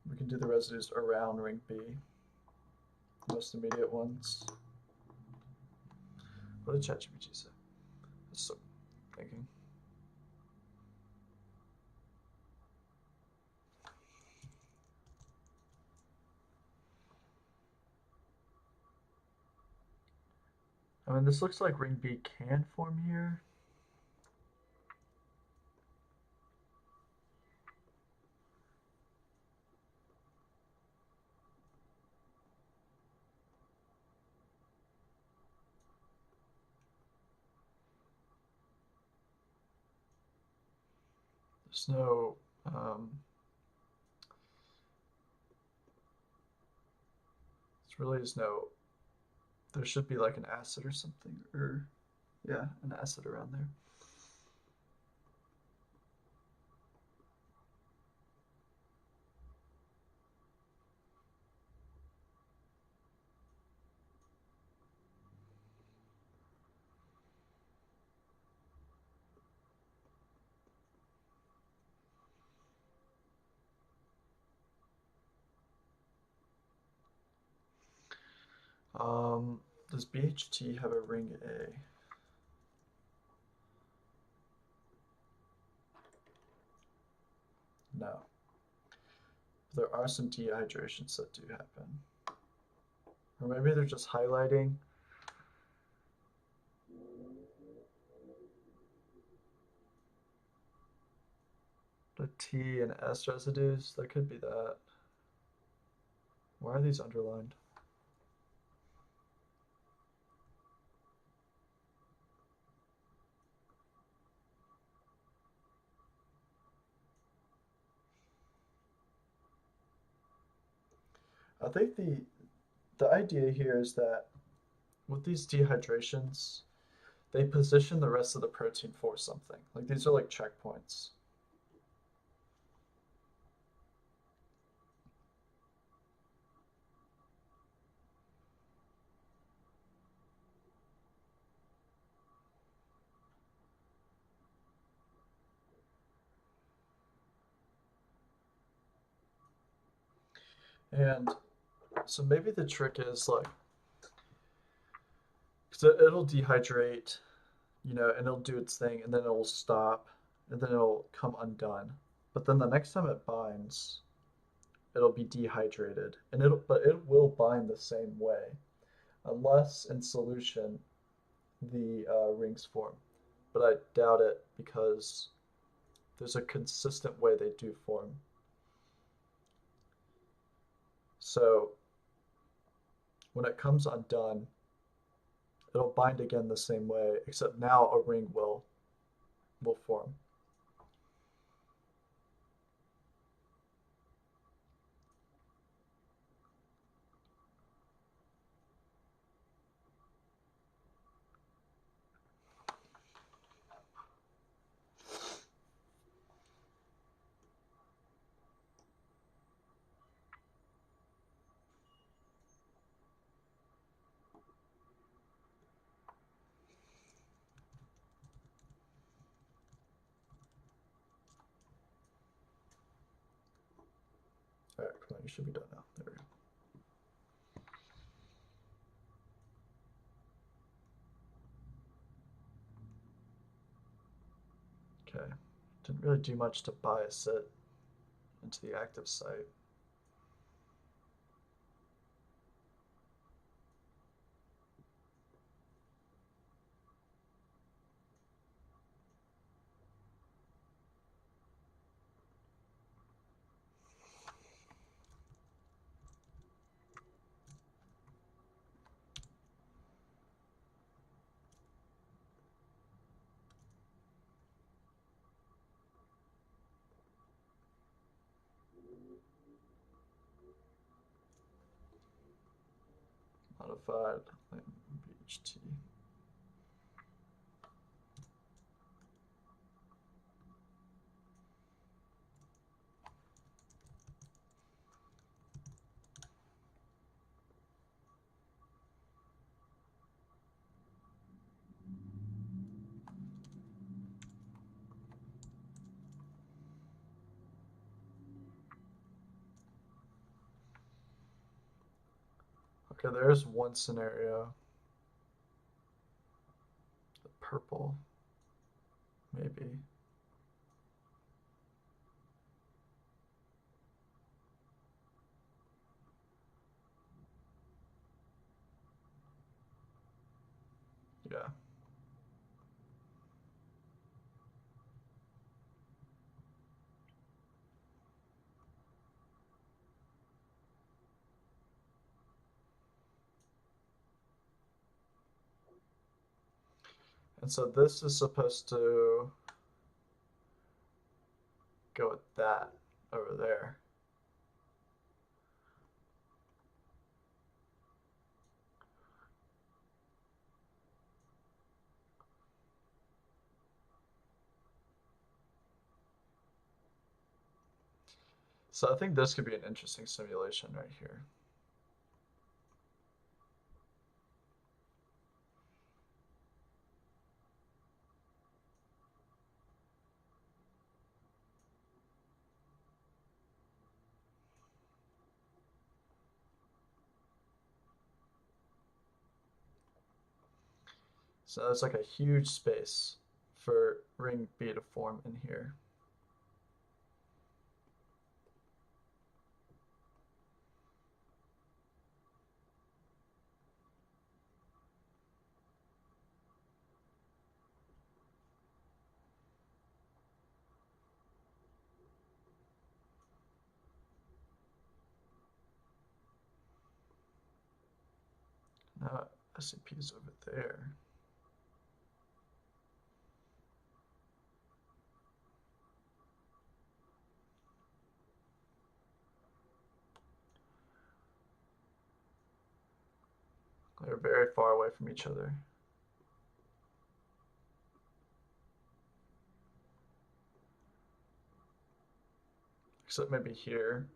We can do the residues around ring B, most immediate ones. What did ChatGPT say? So thinking. I mean, this looks like ring B can form here. There's no it's really is no. There should be like an acid or something, or yeah, an acid around there. Does BHT have a ring A? No. There are some dehydrations that do happen. Or maybe they're just highlighting. The T and S residues, that could be that. Why are these underlined? I think the idea here is that with these dehydrations, they position the rest of the protein for something. Like these are like checkpoints. And so maybe the trick is like, because it'll dehydrate, you know, and it'll do its thing, and then it'll stop, and then it'll come undone. But then the next time it binds, it'll be dehydrated, and but it will bind the same way, unless in solution the rings form. But I doubt it because there's a consistent way they do form. So when it comes undone, it'll bind again the same way, except now a ring will form. All right, come on, you should be done now. There we go. Okay, didn't really do much to bias it into the active site. Modified BHT. Okay, there's one scenario. The purple, maybe. Yeah. And so this is supposed to go with that over there. So I think this could be an interesting simulation right here. So there's like a huge space for ring B to form in here. Now SCP is over there. They're very far away from each other. Except maybe here.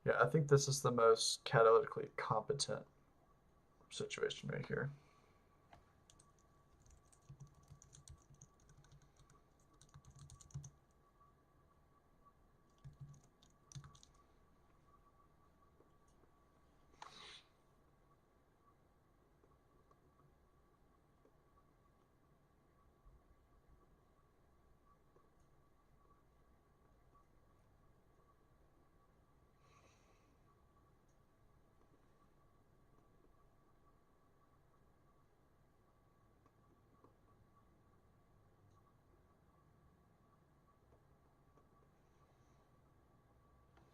Yeah, I think this is the most catalytically competent situation right here.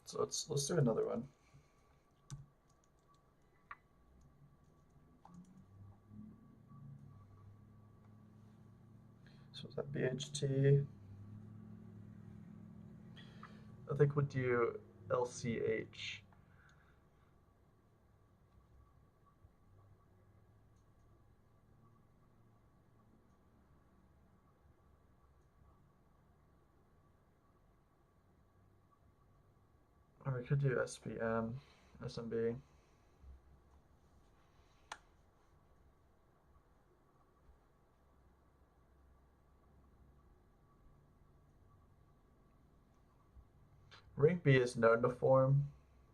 So let's do another one. So is that BHT? I think we'll do LCH. we could do SBM, SMB. Ring B is known to form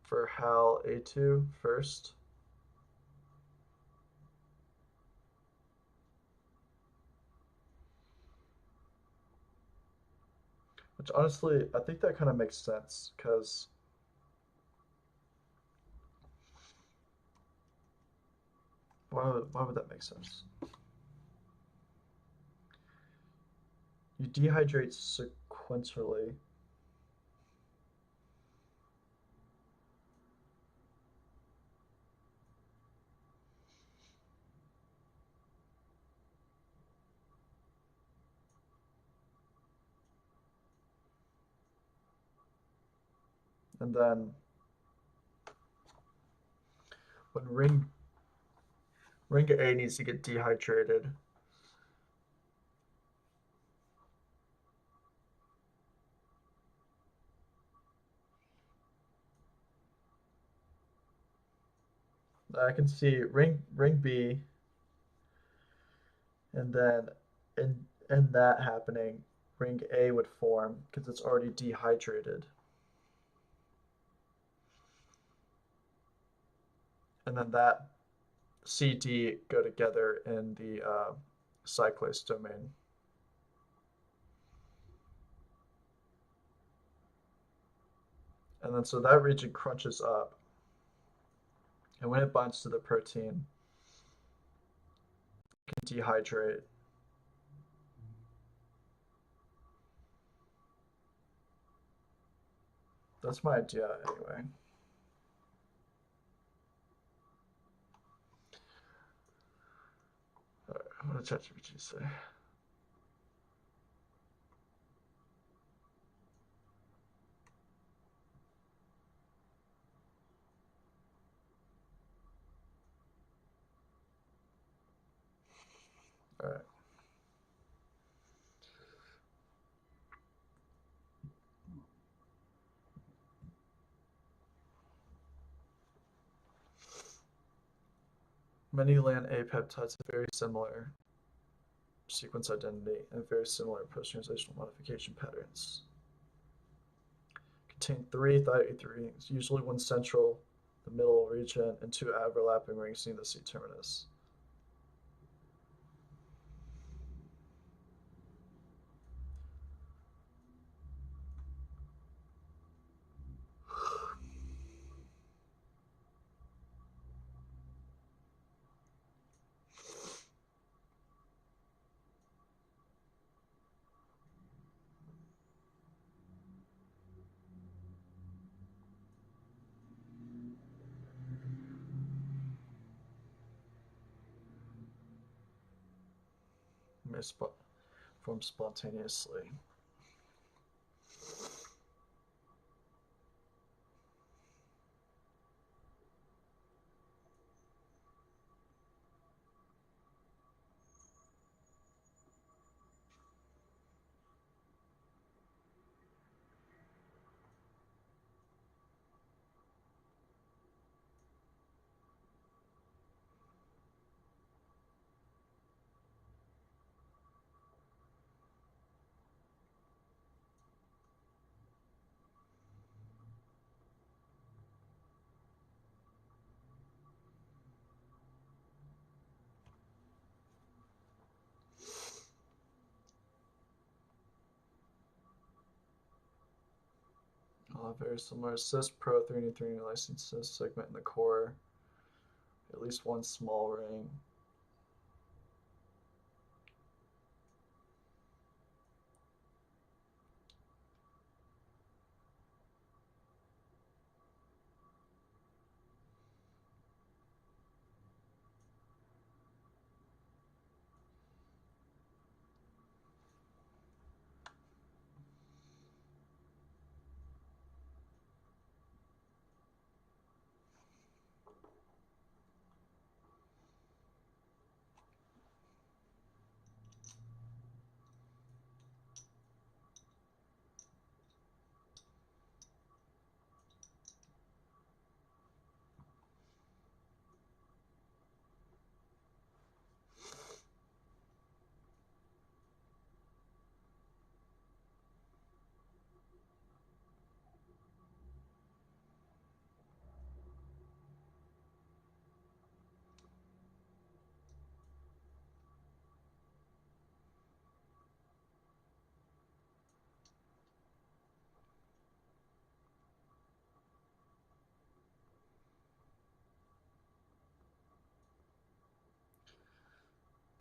for HAL A2 first. Which honestly, I think that kind of makes sense because why would that make sense? You dehydrate sequentially. And then when ring A needs to get dehydrated, I can see ring B, and then in that happening, ring A would form because it's already dehydrated. And then that CD go together in the cyclase domain. And then so that region crunches up. And when it binds to the protein, it can dehydrate. That's my idea anyway. All right, what did ChatGPT say? All right. Many LAN A peptides have very similar sequence identity and very similar post-translational modification patterns. Contain 3 thioether rings, usually one central, the middle region, and 2 overlapping rings near the C terminus. May form spontaneously. All have very similar cis pro 3 lysine cis segment in the core, at least one small ring.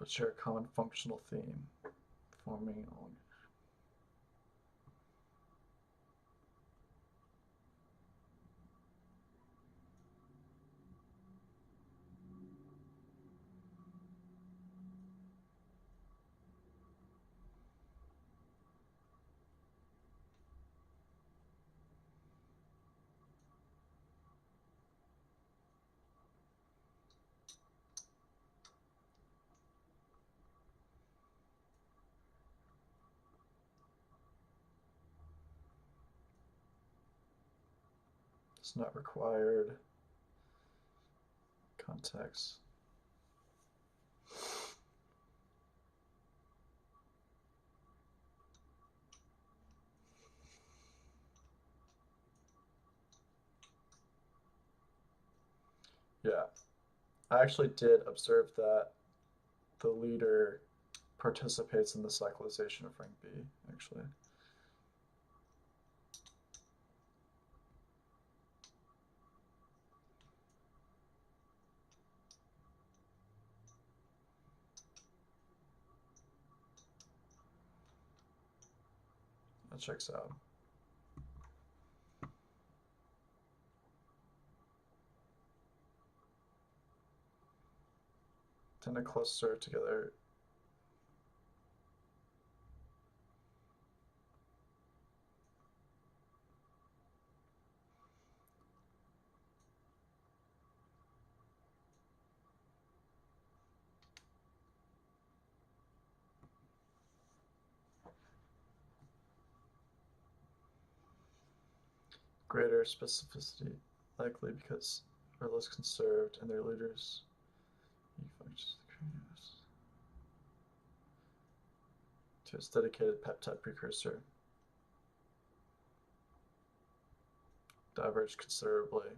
but share a common functional theme, forming. It's not required. Context. Yeah, I actually did observe that the leader participates in the cyclization of rank B, actually. That checks out. Tend to cluster together. Greater specificity, likely because are less conserved and their leaders. To its dedicated peptide precursor. Diverge considerably.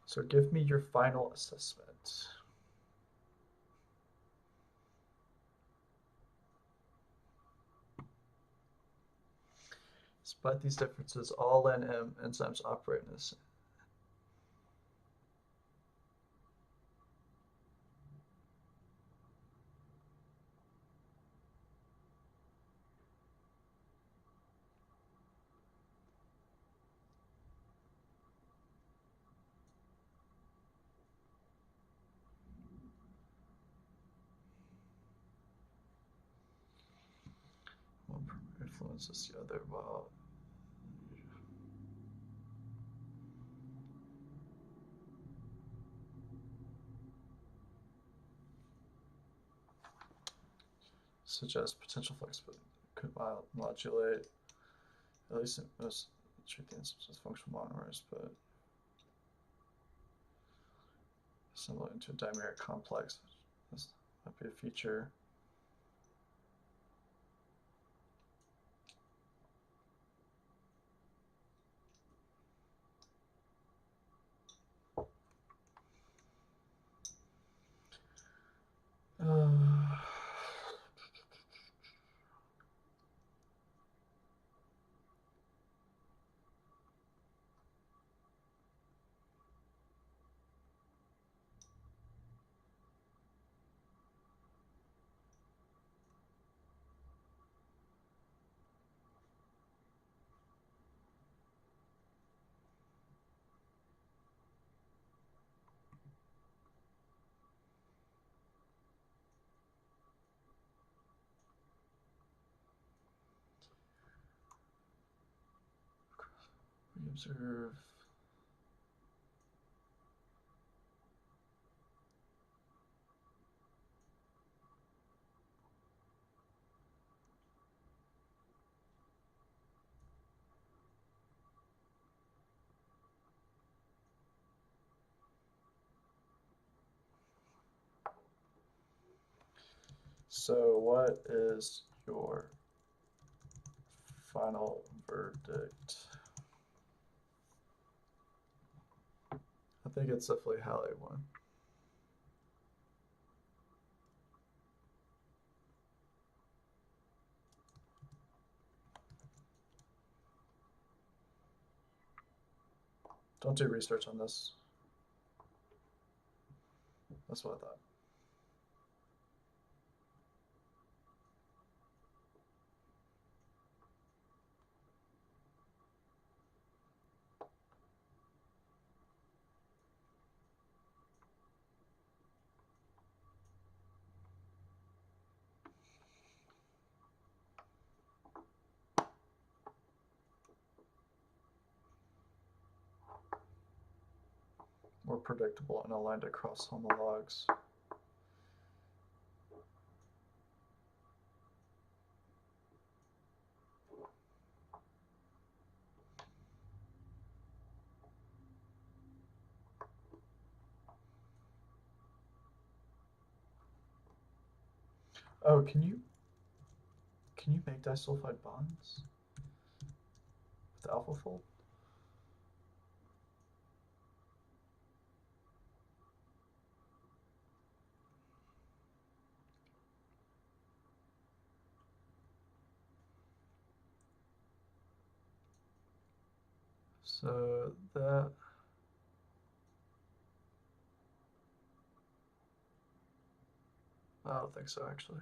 So give me your final assessment. Despite these differences, all NM enzymes operate in this. One influences the other while. Suggests potential flexibility could modulate, at least in most treat the instances functional monomers, but assemble into a dimeric complex. This might be a feature. Uh, we observe. So, what is your final verdict? think it's definitely halide one. Don't do research on this. That's what I thought. More predictable and aligned across homologs. Oh, can you make disulfide bonds with alpha fold? So that I don't think so actually.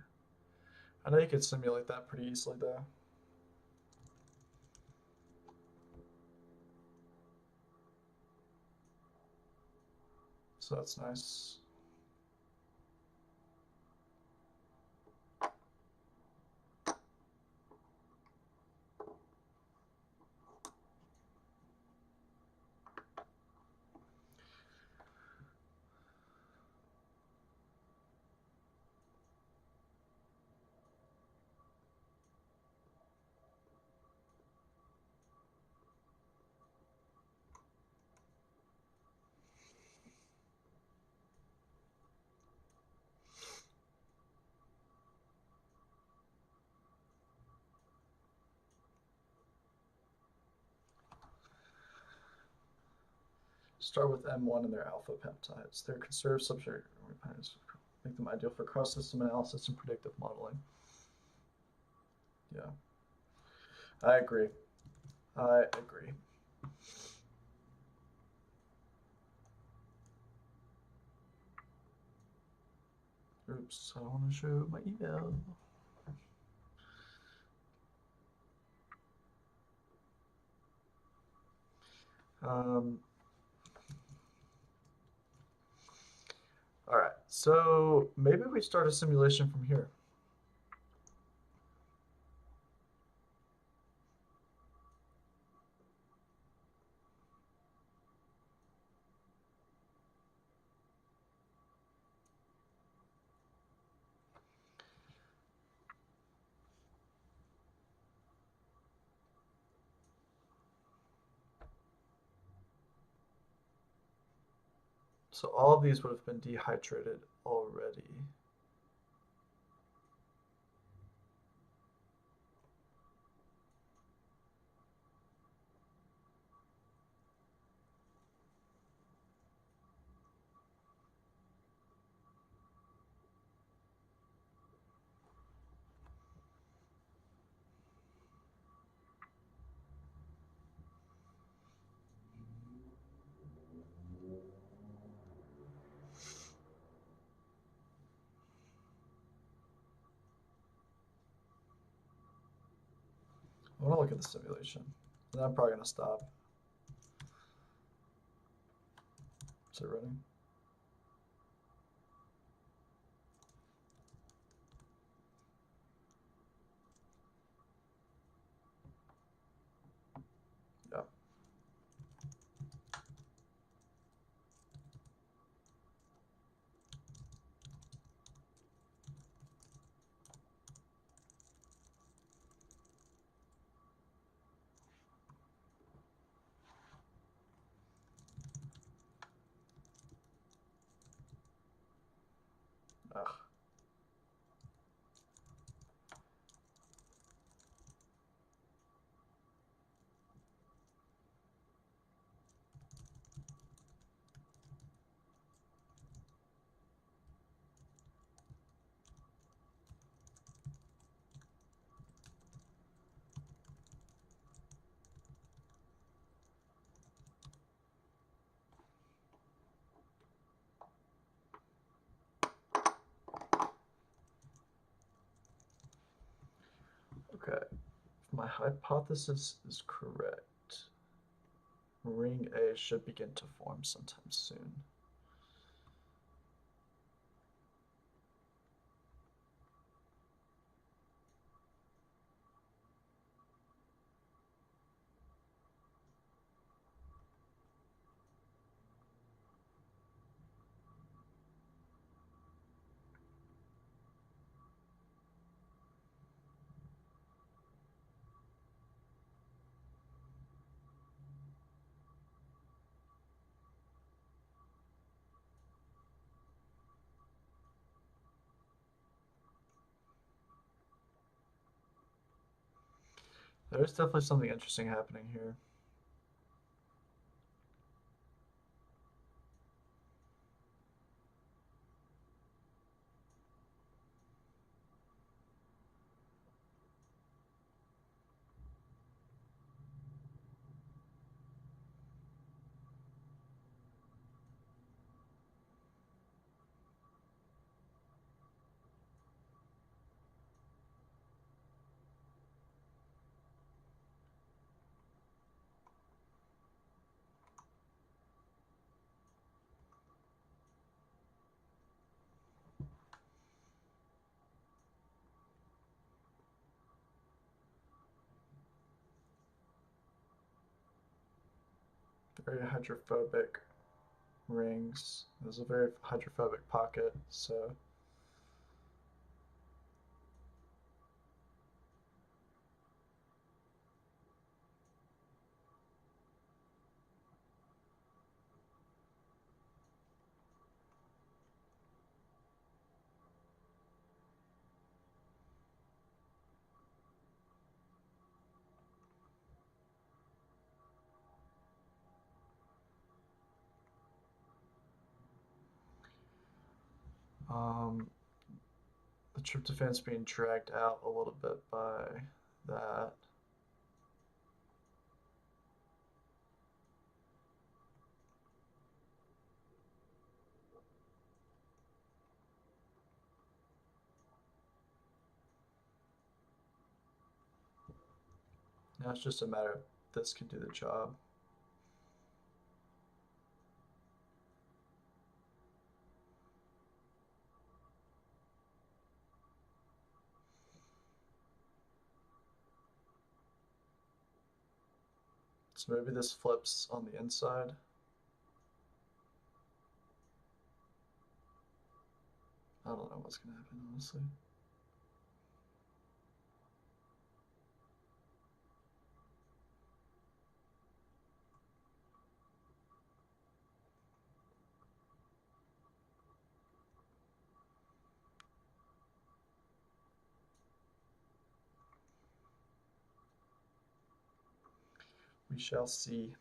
I know you could simulate that pretty easily though. So that's nice. Start with M1 and their alpha peptides. They're conserved substrate make them ideal for cross-system analysis and predictive modeling. Yeah, I agree. I agree. Oops, I don't want to show my email. All right, so maybe we start a simulation from here. So all of these would have been dehydrated already. I want to look at the simulation. And I'm probably going to stop. Is it running? Yeah. Ugh. my hypothesis is correct, ring A should begin to form sometime soon. There's definitely something interesting happening here. Very hydrophobic rings. There's a very hydrophobic pocket, so the tryptophan's being dragged out a little bit by that. Now it's just a matter of this can do the job. So maybe this flips on the inside. I don't know what's gonna happen, honestly. We shall see.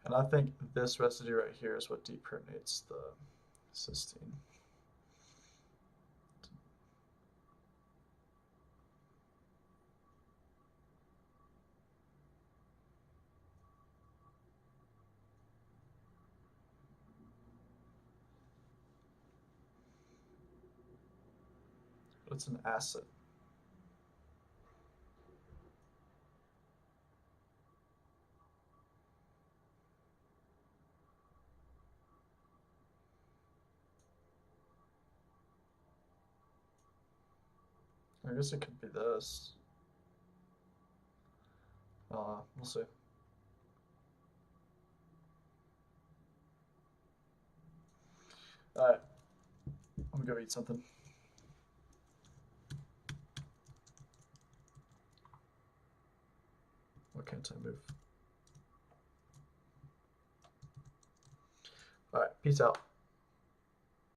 And I think this residue right here is what deprotonates the cysteine. But it's an acid. I guess it could be this. We'll see. Alright. I'm gonna go eat something. Why can't I move? Alright, peace out.